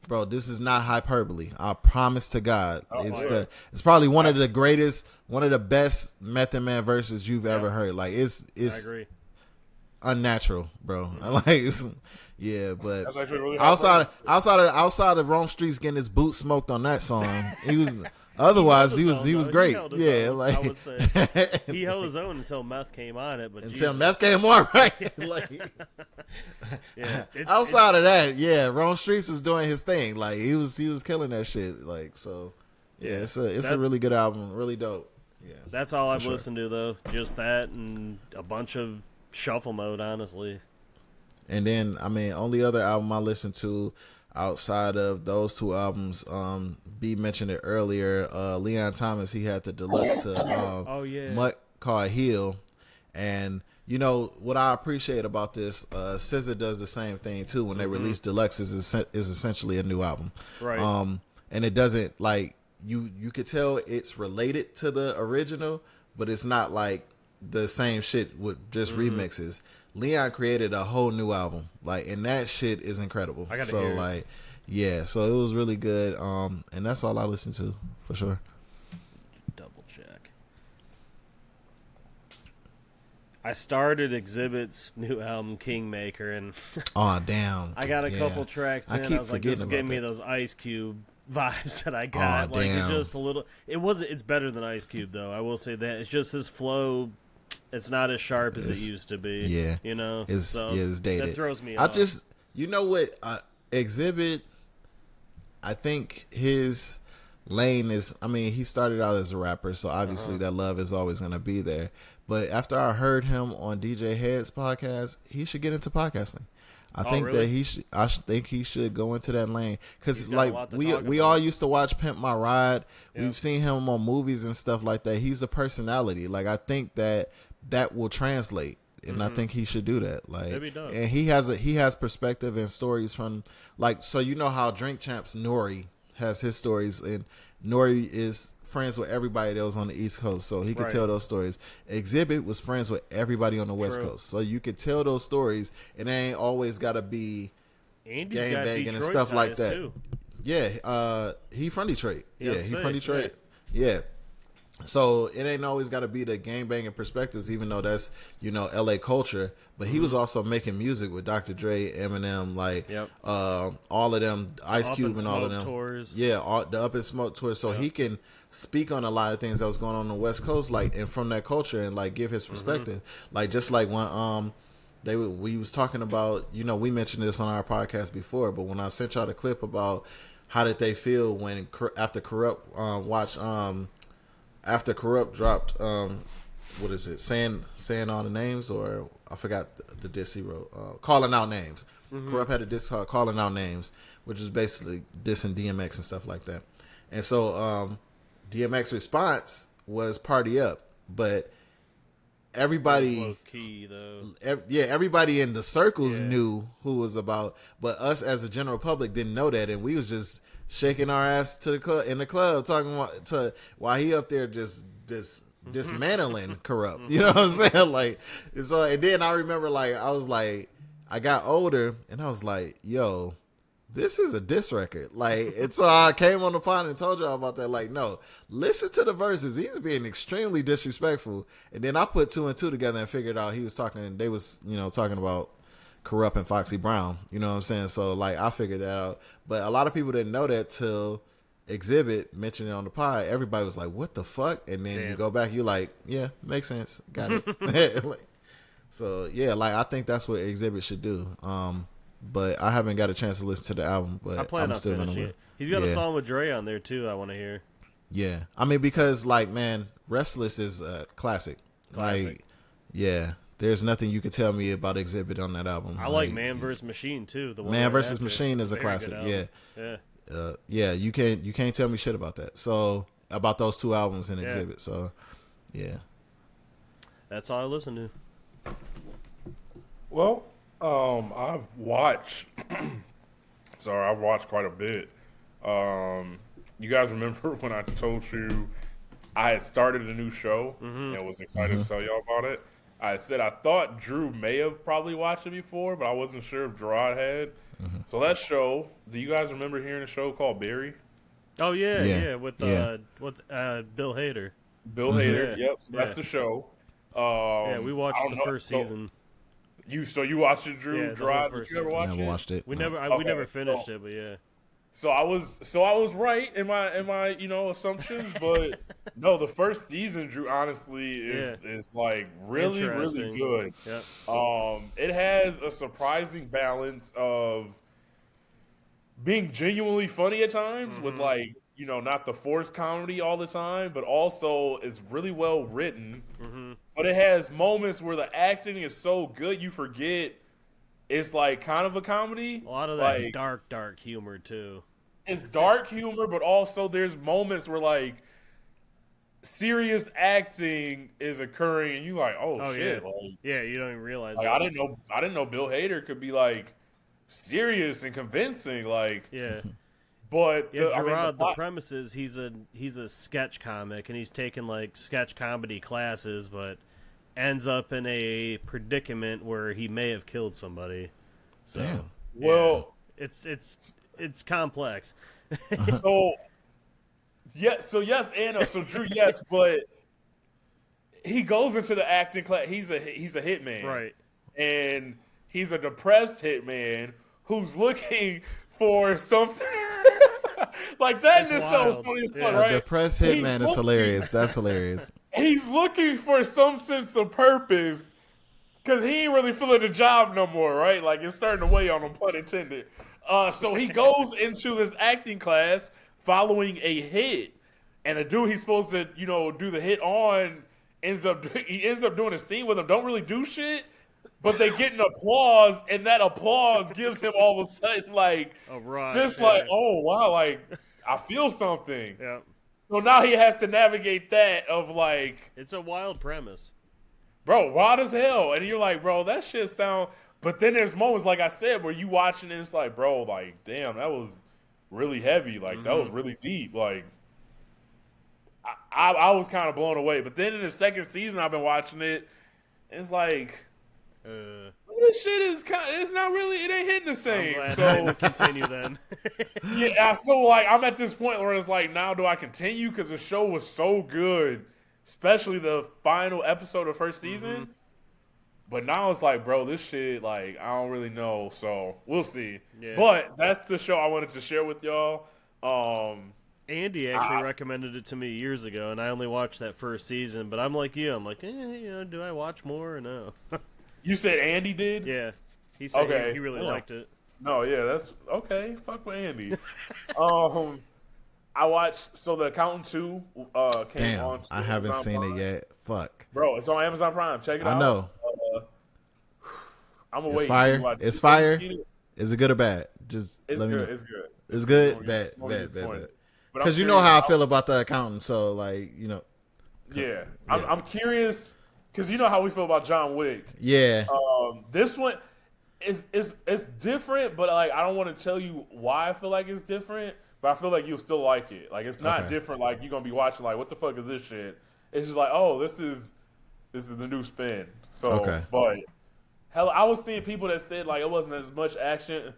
Bro, this is not hyperbole. I promise to God, it's probably one of the greatest, one of the best Method Man verses you've ever heard. Like it's I agree. Unnatural, bro. Like, but That's actually really outside of Rome Streets getting his boot smoked on that song, he was. Otherwise, he was great. I would say he held his own until Meth came on it. But until Meth came on, right? Like, outside of that, Rome Streets was doing his thing. Like he was killing that shit. Like so, it's a really good album, really dope. Yeah, that's all I've listened to though. Just that and a bunch of shuffle mode, honestly. And then only other album I listened to outside of those 2 albums, B mentioned it earlier. Leon Thomas, he had the deluxe to Mutt called Heal, and you know what I appreciate about this, SZA does the same thing too. When they release deluxe, is essentially a new album, right? And it doesn't like you could tell it's related to the original, but it's not like the same shit with just remixes. Leon created a whole new album, like, and that shit is incredible. I gotta hear it. So it was really good. And that's all I listened to for sure. Double check. I started Exhibit's new album, Kingmaker, and Oh damn! I got a couple tracks in. I was like, this is giving me those Ice Cube vibes that I got. Oh, like damn. it's just a little. It's better than Ice Cube though. I will say that. It's just his flow. It's not as sharp as it used to be. Yeah, you know, it's dated. That throws me off. You know what, Exhibit. I think his lane is. I mean, he started out as a rapper, so obviously that love is always going to be there. But after I heard him on DJ Head's podcast, he should get into podcasting. I think really? that he should. I think he should go into that lane because, like, we all used to watch Pimp My Ride. Yep. We've seen him on movies and stuff like that. He's a personality. Like I think that will translate, and I think he should do that. Like, and he has perspective and stories from so you know how Drink Champs Nori has his stories, and Nori is friends with everybody that was on the East Coast, so he could tell those stories. Exhibit was friends with everybody on the West Coast, so you could tell those stories, and it ain't always got to be gang banging and stuff like that. Too. Yeah, he from Detroit. He from Detroit. Yeah. So it ain't always got to be the gang banging perspectives, even though that's LA culture. But he was also making music with Dr. Dre, Eminem, all of them, Ice Cube, and all of them. Tours. Yeah, the Up in Smoke tours. So he can speak on a lot of things that was going on the West Coast, and from that culture, and give his perspective. Just like when we was talking about, we mentioned this on our podcast before, but when I sent y'all the clip about how did they feel when after Corrupt after Corrupt dropped, what is it? Saying all the names, or I forgot the diss he wrote. Calling Out Names. Corrupt had a diss called Calling Out Names, which is basically dissing DMX and stuff like that. And so DMX response was Party Up, but everybody, low key though. Everybody in the circles knew who it was about, but us as a general public didn't know that, and we was just shaking our ass to the club in the club, talking about while he up there just dismantling Corrupt. You know what I'm saying? And then I remember I got older and I was like, yo, this is a diss record. So I came on the pod and told y'all about that. No, listen to the verses. He's being extremely disrespectful. And then I put two and two together and figured out he was talking. They was talking about Corrupt and Foxy Brown. You know what I'm saying? So I figured that out. But a lot of people didn't know that till Exhibit mentioned it on the pod. Everybody was like, "What the fuck?" And then you go back, you're like, "Yeah, makes sense. Got it." So yeah, I think that's what Exhibit should do. But I haven't got a chance to listen to the album. But I plan on finishing it. He's got a song with Dre on there too. I want to hear. Yeah, I mean because man, Restless is a classic. There's nothing you could tell me about Exhibit on that album. I like Man vs. Machine too. The one Man vs. Machine is a classic. Yeah. You can't tell me shit about that. So about those two albums in Exhibit. So yeah, that's all I listen to. Well, I've watched. I've watched quite a bit. You guys remember when I told you I had started a new show and was excited to tell y'all about it? I said I thought Drew may have probably watched it before, but I wasn't sure if Jerrod had. So that show, do you guys remember hearing a show called Barry? Oh, yeah. With Bill Hader. Bill Hader, yep. So that's the show. We watched the first season. You watched it, Drew? Yeah, Jerrod, did you ever watch it? Never watched it. We never finished it, but yeah. So I was right in my assumptions, but no, the first season, Drew, honestly is really really good. Yep. It has a surprising balance of being genuinely funny at times with not the forced comedy all the time, but also it's really well written. But it has moments where the acting is so good you forget it's kind of a comedy. A lot of that dark humor too. It's dark humor, but also there's moments where serious acting is occurring, and you oh shit, you don't even realize. I didn't know Bill Hader could be serious and convincing, But Jerrod, the premise is he's a sketch comic, and he's taken sketch comedy classes, but ends up in a predicament where he may have killed somebody. So, damn. Well, it's complex. So yes, and no. So Drew, yes, but he goes into the acting class. He's a hitman, Right. and he's a depressed hitman who's looking for something like that. It's Just so wild. funny as Yeah. fuck, right? A depressed hitman is hilarious. That's hilarious. He's looking for some sense of purpose because he ain't really feeling the job no more, right? Like it's starting to weigh on him, pun intended. So he goes into this acting class following a hit, and the dude he's supposed to, do the hit on ends up doing a scene with him. Don't really do shit, but they get an applause, and that applause gives him all of a sudden like A rush. just yeah. like, oh wow, like I feel something. Yeah. So now he has to navigate that of like, It's a wild premise. bro, wild as hell. And you're like, bro, that shit sound. But then there's moments, like I said, where you watching it, it's like, bro, like, damn, that was really heavy. Like, that was really deep. Like, I was kind of blown away. But then in the second season, I've been watching it. It's like, this shit is it's not really, it ain't hitting the I'm same. glad So I didn't continue then. yeah, I feel like I'm at this point where it's like, now do I continue? Because the show was so good, especially the final episode of first season. But now it's like, bro, this shit, like, I don't really know. So we'll see. Yeah. But that's the show I wanted to share with y'all. Andy actually recommended it to me years ago, and I only watched that first season. But I'm like you. I'm like, do I watch more or no? You said Andy did? Yeah. He said Okay. he really Yeah. liked it. No, yeah, that's okay. Fuck with Andy. I watched, so The Accountant 2 came Damn, on. to I haven't Amazon seen Prime. it yet. Fuck. Bro, it's on Amazon Prime. Check it out. I know. I'm gonna It's wait. fire. It's fire. Is it good or bad? Just It's let me good. know. It's good. It's good. Don't Bad. get- don't Bad. get Bad. disappointed. Bad. But I'm Because you know curious how I feel about the accountant. So like Yeah, Yeah. I'm curious because you know how we feel about John Wick. yeah. This one is different, but like I don't want to tell you why I feel like it's different, but I feel like you'll still like it. Like it's not Okay. different. Like you're gonna be watching like what the fuck is this shit? It's just like, oh, this is the new spin. So, Okay. but hell, I was seeing people that said like it wasn't as much action.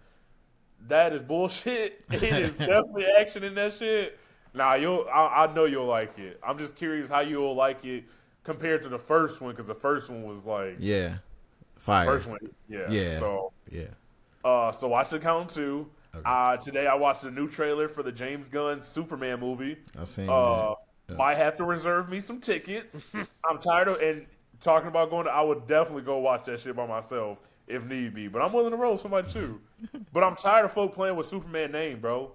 That is bullshit. It is definitely action in that shit. Nah, I know you'll like it. I'm just curious how you'll like it compared to the first one, because the first one was like Yeah. Fire. first one, yeah. Yeah. So, Yeah. so watch The Accountant 2. Okay. Today I watched the new trailer for the James Gunn Superman movie. I seen that. Yeah. Might have to reserve me some tickets. I'm tired of and talking about going. I would definitely go watch that shit by myself if need be. But I'm willing to roll with somebody too. But I'm tired of folk playing with Superman name, bro.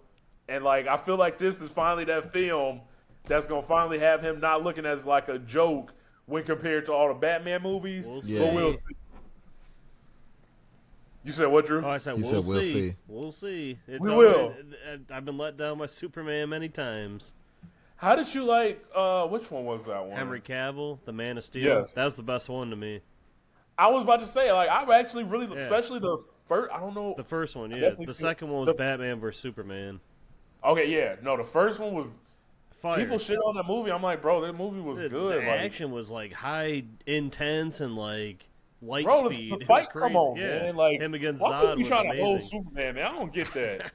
And like I feel like this is finally that film that's gonna finally have him not looking as like a joke when compared to all the Batman movies. We'll see. But we'll see. You said what, Drew? Oh, I said, He we'll said, "We'll see. see." We'll see. It's We will. I've been let down by Superman many times. How did you like? Which one was that one? Henry Cavill, the Man of Steel. Yes. That was the best one to me. I was about to say, like, I actually really, Yeah. especially the first. I don't know. The first one, yeah. definitely The see- second one was the- Batman vs Superman. Okay, yeah, no, the first one was. Fire. People shit on that movie. I'm like, bro, that movie was the, good. The like, action was like high intense and like light bro, speed. the It was fight, crazy. come on, yeah. man. Like, him against why Zod you was trying to hold amazing. Superman, man? I don't get that.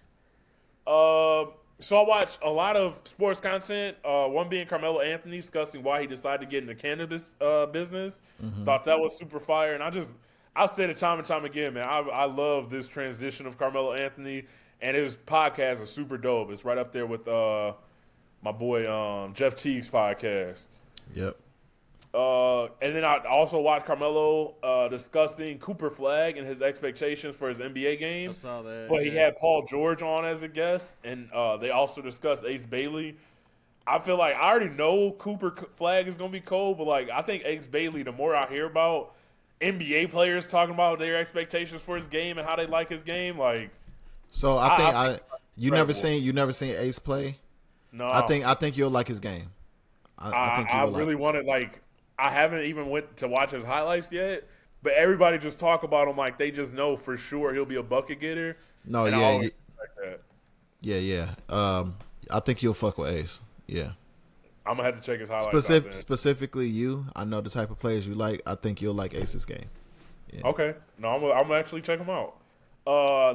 So I watched a lot of sports content. One being Carmelo Anthony discussing why he decided to get in the cannabis business. Thought that was super fire, and I've said it time and time again, man. I love this transition of Carmelo Anthony, and his podcast is super dope. It's right up there with my boy Jeff Teague's podcast. Yep. And then I also watched Carmelo discussing Cooper Flag and his expectations for his NBA I games. saw that. But he yeah. had Paul George on as a guest, and they also discussed Ace Bailey. I feel like I already know Cooper Flag is going to be cold, but like I think Ace Bailey, the more I hear about NBA players talking about their expectations for his game and how they like his game, like So I think you incredible. never seen Ace play. no, I think you'll like his game. I think you I will really like. wanted like I haven't even went to watch his highlights yet, but everybody just talk about him like they just know for sure he'll be a bucket getter. No, and I yeah, always expect that. yeah. I think you'll fuck with Ace. Yeah. I'm gonna have to check his highlights out then. Specifically you, I know the type of players you like. I think you'll like Ace's game. Okay. No, I'm gonna actually check him out.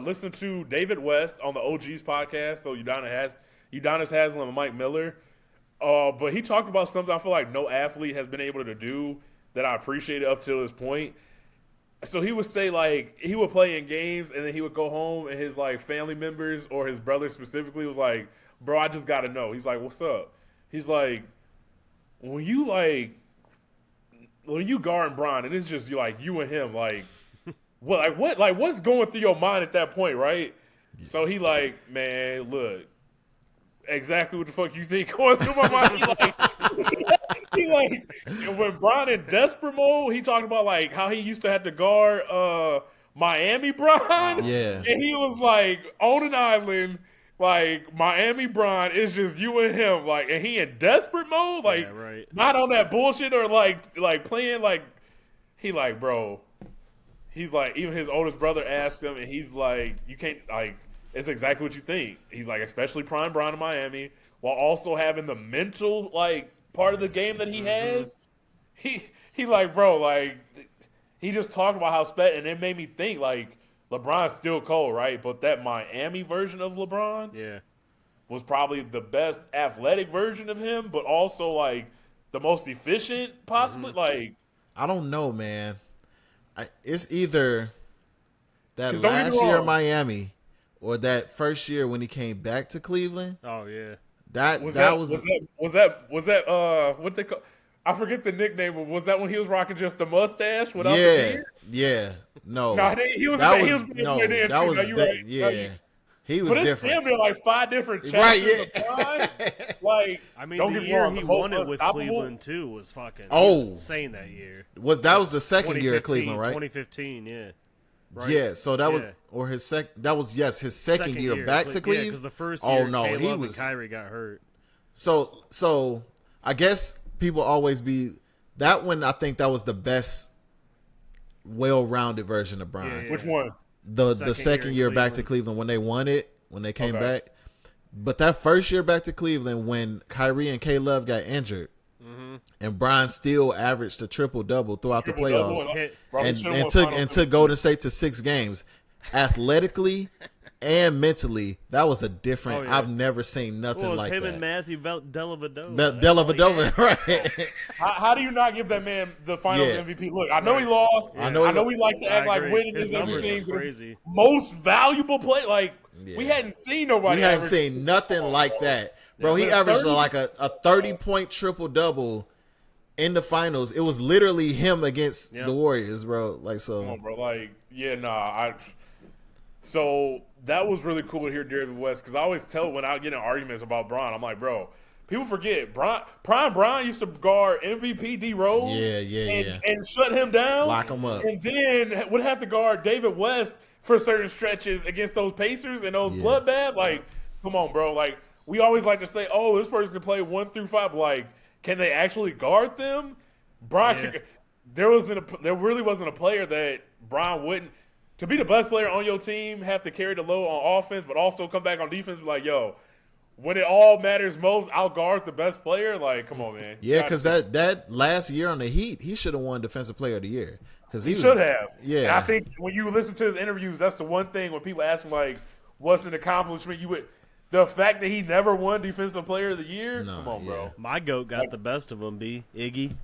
Listen to David West on the OGs podcast. So Udonis Haslam and Mike Miller. But he talked about something I feel like no athlete has been able to do that I appreciated up till this point. So he would say like he would play in games and then he would go home and his like family members or his brother specifically was like, "Bro, I just got to know." He's like, "What's up?" He's like, "When you guard Bron and it's just you and him like what's going through your mind at that point, right?" Yeah. So he like, "Man, look, exactly what the fuck you think going through my mind." When Bron in desperate mode, he talked about like how he used to have to guard Miami Bron. Yeah. And he was like on an island, like Miami Bron is just you and him, like, and he in desperate mode, like not on that bullshit or like playing like he like, bro. He's like, even his oldest brother asked him and he's like, you can't like it's exactly what you think. He's like, especially prime Bron in Miami, while also having the mental like part of the game that he has. He like, bro, like he just talked about how and it made me think like LeBron's still cold, right? But that Miami version of LeBron was probably the best athletic version of him, but also like the most efficient possibly. Like I don't know, man. It's either that last year in Miami or that first year when he came back to Cleveland. Oh yeah. That was that what they call? I forget the nickname, but was that when he was rocking just the mustache without the beard? Yeah, no. He was He was but different. But it's damn near like 5 different chapters right, of time. Like, I mean, the year he won it with Cleveland too was fucking insane that year. That was the second year of Cleveland, right? 2015, yeah. Right? Yeah, so that was his second year back to Cleveland. Because the first year, Caleb and Kyrie got hurt. So I guess people always be that one. I think that was the best, well-rounded version of Bron. Yeah. Which one? The second year back to Cleveland when they won it, when they came back. But that first year back to Cleveland when Kyrie and K-Love got injured, and Bron still averaged a triple-double throughout the playoffs, and took Golden State to 6 games. Athletically and mentally, that was a different. I've never seen nothing like that. Him and Matthew Dellavedova, right? How do you not give that man the Finals MVP? Look, I know he lost. I know we like to act like winning is everything. Crazy. Most valuable play, like we hadn't seen nobody. We hadn't seen nothing like that, bro. He averaged like a 30-point triple-double in the finals. It was literally him against the Warriors, bro. Like so, come on, bro. Like So that was really cool to hear David West because I always tell when I get in arguments about Bron, I'm like, bro, people forget Prime Bron used to guard MVP DeRozan and shut him down, lock him up, and then would have to guard David West for certain stretches against those Pacers and those bloodbath. Like, come on, bro. Like we always like to say, oh, this person can play 1 through 5. Like, can they actually guard them? Bron, there really wasn't a player that Bron wouldn't. To be the best player on your team, have to carry the load on offense, but also come back on defense and be like, yo, when it all matters most, I'll guard the best player. Like, come on, man. Yeah, because that last year on the Heat, he should have won Defensive Player of the Year. He should have. Yeah. And I think when you listen to his interviews, that's the one thing when people ask him, like, what's an accomplishment you would – the fact that he never won Defensive Player of the Year, come on, bro. My GOAT got the best of him, Iggy.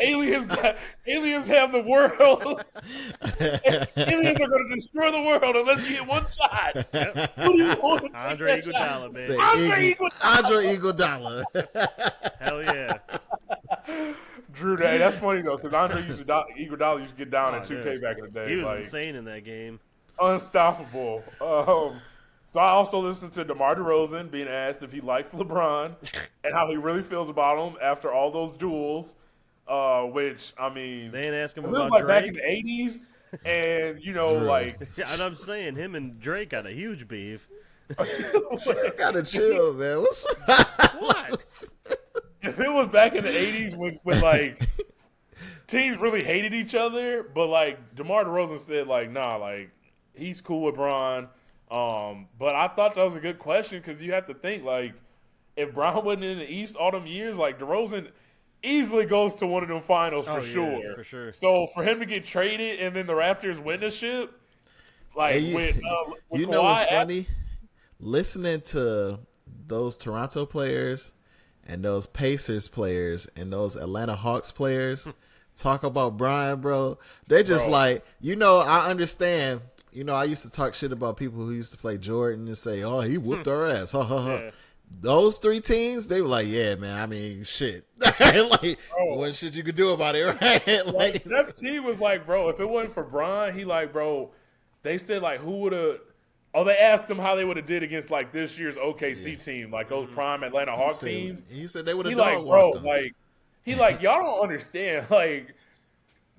Aliens have the world. Aliens are going to destroy the world unless you get one shot. Who do you want? Andre Iguodala, baby. Andre Iguodala. Hell yeah. Drew, that's funny though, because Iguodala used to get down in 2K back in the day. He was insane in that game. Unstoppable. So I also listened to DeMar DeRozan being asked if he likes LeBron and how he really feels about him after all those duels. Which I mean, they ain't asking him about about Drake. Back in the '80s, and and I'm saying him and Drake got a huge beef. Gotta chill, man. What? If it was back in the '80s when like teams really hated each other, but like DeMar DeRozan said, like, nah, like he's cool with Bron. But I thought that was a good question because you have to think like if Bron wasn't in the East all them years, like DeRozan easily goes to one of them finals for sure. Yeah, for sure. So for him to get traded and then the Raptors win the ship, like with you Kawhi, know what's funny? listening to those Toronto players and those Pacers players and those Atlanta Hawks players talk about Brian, bro. They just like, I understand. I used to talk shit about people who used to play Jordan and say, "Oh, he whooped our ass." Ha ha ha. Yeah. Those three teams, they were like, "Yeah, man. I mean, shit. Like, what shit you could do about it, right?" Like that team was like, bro. If it wasn't for Brian, he like, bro. They said like, who would have? Oh, they asked him how they would have did against like this year's OKC team, like those prime Atlanta Hawks teams. He said they would have dog walked them. Like he like y'all don't understand. Like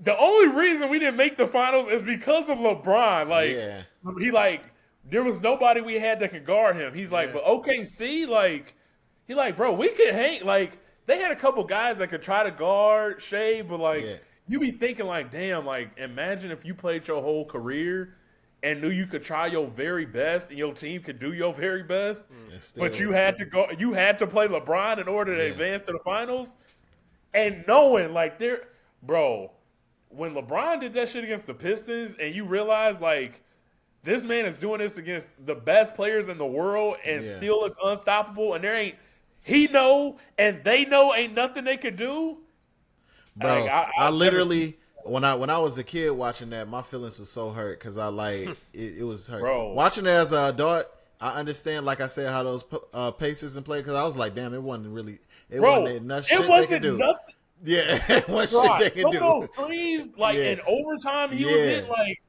the only reason we didn't make the finals is because of LeBron. Like he like there was nobody we had that could guard him. He's like, but OKC, like he like, bro, we could hang. Like they had a couple guys that could try to guard Shea, but like you be thinking like, damn, like imagine if you played your whole career and knew you could try your very best and your team could do your very best, but you had to play LeBron in order to advance to the finals. And knowing like bro, when LeBron did that shit against the Pistons and you realize like this man is doing this against the best players in the world and still it's unstoppable and he know and they know ain't nothing they could do. Bro, like, I literally when I was a kid watching that, my feelings were so hurt because I like it was hurt. Bro. Watching it as an adult, I understand, like I said, how those Pacers and play because I was like, damn, it wasn't enough shit they could do. Nothing. Yeah, what shit they could do. Some of those threes, like in overtime, he was in like.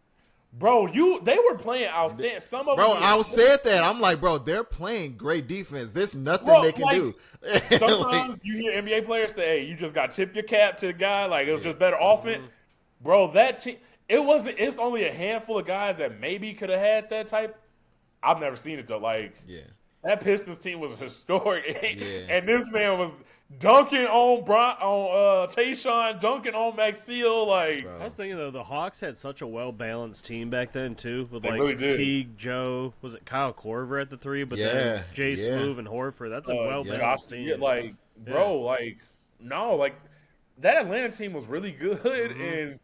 Bro, they were playing outstanding. Some of them. Bro, I said that. I'm like, bro, they're playing great defense. There's nothing they can do. Sometimes you hear NBA players say, "Hey, you just got to tip your cap to the guy. Like it was just better offense." Bro, it's only a handful of guys that maybe could have had that type. I've never seen it though. Like, that Pistons team was historic, and this man was dunking on Tayshaun, dunking on Maxfield. Like, I was thinking though, the Hawks had such a well balanced team back then too, with like really Teague, Joe, was it Kyle Korver at the three, but then Jay Smoove and Horford. That's a well balanced team. Yeah, like, bro, like no, like that Atlanta team was really good, and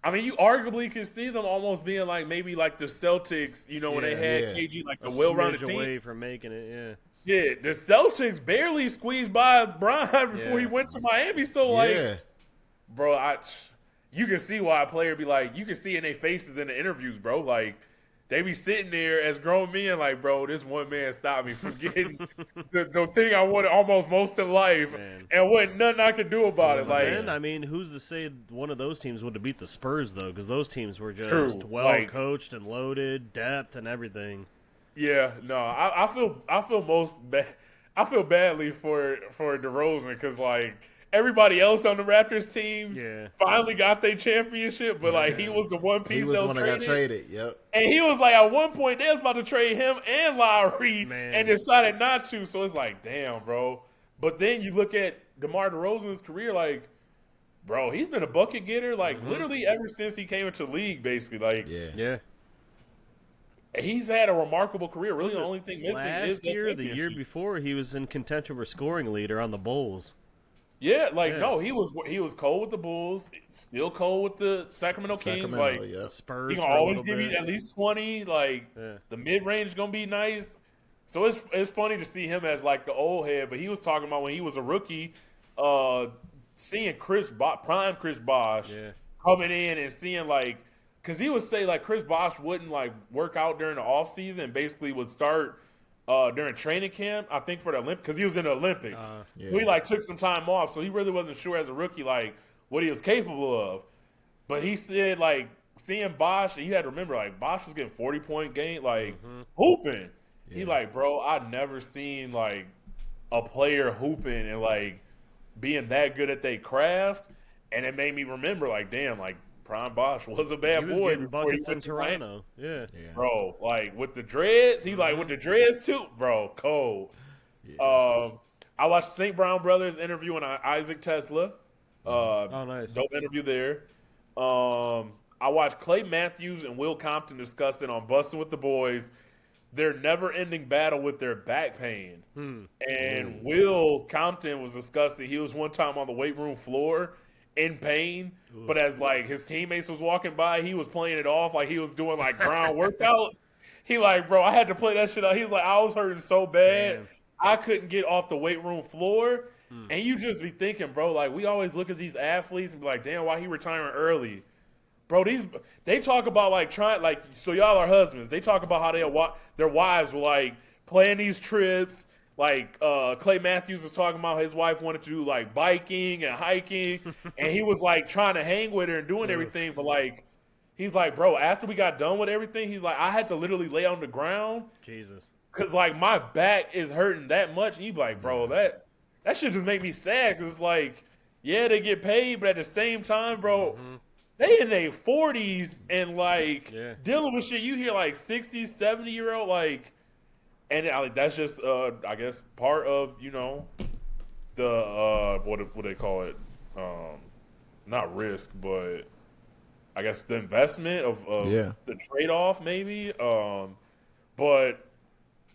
I mean, you arguably can see them almost being like maybe like the Celtics, when they had KG, like the well-rounded team away from making it. Yeah, the Celtics barely squeezed by Brian before he went to Miami. So, like, bro, you can see why a player be like, you can see in their faces in the interviews, bro. Like, they be sitting there as grown men, like, bro, this one man stopped me from getting the thing I wanted almost most in life, and wasn't nothing I could do about it. Like, I mean, who's to say one of those teams would have beat the Spurs though? Because those teams were just well coached and loaded, depth and everything. Yeah, no, I feel badly for DeRozan because like everybody else on the Raptors team finally got their championship, but like he was the one piece that got traded. Yep. And he was like at one point they was about to trade him and Lowry and decided not to. So it's like, damn, bro. But then you look at DeMar DeRozan's career, like, bro, he's been a bucket getter like literally ever since he came into the league, basically. Like, he's had a remarkable career. Really, the only thing missing is the year before, he was in contention for scoring leader on the Bulls. Yeah, no, he was cold with the Bulls, still cold with the Sacramento Kings. Like Spurs, he gonna always give you at least 20. Like the mid range gonna be nice. So it's funny to see him as like the old head. But he was talking about when he was a rookie, seeing prime Chris Bosh coming in and seeing like. Because he would say, like, Chris Bosh wouldn't, like, work out during the offseason and basically would start during training camp, I think, for the Olympics. Because he was in the Olympics. So he, like, took some time off. So he really wasn't sure as a rookie, like, what he was capable of. But he said, like, seeing Bosh, and you had to remember, like, Bosh was getting 40-point game, like, hooping. Yeah. He, like, bro, I'd never seen, like, a player hooping and, like, being that good at their craft. And it made me remember, like, damn, like, Prime Bosh was a bad boy before he went to Toronto. Yeah, bro. Like with the dreads, he like with the dreads too, bro. Cold. Yeah. I watched St. Brown Brothers interview on Isaac Tesla. Nice. Dope interview there. I watched Clay Matthews and Will Compton discussing on Bustin' with the Boys their never-ending battle with their back pain. And Will Compton was discussing. He was one time on the weight room floor in pain, but as like his teammates was walking by, he was playing it off like he was doing like ground workouts, He like, bro, I had to play that shit out. He was like, I was hurting so bad, Damn. I couldn't get off the weight room floor. And you just be thinking, bro, like we always look at these athletes and be like, damn, why he retiring early? Bro, they talk about like trying, like, so y'all are husbands. They talk about how their wives were like planning these trips. Like Clay Matthews was talking about his wife wanted to do like biking and hiking, and he was like trying to hang with her and doing everything. But like, he's like, bro, after we got done with everything, he's like, I had to literally lay on the ground Jesus. because like my back is hurting that much. And you be like, bro, that shit just make me sad because it's like, yeah, they get paid, but at the same time, bro, they in their 40s and like dealing with shit. You hear like 60, 70-year-old like, and like that's just I guess part of the what they call it, not risk, but I guess the investment of the trade off maybe, but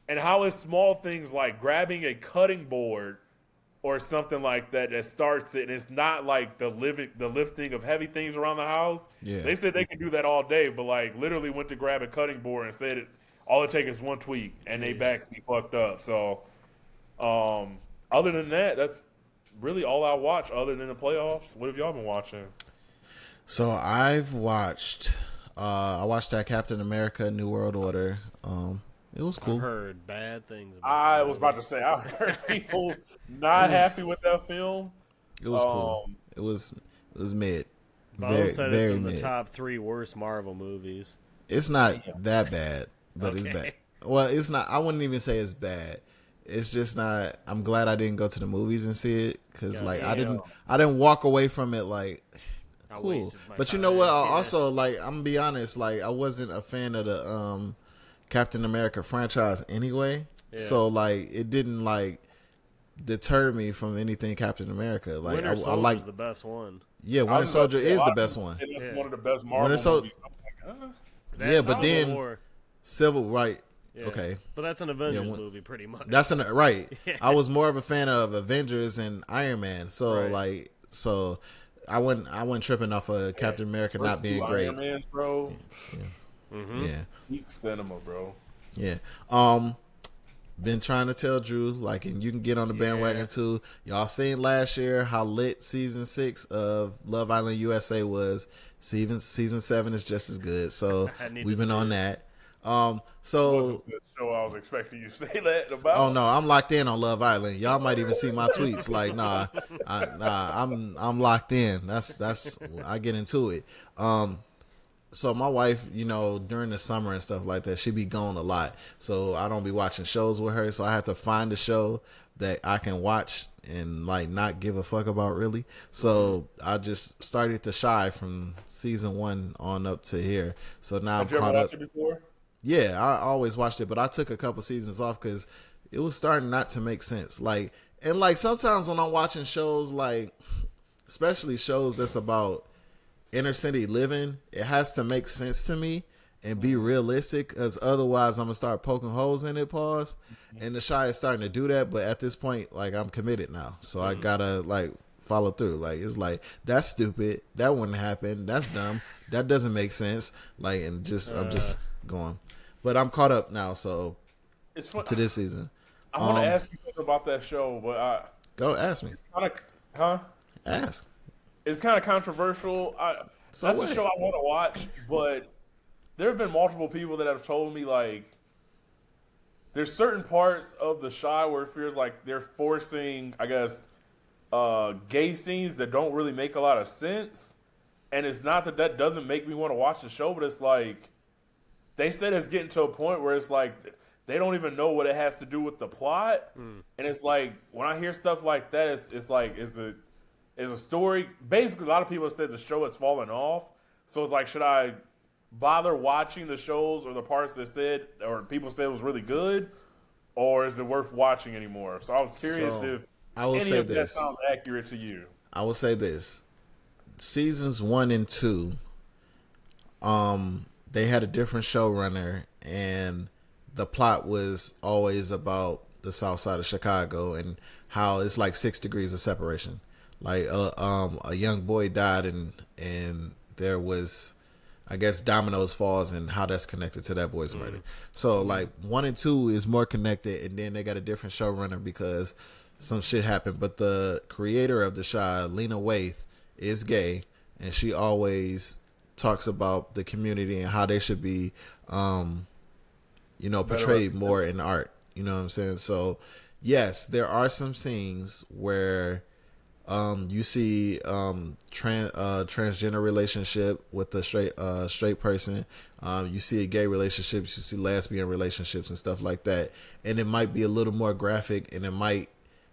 and how is small things like grabbing a cutting board or something like that starts it, and it's not like the lifting of heavy things around the house. Yeah. They said they can do that all day, but like literally went to grab a cutting board and said all it takes is one tweak and they backs be fucked up. So, other than that, that's really all I watch. Other than the playoffs, what have y'all been watching? So I've watched. I watched that Captain America: New World Order. It was cool. I've heard bad things about I was about to say, I heard people not happy with that film. It was cool. It was mid. Bo said it's in mid. the top 3 worst Marvel movies. It's not that bad, but it's bad. Well, it's not. I wouldn't even say it's bad. It's just not. I'm glad I didn't go to the movies and see it because like I didn't walk away from it like cool. But you know what? I also like I'm gonna be honest. Like I wasn't a fan of the Captain America franchise anyway. Yeah. So like it didn't like deter me from anything Captain America. Like Winter Soldier I like is the best one. Yeah, Winter Soldier is the best one. It's one of the best Marvel movies. Yeah, but then Civil right. Yeah. Okay, but that's an Avengers movie, pretty much. That's right. I was more of a fan of Avengers and Iron Man, so I wasn't tripping off of Captain America not being great. Iron Mans, bro. Yeah. Peak cinema, bro. Yeah. Been trying to tell Drew, like, and you can get on the bandwagon too. Y'all seen last year how lit season 6 of Love Island USA was. Season 7 is just as good. So we've been on that. So wasn't the show I was expecting you to say that about. Oh no, I'm locked in on Love Island. Y'all might even see my tweets. Like, I'm locked in. That's I get into it. So my wife, during the summer and stuff like that, she be gone a lot. So I don't be watching shows with her. So I have to find a show that I can watch and like not give a fuck about really. So I just started to shy from season 1 on up to here. So now I'm caught up. Have you ever watched it before? Yeah, I always watched it, but I took a couple seasons off because it was starting not to make sense. Like, and like sometimes when I'm watching shows, like especially shows that's about inner city living, it has to make sense to me and be realistic, because otherwise I'm gonna start poking holes in it. Pause. And the Shy is starting to do that, but at this point, like I'm committed now, so I gotta like follow through. Like it's like that's stupid, that wouldn't happen, that's dumb, that doesn't make sense. Like and just I'm just going, but I'm caught up now. So it's fun. To this season, I want to ask you something about that show, but go ask me. Ask. It's kind of controversial. That's a show I want to watch, but there have been multiple people that have told me like there's certain parts of the Shy where it feels like they're forcing, I guess, gay scenes that don't really make a lot of sense. And it's not that doesn't make me want to watch the show, but it's like they said it's getting to a point where it's like they don't even know what it has to do with the plot. And it's like when I hear stuff like that, it's like is a story. Basically, a lot of people have said the show has fallen off. So it's like, should I bother watching the shows or the parts that said or people said was really good, or is it worth watching anymore? So I was curious if any of that sounds accurate to you. I will say this: seasons 1 and 2, they had a different showrunner, and the plot was always about the South Side of Chicago and how it's like 6 degrees of separation. Like a young boy died, and there was I guess dominoes falls and how that's connected to that boy's murder. So like 1 and 2 is more connected, and then they got a different showrunner because some shit happened. But the creator of the show, Lena Waithe, is gay, and she always talks about the community and how they should be, portrayed more in art. You know what I'm saying? So yes, there are some scenes where you see transgender relationship with a straight person. You see a gay relationship. You see lesbian relationships and stuff like that. And it might be a little more graphic, and it might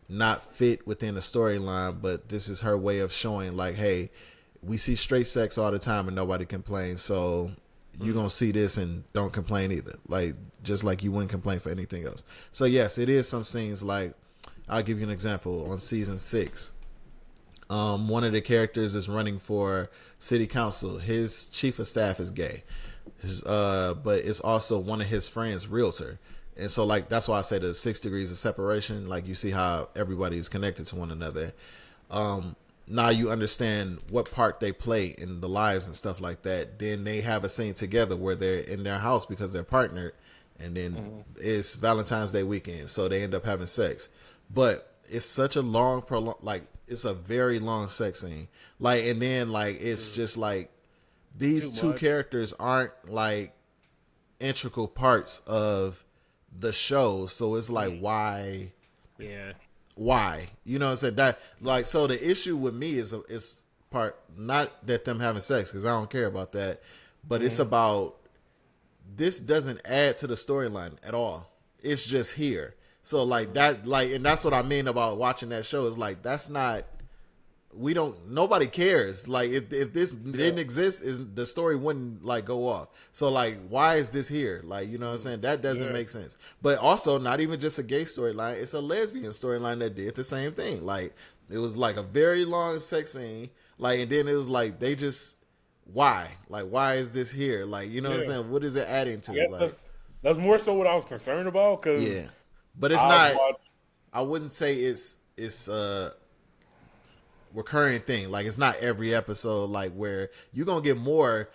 not fit within the storyline. But this is her way of showing, like, hey, we see straight sex all the time and nobody complains. So you're gonna see this and don't complain either. Like, just like you wouldn't complain for anything else. So yes, it is some scenes. Like, I'll give you an example. On season 6. One of the characters is running for city council. His chief of staff is gay, but it's also one of his friends' realtor. And so, like, that's why I say the 6 degrees of separation. Like, you see how everybody is connected to one another. Now you understand what part they play in the lives and stuff like that. Then they have a scene together where they're in their house because they're partnered, and then it's Valentine's Day weekend, so they end up having sex. But it's such a long, it's a very long sex scene. Like, and then, like, it's just like these two characters aren't like integral parts of the show. So it's like, why? Yeah. Why? You know what I'm saying? That, like, so the issue with me is part, not that them having sex, because I don't care about that, but it's about, this doesn't add to the storyline at all. It's just here. So like that, like, and that's what I mean about watching that show, is like, that's not, nobody cares. Like, if this didn't exist, the story wouldn't like go off. So like, why is this here? Like, you know what I'm saying? That doesn't make sense. But also, not even just a gay storyline, it's a lesbian storyline that did the same thing. Like, it was like a very long sex scene, like, and then it was like, they just, why? Like, why is this here? Like, you know what I'm saying? What is it adding to? I guess like, that's more so what I was concerned about, because but it's not. I wouldn't say it's a recurring thing. Like, it's not every episode. Like, where you're gonna get more.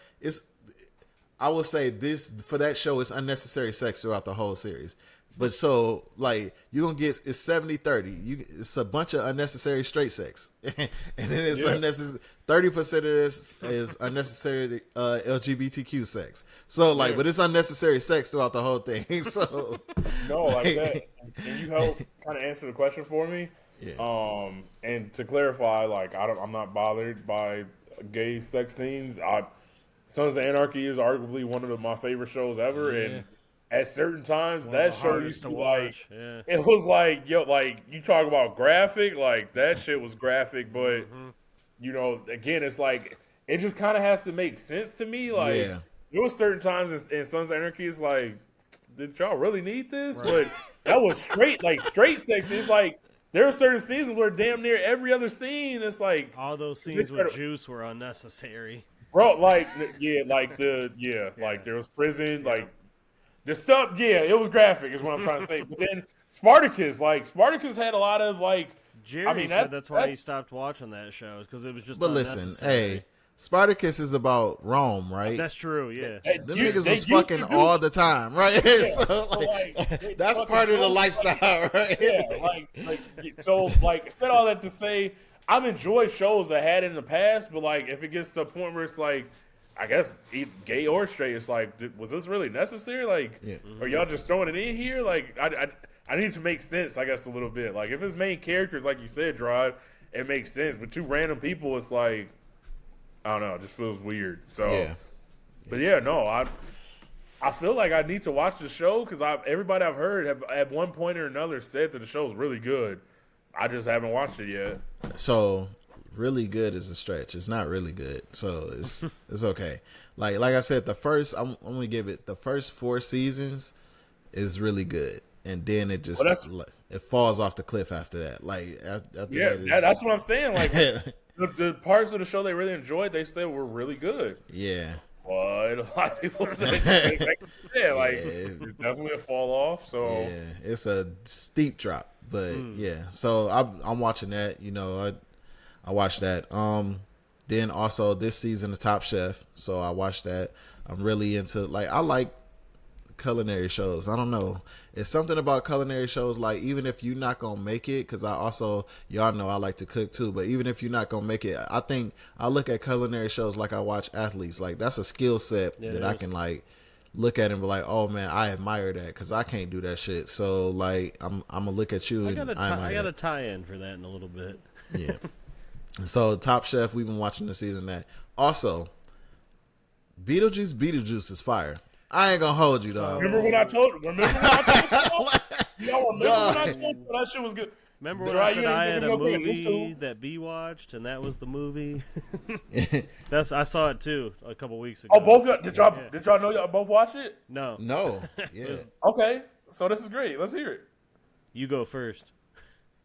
I will say this for that show. It's unnecessary sex throughout the whole series. But so, like, you're gonna get, it's 70-30. It's a bunch of unnecessary straight sex, and then it's unnecessary. 30% of this is unnecessary LGBTQ sex. So like, but it's unnecessary sex throughout the whole thing. So no, like that. Can you help kind of answer the question for me? Yeah. And to clarify, like, I'm not bothered by gay sex scenes. Sons of Anarchy is arguably one of my favorite shows ever, and at certain times that show used to like, it was like, yo, like, you talk about graphic, like, that shit was graphic, but you know, again, it's like, it just kind of has to make sense to me. Like, there was certain times in Sons of Anarchy, it's like, did y'all really need this? But that was straight sex. It's like, there are certain scenes where damn near every other scene, it's like, all those scenes with Juice were unnecessary, bro. Like, like there was prison, like, the stuff. It was graphic, is what I'm trying to say. But then Spartacus had a lot of, like, Jerry said that's why he stopped watching that show, because it was just. But listen, hey, Spartacus is about Rome, right? That's true, yeah. Them niggas was fucking all the time, right? So, like, that's part of the lifestyle, right? So, like, said all that to say, I've enjoyed shows I had in the past, but, like, if it gets to a point where it's like, I guess either gay or straight, it's like, was this really necessary? Like, are y'all just throwing it in here? Like, I need to make sense, I guess, a little bit. Like, if it's main characters, like you said, Jerrod, it makes sense. But two random people, it's like, I don't know, it just feels weird. So, but no, I feel like I need to watch the show, because everybody I've heard have at one point or another said that the show is really good. I just haven't watched it yet. So, really good is a stretch. It's not really good, so it's okay. Like I said, I'm gonna give it the first 4 seasons is really good, and then it just it falls off the cliff after that. Like after that's what I'm saying. Like the parts of the show they really enjoyed, they said were really good. Yeah. But a lot of people say, it's definitely a fall off. So it's a steep drop. But so I'm watching that. You know, I watched that. Then also this season of Top Chef, so I watched that. I'm really into I like culinary shows. I don't know. It's something about culinary shows. Like even if you're not gonna make it, because I also y'all know I like to cook too. But even if you're not gonna make it, I think I look at culinary shows like I watch athletes. Like that's a skill set that I can look at and be like, oh man, I admire that because I can't do that shit. So like I'm gonna look at you. I got a tie-in for that in a little bit. Yeah. So Top Chef, we've been watching the season that. Also, Beetlejuice is fire. I ain't gonna hold you, dog. Remember when I told you? Y'all remember when I told you that shit was good? Remember when I said I had a movie that B watched, and that was the movie? I saw it too a couple weeks ago. Oh, both did y'all know y'all both watch it? No. Yeah. Okay, so this is great. Let's hear it. You go first.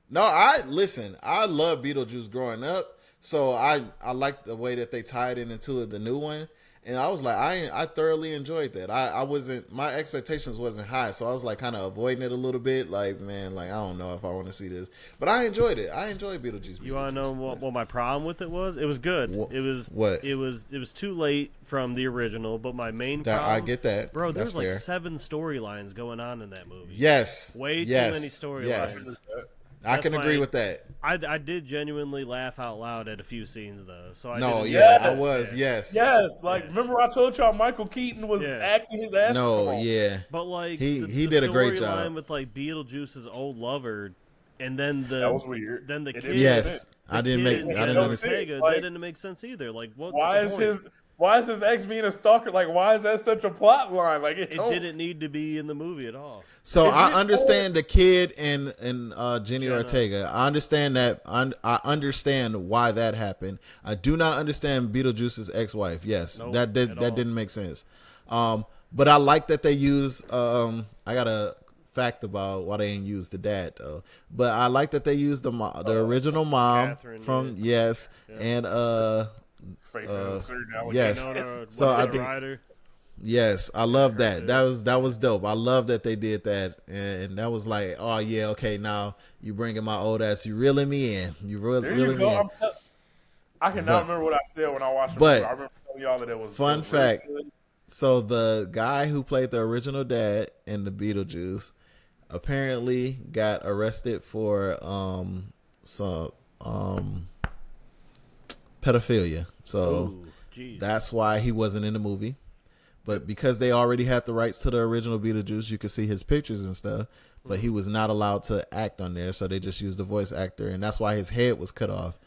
No, I love Beetlejuice growing up, so I like the way that they tied it into the new one. And I was like, I thoroughly enjoyed that. I wasn't, my expectations wasn't high, so I was like kind of avoiding it a little bit. Like, man, like I don't know if I want to see this, but I enjoyed it. I enjoyed Beetlejuice. You want to know what my problem with it was? It was good. It was too late from the original, but my main problem, I get that, bro. There's like 7 storylines going on in that movie. Yes, way too many storylines. Yes. I can agree with that. I did genuinely laugh out loud at a few scenes though. So yes. Remember I told y'all Michael Keaton was acting his ass off. But like he did a great job with like Beetlejuice's old lover, and then that was weird. Then the kid, I didn't understand. That didn't make sense either. Like, why is his ex being a stalker? Like, why is that such a plot line? Like, it didn't need to be in the movie at all. So I understand the kid and Jenny Ortega. I understand that. I understand why that happened. I do not understand Beetlejuice's ex-wife. Yes, that didn't make sense. But I like that they use. I got a fact about why they didn't use the dad though. But I like that they used the original mom Catherine, and yes. So I think yes, I love that. That was dope. I love that they did that, and that was like, oh yeah, okay, now you bringing my old ass, you reeling me in. You reeling me in. I cannot remember what I said when I watched the movie. I remember telling y'all that it was fun fact. Really so the guy who played the original dad in the Beetlejuice apparently got arrested for some pedophilia. So that's why he wasn't in the movie. But because they already had the rights to the original Beetlejuice, you could see his pictures and stuff. But he was not allowed to act on there, so they just used the voice actor, and that's why his head was cut off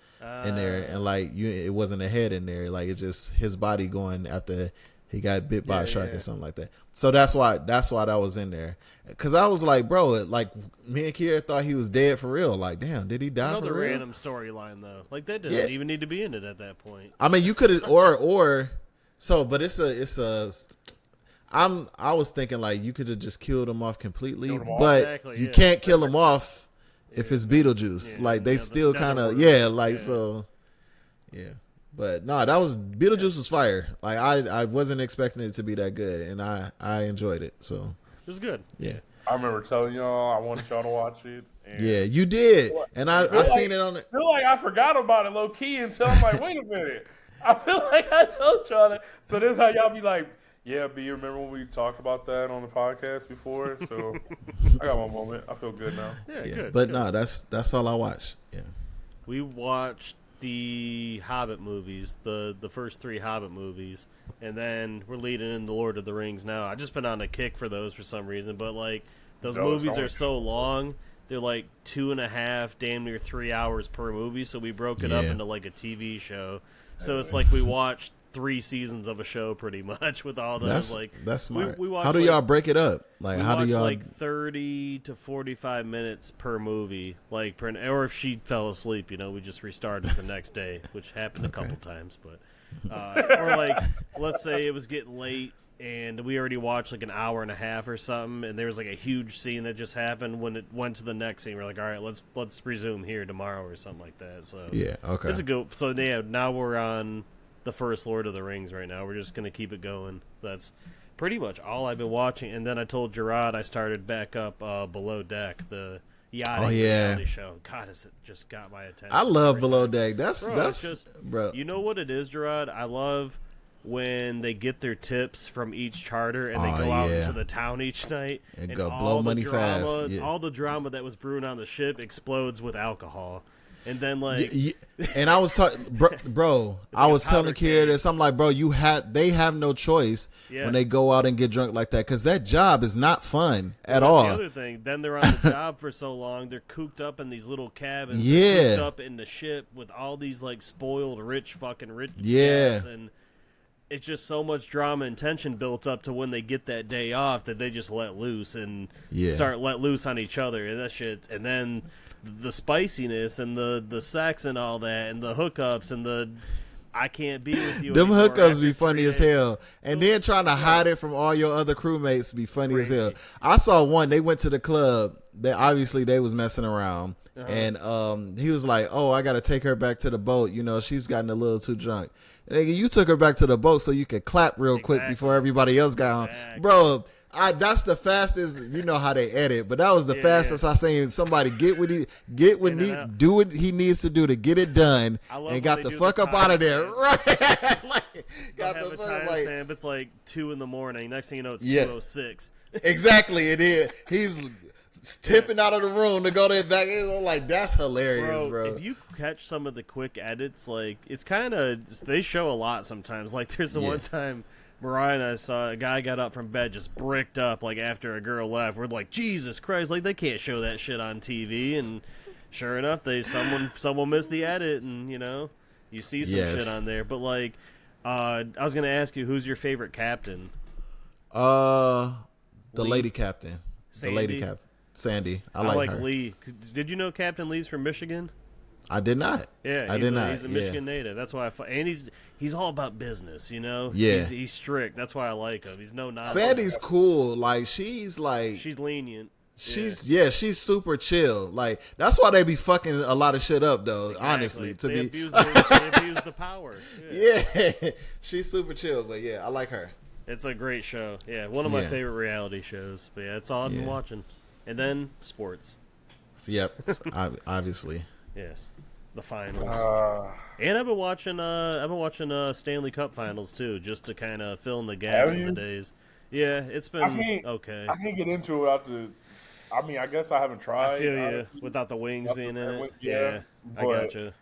in there. And like it wasn't a head in there. Like it's just his body going after he got bit by a shark or something like that. So that's why that was in there. Because I was like, bro, like me and Kiera thought he was dead for real. Like, damn, did he die for real? Another random storyline though. Like that didn't even need to be in it at that point. I mean, you could have or so, but I was thinking like you could have just killed him off completely, but you can't kill him off if it's Beetlejuice. Like they still kind of so. But no, Beetlejuice was fire. Like I wasn't expecting it to be that good, and I enjoyed it. So it was good. Yeah. I remember telling y'all I wanted y'all to watch it. And yeah, you did, and I seen it on it. I feel like I forgot about it low key until I'm like, wait a minute. I feel like I told y'all that. So this is how y'all be like, yeah, B, you remember when we talked about that on the podcast before? So I got my moment. I feel good now. Yeah, good. But no, that's all I watched. Yeah. We watched the Hobbit movies, the first 3 Hobbit movies, and then we're leading into Lord of the Rings now. I've just been on a kick for those for some reason, but like those movies are so long. They're like 2.5, damn near 3 hours per movie, so we broke it up into like a TV show. So it's like we watched 3 seasons of a show pretty much with all those. That's smart. We how do y'all break it up? Like how do y'all 30 to 45 minutes per movie, or if she fell asleep, we just restarted the next day, which happened a couple times. But or like let's say it was getting late and we already watched like an hour and a half or something, and there was like a huge scene that just happened. When it went to the next scene, we're like, all right, let's resume here tomorrow or something like that. So it's a go. So now we're on the first Lord of the Rings right now. We're just gonna keep it going. That's pretty much all I've been watching. And then I told Jerrod I started back up Below Deck, the yachting reality show. God, it just got my attention. I love every Below time. Deck. That's bro. You know what it is, Jerrod? I love when they get their tips from each charter and they go out into the town each night and go blow money fast. Yeah. All the drama that was brewing on the ship explodes with alcohol. And then and I was talking, bro. I was telling Kier this. I'm like, bro, they have no choice when they go out and get drunk like that, because that job is not fun at all. That's the other thing. Then they're on the job for so long, they're cooped up in these little cabins. They're cooped up in the ship with all these like spoiled, rich guys, and it's just so much drama and tension built up to when they get that day off that they just let loose and start let loose on each other and that shit, and then the spiciness and the sex and all that and the hookups and the I can't be with you. Them hookups be funny as hell, and then trying to hide it from all your other crewmates be funny as hell. I saw one. They went to the club. Obviously they was messing around, and he was like, "Oh, I got to take her back to the boat. You know, she's gotten a little too drunk." Nigga, you took her back to the boat so you could clap real quick before everybody else got on, bro. That's the fastest. You know how they edit, but that was the fastest I seen somebody do what he needs to do to get it done, and got the fuck up out of there. Right? Got the fuck timestamp. It's like 2 a.m. Next thing you know, it's 2:06. Exactly, it is. He's tipping out of the room to go there back. I'm like, that's hilarious, bro. If you catch some of the quick edits, like it's kind of they show a lot sometimes. Like there's the one time Mariah and I saw a guy got up from bed just bricked up like after a girl left. We're like, Jesus Christ, like they can't show that shit on TV. And sure enough, someone missed the edit, and you see some shit on there. But like, I was gonna ask you, who's your favorite captain? The lady captain. Sandy? The lady captain. Sandy. I like her. Lee. Did you know Captain Lee's from Michigan? I did not. Yeah, I did not. He's a Michigan native. That's why and he's all about business, Yeah. He's strict. That's why I like him. He's no nonsense. Sandy's cool. Like she's lenient. She's super chill. Like that's why they be fucking a lot of shit up though, honestly. They abuse the power. Yeah. She's super chill, but I like her. It's a great show. Yeah, one of my favorite reality shows. But that's all I've been watching. And then sports. Yep, obviously. Yes, the finals. And I've been watching Stanley Cup finals too, just to kind of fill in the gaps of the days. Yeah, it's been okay. I can't get into it without the. I mean, I guess I haven't tried. I feel you without the wings being in it. Yeah, I gotcha.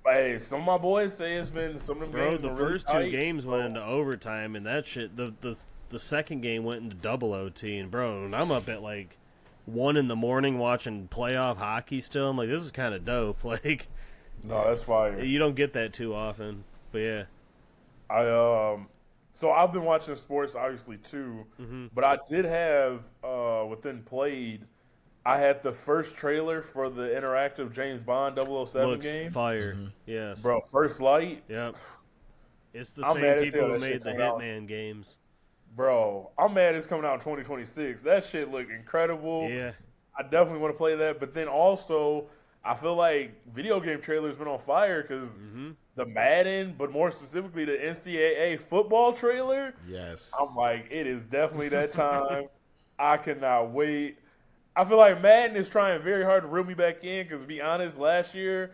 Hey, some of my boys say it's been some of them games. Bro, the first two games went into overtime, and that shit. The second game went into double OT, and bro, and I'm up at like 1 a.m. watching playoff hockey still. I'm like, this is kind of dope. Like, no, that's fire. You don't get that too often, but yeah. So I've been watching sports obviously too, but I did have within Played, I had the first trailer for the interactive James Bond 007 game. Fire, yes, bro. First Light. Yep. It's the same people who made the Hitman games. Bro, I'm mad it's coming out in 2026. That shit looked incredible. Yeah. I definitely want to play that. But then also, I feel like video game trailers been on fire because the Madden, but more specifically the NCAA football trailer. Yes. I'm like, it is definitely that time. I cannot wait. I feel like Madden is trying very hard to reel me back in because, to be honest, last year,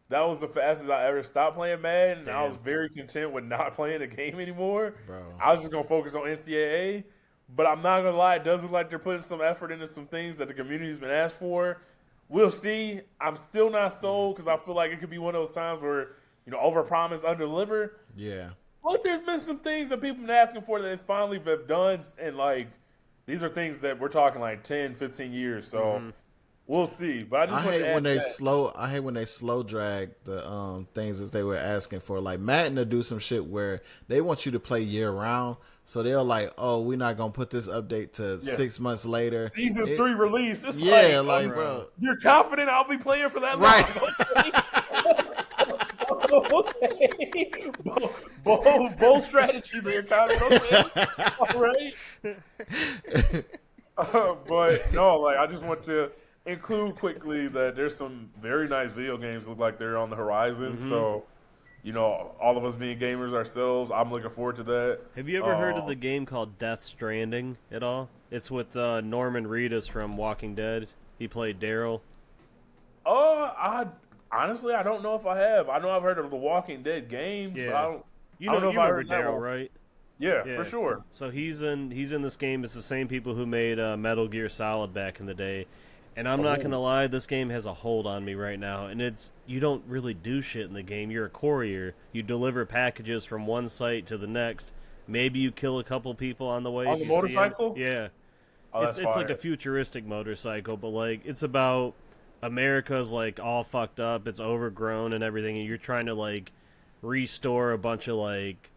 that was the fastest I ever stopped playing Madden. And I was very content with not playing the game anymore. Bro. I was just going to focus on NCAA. But I'm not going to lie, it does look like they're putting some effort into some things that the community's been asked for. We'll see. I'm still not sold because I feel like it could be one of those times where, overpromise, underdeliver. Yeah. But there's been some things that people have been asking for that they finally have done. And, these are things that we're talking 10, 15 years. So we'll see. But I hate when they slow drag the things that they were asking for. Like Madden to do some shit where they want you to play year round. So they're like, oh, we're not gonna put this update to 6 months later. Season 3 release. It's bro. You're confident I'll be playing for that long? Okay. Bold strategy there, Connor. Okay. All right. But no, I just want to include quickly that there's some very nice video games that look like they're on the horizon. So, all of us being gamers ourselves, I'm looking forward to that. Have you ever heard of the game called Death Stranding at all? It's with Norman Reedus from Walking Dead. He played Daryl. I honestly I don't know if I have. I know I've heard of the Walking Dead games, but I don't. You I don't know if you I remember heard that Daryl, one. right? Yeah, for sure. So he's in this game. It's the same people who made Metal Gear Solid back in the day. And I'm not gonna lie, this game has a hold on me right now. And you don't really do shit in the game. You're a courier. You deliver packages from one site to the next. Maybe you kill a couple people on the way. On the motorcycle? Yeah. Oh, it's like a futuristic motorcycle, but like it's about America's like all fucked up. It's overgrown and everything, and you're trying to like restore a bunch of like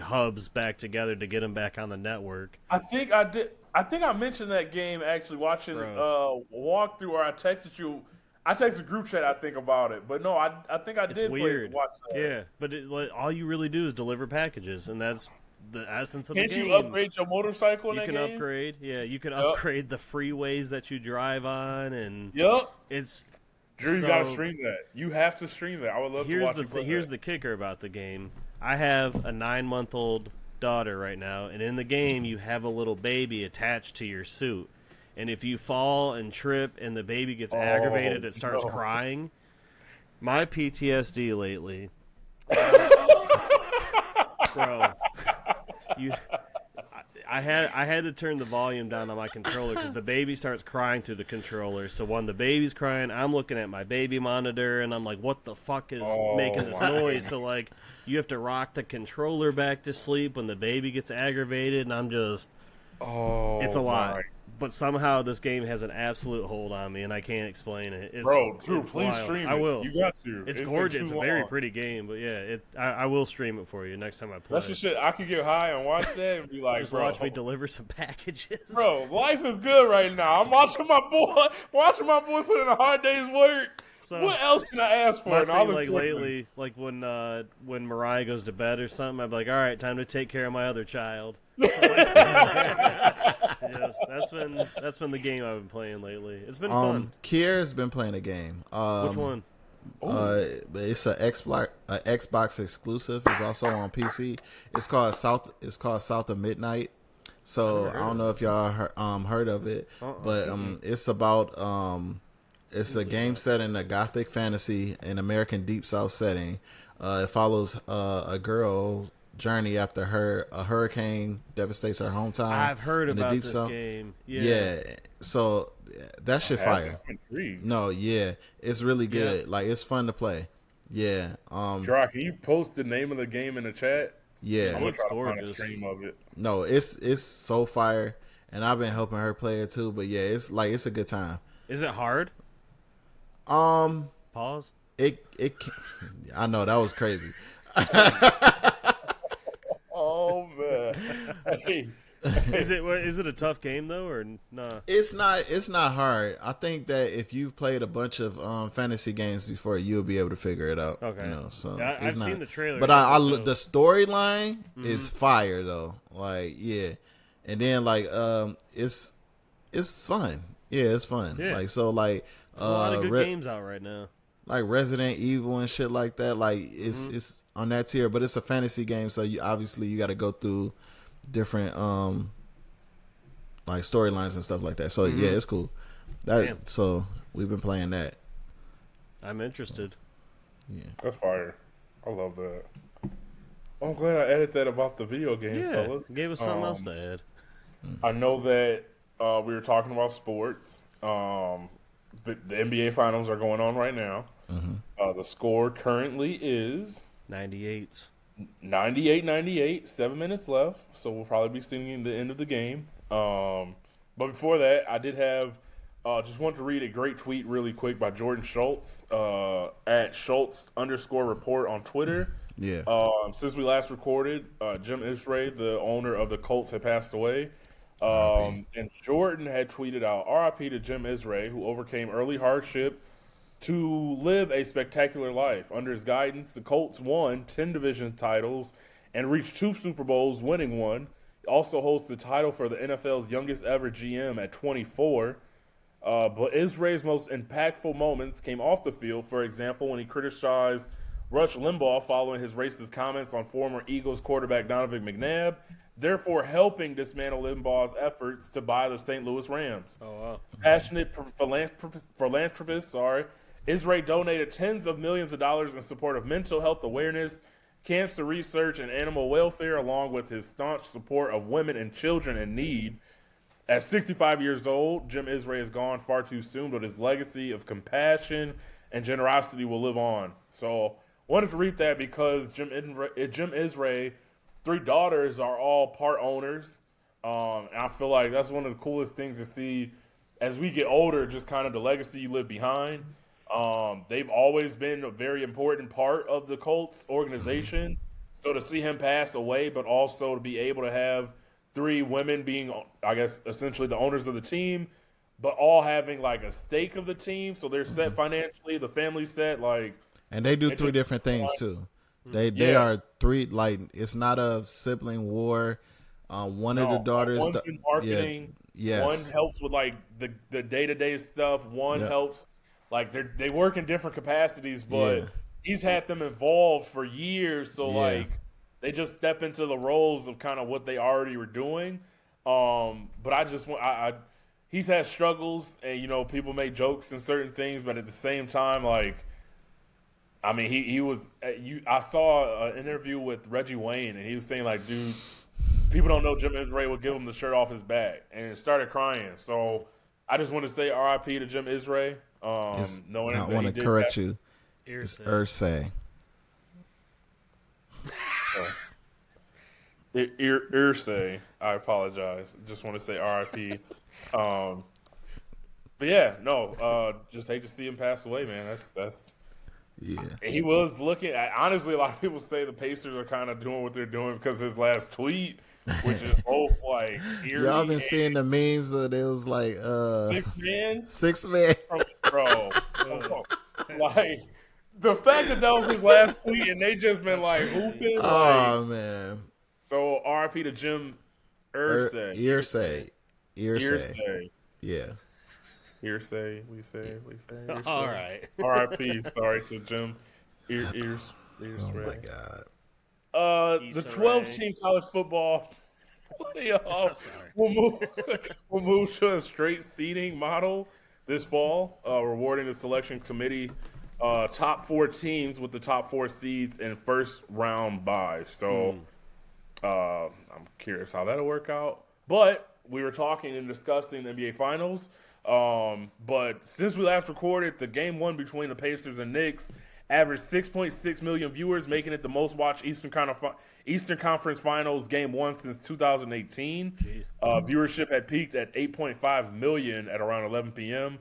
hubs back together to get them back on the network. I think I did. I think I mentioned that game actually watching walkthrough, or I texted you. I texted group chat. I think about it, but no, I think I did weird. watch that. Yeah, but all you really do is deliver packages, and that's the essence of the game. Can't you upgrade your motorcycle in that game? You can upgrade. Yeah, you can upgrade the freeways that you drive on, and it's. Drew, you gotta stream that. You have to stream that. I would love to watch you play Here's the kicker about the game. I have a 9-month-old daughter right now, and in the game you have a little baby attached to your suit. And if you fall and trip and the baby gets aggravated, it starts crying. My PTSD lately, bro. I had to turn the volume down on my controller because the baby starts crying through the controller. So when the baby's crying, I'm looking at my baby monitor and I'm like, "What the fuck is making this noise?" So like, you have to rock the controller back to sleep when the baby gets aggravated, and I'm just, it's a lot. But somehow this game has an absolute hold on me, and I can't explain it. Drew, please wild. stream it. I will. You got to. It's gorgeous. It's a very pretty game, but yeah, I will stream it for you next time I play. That's the shit. I could get high and watch that and be like, just watch me deliver some packages. Bro, life is good right now. I'm watching my boy put in a hard day's work. So, what else can I ask for? My thing, like lately, like when Mariah goes to bed or something, I'm like, all right, time to take care of my other child. Yes, that's been the game I've been playing lately. It's been fun. Kier's been playing a game. Which one? It's a Xbox exclusive. It's also on PC. It's called South of Midnight. So I don't know if y'all heard of it, but it's about it's a game set in a gothic fantasy in American Deep South setting. It follows a girl journey after a hurricane devastates her hometown. I've heard in the about Deep this South. game. Yeah. So that shit fire. No, yeah, it's really good. Yeah. Like it's fun to play. Yeah. Jerrod, can you post the name of the game in the chat? Yeah. I'm gonna try to find a stream of it. No, it's so fire, and I've been helping her play it too. But yeah, it's a good time. Is it hard? Pause. It. I know that was crazy. Oh man. Hey. Is it a tough game though, or nah? It's not hard. I think that if you've played a bunch of fantasy games before, you'll be able to figure it out. Okay. You know, so I've seen the trailer, but the storyline is fire though. Like and then like it's fun. Yeah, it's fun. Yeah. Like so like there's a lot of good games out right now. Like Resident Evil and shit like that. Like it's on that tier, but it's a fantasy game, so you got to go through different like storylines and stuff like that. So yeah, it's cool. So we've been playing that. I'm interested. Yeah, that's fire. I love that. I'm glad I added that about the video games, fellas. Gave us something else to add. I know that we were talking about sports. The NBA finals are going on right now. The score currently is 98. 7 minutes left, so we'll probably be seeing the end of the game. But before that, I did have just want to read a great tweet really quick by Jordan Schultz at Schultz_report on Twitter. Yeah. Since we last recorded, Jim Isray, the owner of the Colts, had passed away. And Jordan had tweeted out, "RIP to Jim Isray, who overcame early hardship to live a spectacular life. Under his guidance, the Colts won 10 division titles and reached 2 Super Bowls, winning one. He also holds the title for the NFL's youngest ever GM at 24. But Israel's most impactful moments came off the field, for example, when he criticized Rush Limbaugh following his racist comments on former Eagles quarterback Donovan McNabb. therefore helping dismantle Limbaugh's efforts to buy the St. Louis Rams. Oh wow. Passionate philanthropist, Israel donated tens of millions of dollars in support of mental health awareness, cancer research, and animal welfare, along with his staunch support of women and children in need. At 65 years old, Jim Israel has gone far too soon, but his legacy of compassion and generosity will live on. So wanted to read that because Jim Israel, 3 daughters are all part owners. And I feel like that's one of the coolest things to see as we get older, just kind of the legacy you leave behind. They've always been a very important part of the Colts organization. So to see him pass away, but also to be able to have 3 women being, I guess, essentially the owners of the team, but all having like a stake of the team. So they're set financially, the family's set, like. And they do 3 different things too. They are 3, like, it's not a sibling war. One of the daughters, one's in marketing. Yes. One helps with like the day-to-day stuff. One helps, like, they work in different capacities, but he's had them involved for years. So like they just step into the roles of kind of what they already were doing. But I just want he's had struggles, and people make jokes and certain things, but at the same time, like, I mean, he was. I saw an interview with Reggie Wayne, and he was saying, like, dude, people don't know Jim Israel would give him the shirt off his back, and started crying. So I just want to say R.I.P. to Jim Israel. I want to correct you. It's Irsay. Irsay. I apologize. Just want to say R.I.P. But yeah, no. Just hate to see him pass away, man. That's. Yeah. He was looking at, honestly, a lot of people say the Pacers are kind of doing what they're doing because of his last tweet, which is both like eerie. Y'all been seeing the memes that it was like 6 man. Bro. Like, the fact that was his last tweet and they just been like hooping. Oh, man. So RIP to Jim Irsay. Irsay. Yeah. Hearsay, we say. All right. R.I.P. Sorry to Jim. Ears. Oh my God. The 12-team college football playoff will move to a straight seeding model this fall, rewarding the selection committee top 4 teams with the top 4 seeds and first round buys. So I'm curious how that'll work out. But we were talking and discussing the NBA Finals. But since we last recorded, the game 1 between the Pacers and Knicks averaged 6.6 million viewers, making it the most watched Eastern Conference Finals game 1 since 2018. Viewership had peaked at 8.5 million at around 11 p.m.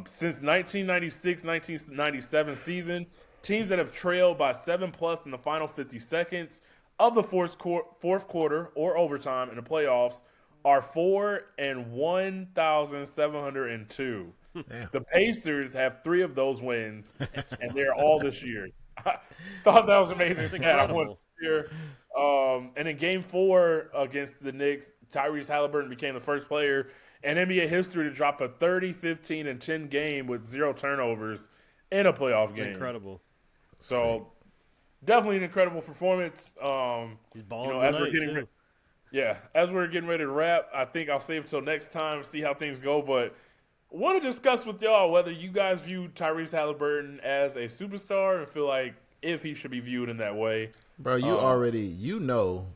Since 1996-1997 season, teams that have trailed by 7+ in the final 50 seconds of the fourth quarter or overtime in the playoffs are 4 and 1,702. The Pacers have 3 of those wins, and they're all this year. I thought that was amazing stat. I wanted to hear. And in Game 4 against the Knicks, Tyrese Halliburton became the first player in NBA history to drop a 30, 15, and 10 game with 0 turnovers in a playoff game. Incredible. So definitely an incredible performance. He's balling as tonight, we're as we're getting ready to wrap, I think I'll save till next time, see how things go. But I want to discuss with y'all whether you guys view Tyrese Halliburton as a superstar and feel like if he should be viewed in that way. Bro, you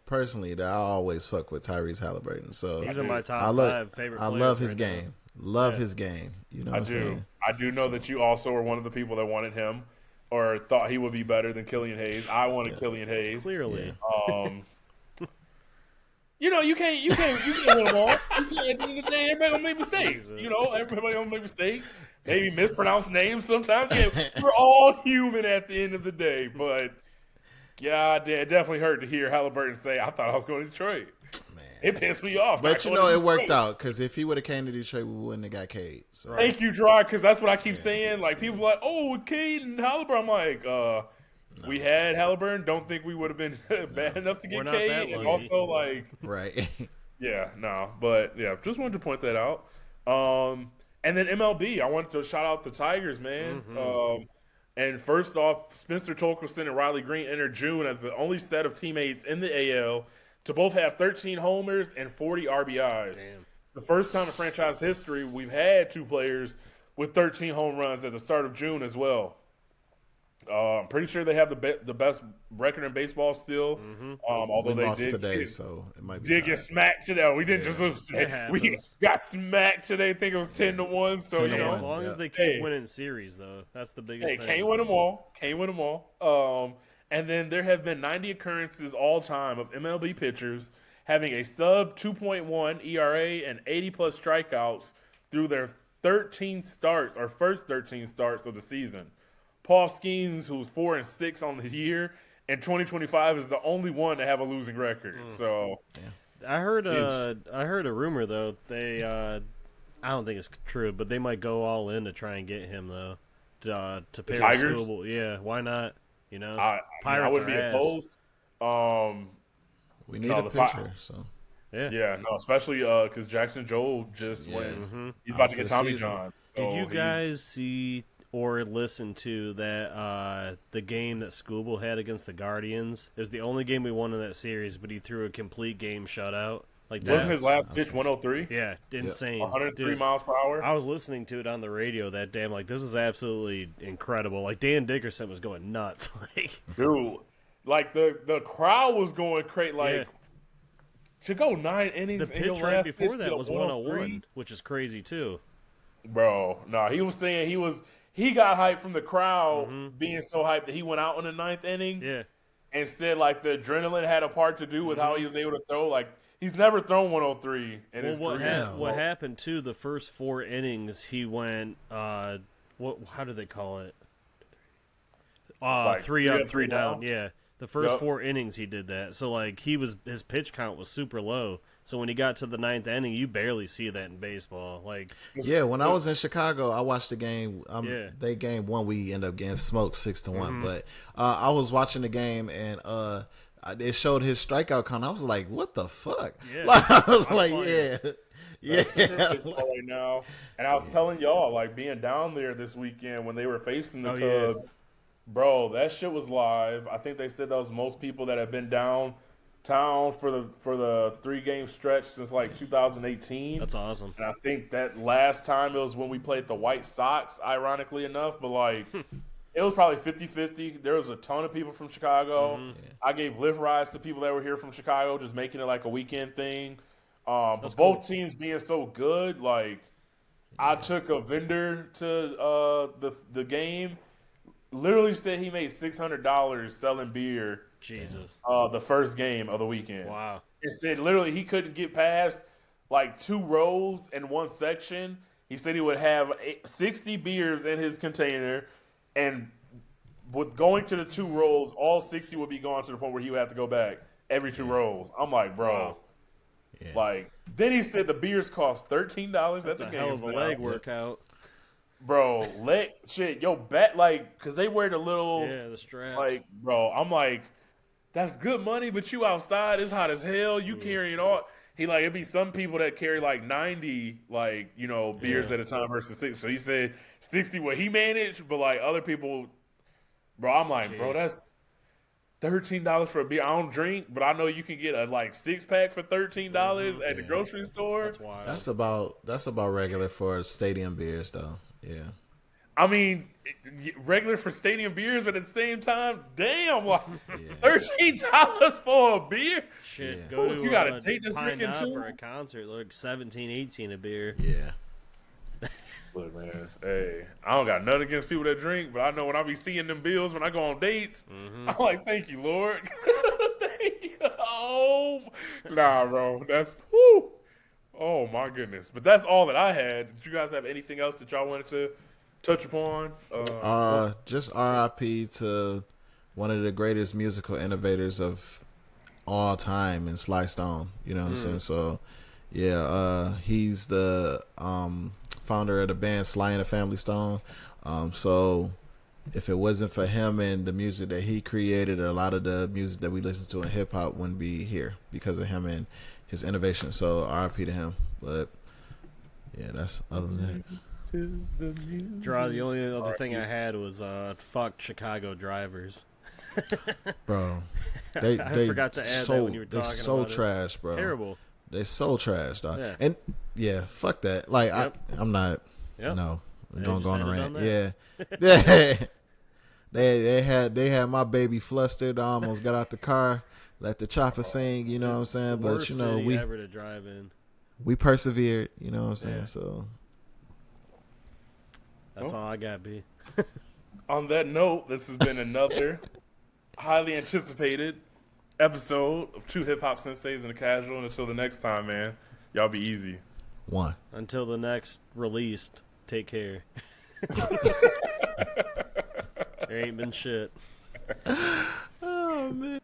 personally that I always fuck with Tyrese Halliburton. So he's in my top 5 favorite players. I love his game. His game. You know what I'm saying? I do know that you also were one of the people that wanted him or thought he would be better than Killian Hayes. I wanted Killian Hayes. Clearly. You can't win them all. At the end of the day, everybody gonna make mistakes. Everybody gonna make mistakes. Maybe mispronounce names sometimes. Yeah, we're all human at the end of the day. But God, it definitely hurt to hear Halliburton say, "I thought I was going to Detroit." Man, it pissed me off. But it worked out because if he would have came to Detroit, we wouldn't have got Cade. So. Thank you, Jerrod, because that's what I keep saying. Like people are like, "Oh, Cade and Halliburton." I'm like, we had Halliburton. Don't think we would have been bad enough to get Cade. And also, like, right? But just wanted to point that out. And then MLB, I wanted to shout out the Tigers, man. Mm-hmm. And first off, Spencer Torkelson and Riley Green entered June as the only set of teammates in the AL to both have 13 homers and 40 RBIs. Damn. The first time in franchise history we've had two players with 13 home runs at the start of June as well. I'm pretty sure they have the best record in baseball still. Although We they lost did today, so it might be did tied. get smacked today. We didn't just lose today. It We happens. got smacked today. I think it was 10-1. So 10 you to know, 1. As long as Yeah. they keep Hey. winning series, though, that's the biggest hey, thing. can't win them all. Can't win them all. And then there have been 90 occurrences all time of MLB pitchers having a sub 2.1 ERA and 80 plus strikeouts through their 13 starts or first 13 starts of the season. Paul Skeens, who's 4-6 on the year, and 2025 is the only one to have a losing record. So I heard a rumor though. They I don't think it's true, but they might go all in to try and get him though. To pair with Tigers? Skubal. Yeah, why not? You know, I Pirates wouldn't are be ass. opposed. We need No, a the pitcher. So Yeah. Yeah, no, especially because Jackson Joel just went. He's about to Out get for the Tommy season. John. Did so you he's- guys see or listen to that the game that Skubal had against the Guardians? It was the only game we won in that series, but he threw a complete game shutout. Like that. Wasn't his last I pitch see. 103? Yeah, insane. 103 Dude, miles per hour. I was listening to it on the radio that day. I'm like, this is absolutely incredible. Like Dan Dickerson was going nuts. Like, Dude, like the crowd was going crazy. Like yeah. to go 9 innings. The in your pitch right last before pitch that to was 103? 101, which is crazy too. Bro, no, he was saying he got hyped from the crowd being so hyped that he went out in the 9th inning Yeah. and said like the adrenaline had a part to do with how he was able to throw. Like he's never thrown 103 in his Well, career. what happened too? The first 4 innings, he went. How do they call it? Like, 3 up, 3 down. down? Yeah, the first Yep. 4 innings he did that. So like his pitch count was super low. So when he got to the 9th inning, you barely see that in baseball. Like, yeah, when I was in Chicago, I watched the game. Yeah. They game one, we end up getting smoked 6-1. But I was watching the game and it showed his strikeout count. I was like, what the fuck? Yeah. Like, I was like, fun. yeah. That's Yeah. right now. And I was telling y'all, like being down there this weekend when they were facing the Oh, yeah. Cubs, bro, that shit was live. I think they said that was most people that have been downtown for the 3-game stretch since like 2018. that's awesome. And I think that last time it was when we played the White Sox, ironically enough, but like it was probably 50-50. There was a ton of people from Chicago. I gave lift rides to people that were here from Chicago, just making it like a weekend thing. But both teams being so good, like I took a vendor to the game. Literally said he made $600 selling beer Jesus. the first game of the weekend. Wow. It said literally he couldn't get past like 2 rows in one section. He said he would have 60 beers in his container, and with going to the 2 rows, all 60 would be gone to the point where he would have to go back every 2 rows. I'm like, bro. Wow. Yeah. Like, then he said the beers cost $13. That's a game hell of a now. leg workout. Bro, yo, bet, like, because they wear the little, Yeah, the straps. like, bro, I'm like, that's good money, but you outside, it's hot as hell, you carrying all. He like, it'd be some people that carry like 90, like, you know, beers at a time versus 60. So he said 60 what he managed, but like other people, bro, I'm like, bro, Jeez. that's $13 for a beer. I don't drink, but I know you can get a like 6-pack for $13 at the grocery store. That's wild. That's about regular for stadium beers, though. Yeah. I mean, regular for stadium beers, but at the same time, damn, like $13 for a beer. Shit, Yeah. go Ooh, to you gotta date this Pine drinking Knob too? for a concert, like 17, 18 a beer. Yeah. Look, man, hey, I don't got nothing against people that drink, but I know when I be seeing them bills when I go on dates, I'm like, thank you, Lord. Thank you. Oh, nah, bro, that's whoo. Oh my goodness, but that's all that I had. Did you guys have anything else that y'all wanted to touch upon? Just RIP to one of the greatest musical innovators of all time in Sly Stone. You know what I'm saying? So, yeah, he's the founder of the band Sly and the Family Stone. So, if it wasn't for him and the music that he created, a lot of the music that we listen to in hip hop wouldn't be here because of him and his innovation. So, RIP to him. But yeah, that's other than that. Draw. The only other thing I had was fuck Chicago drivers. bro. I forgot to add that when you were talking They so about it. trash, bro. Terrible. They so trash, dog. Yeah. And yeah, fuck that. Like Yep. I'm not. Yep. No, I'm They gonna just go on a ended rant. on Yeah. They had my baby flustered. I almost got out the car, let the chopper sing. You know what I'm saying? The But worst you know city ever to drive in. we persevered. You know what I'm saying? Yeah. So That's all I got, B. On that note, this has been another highly anticipated episode of Two Hip Hop Senseis and a Casual. And until the next time, man, y'all be easy. one. Until the next released, take care. There ain't been shit. Oh man.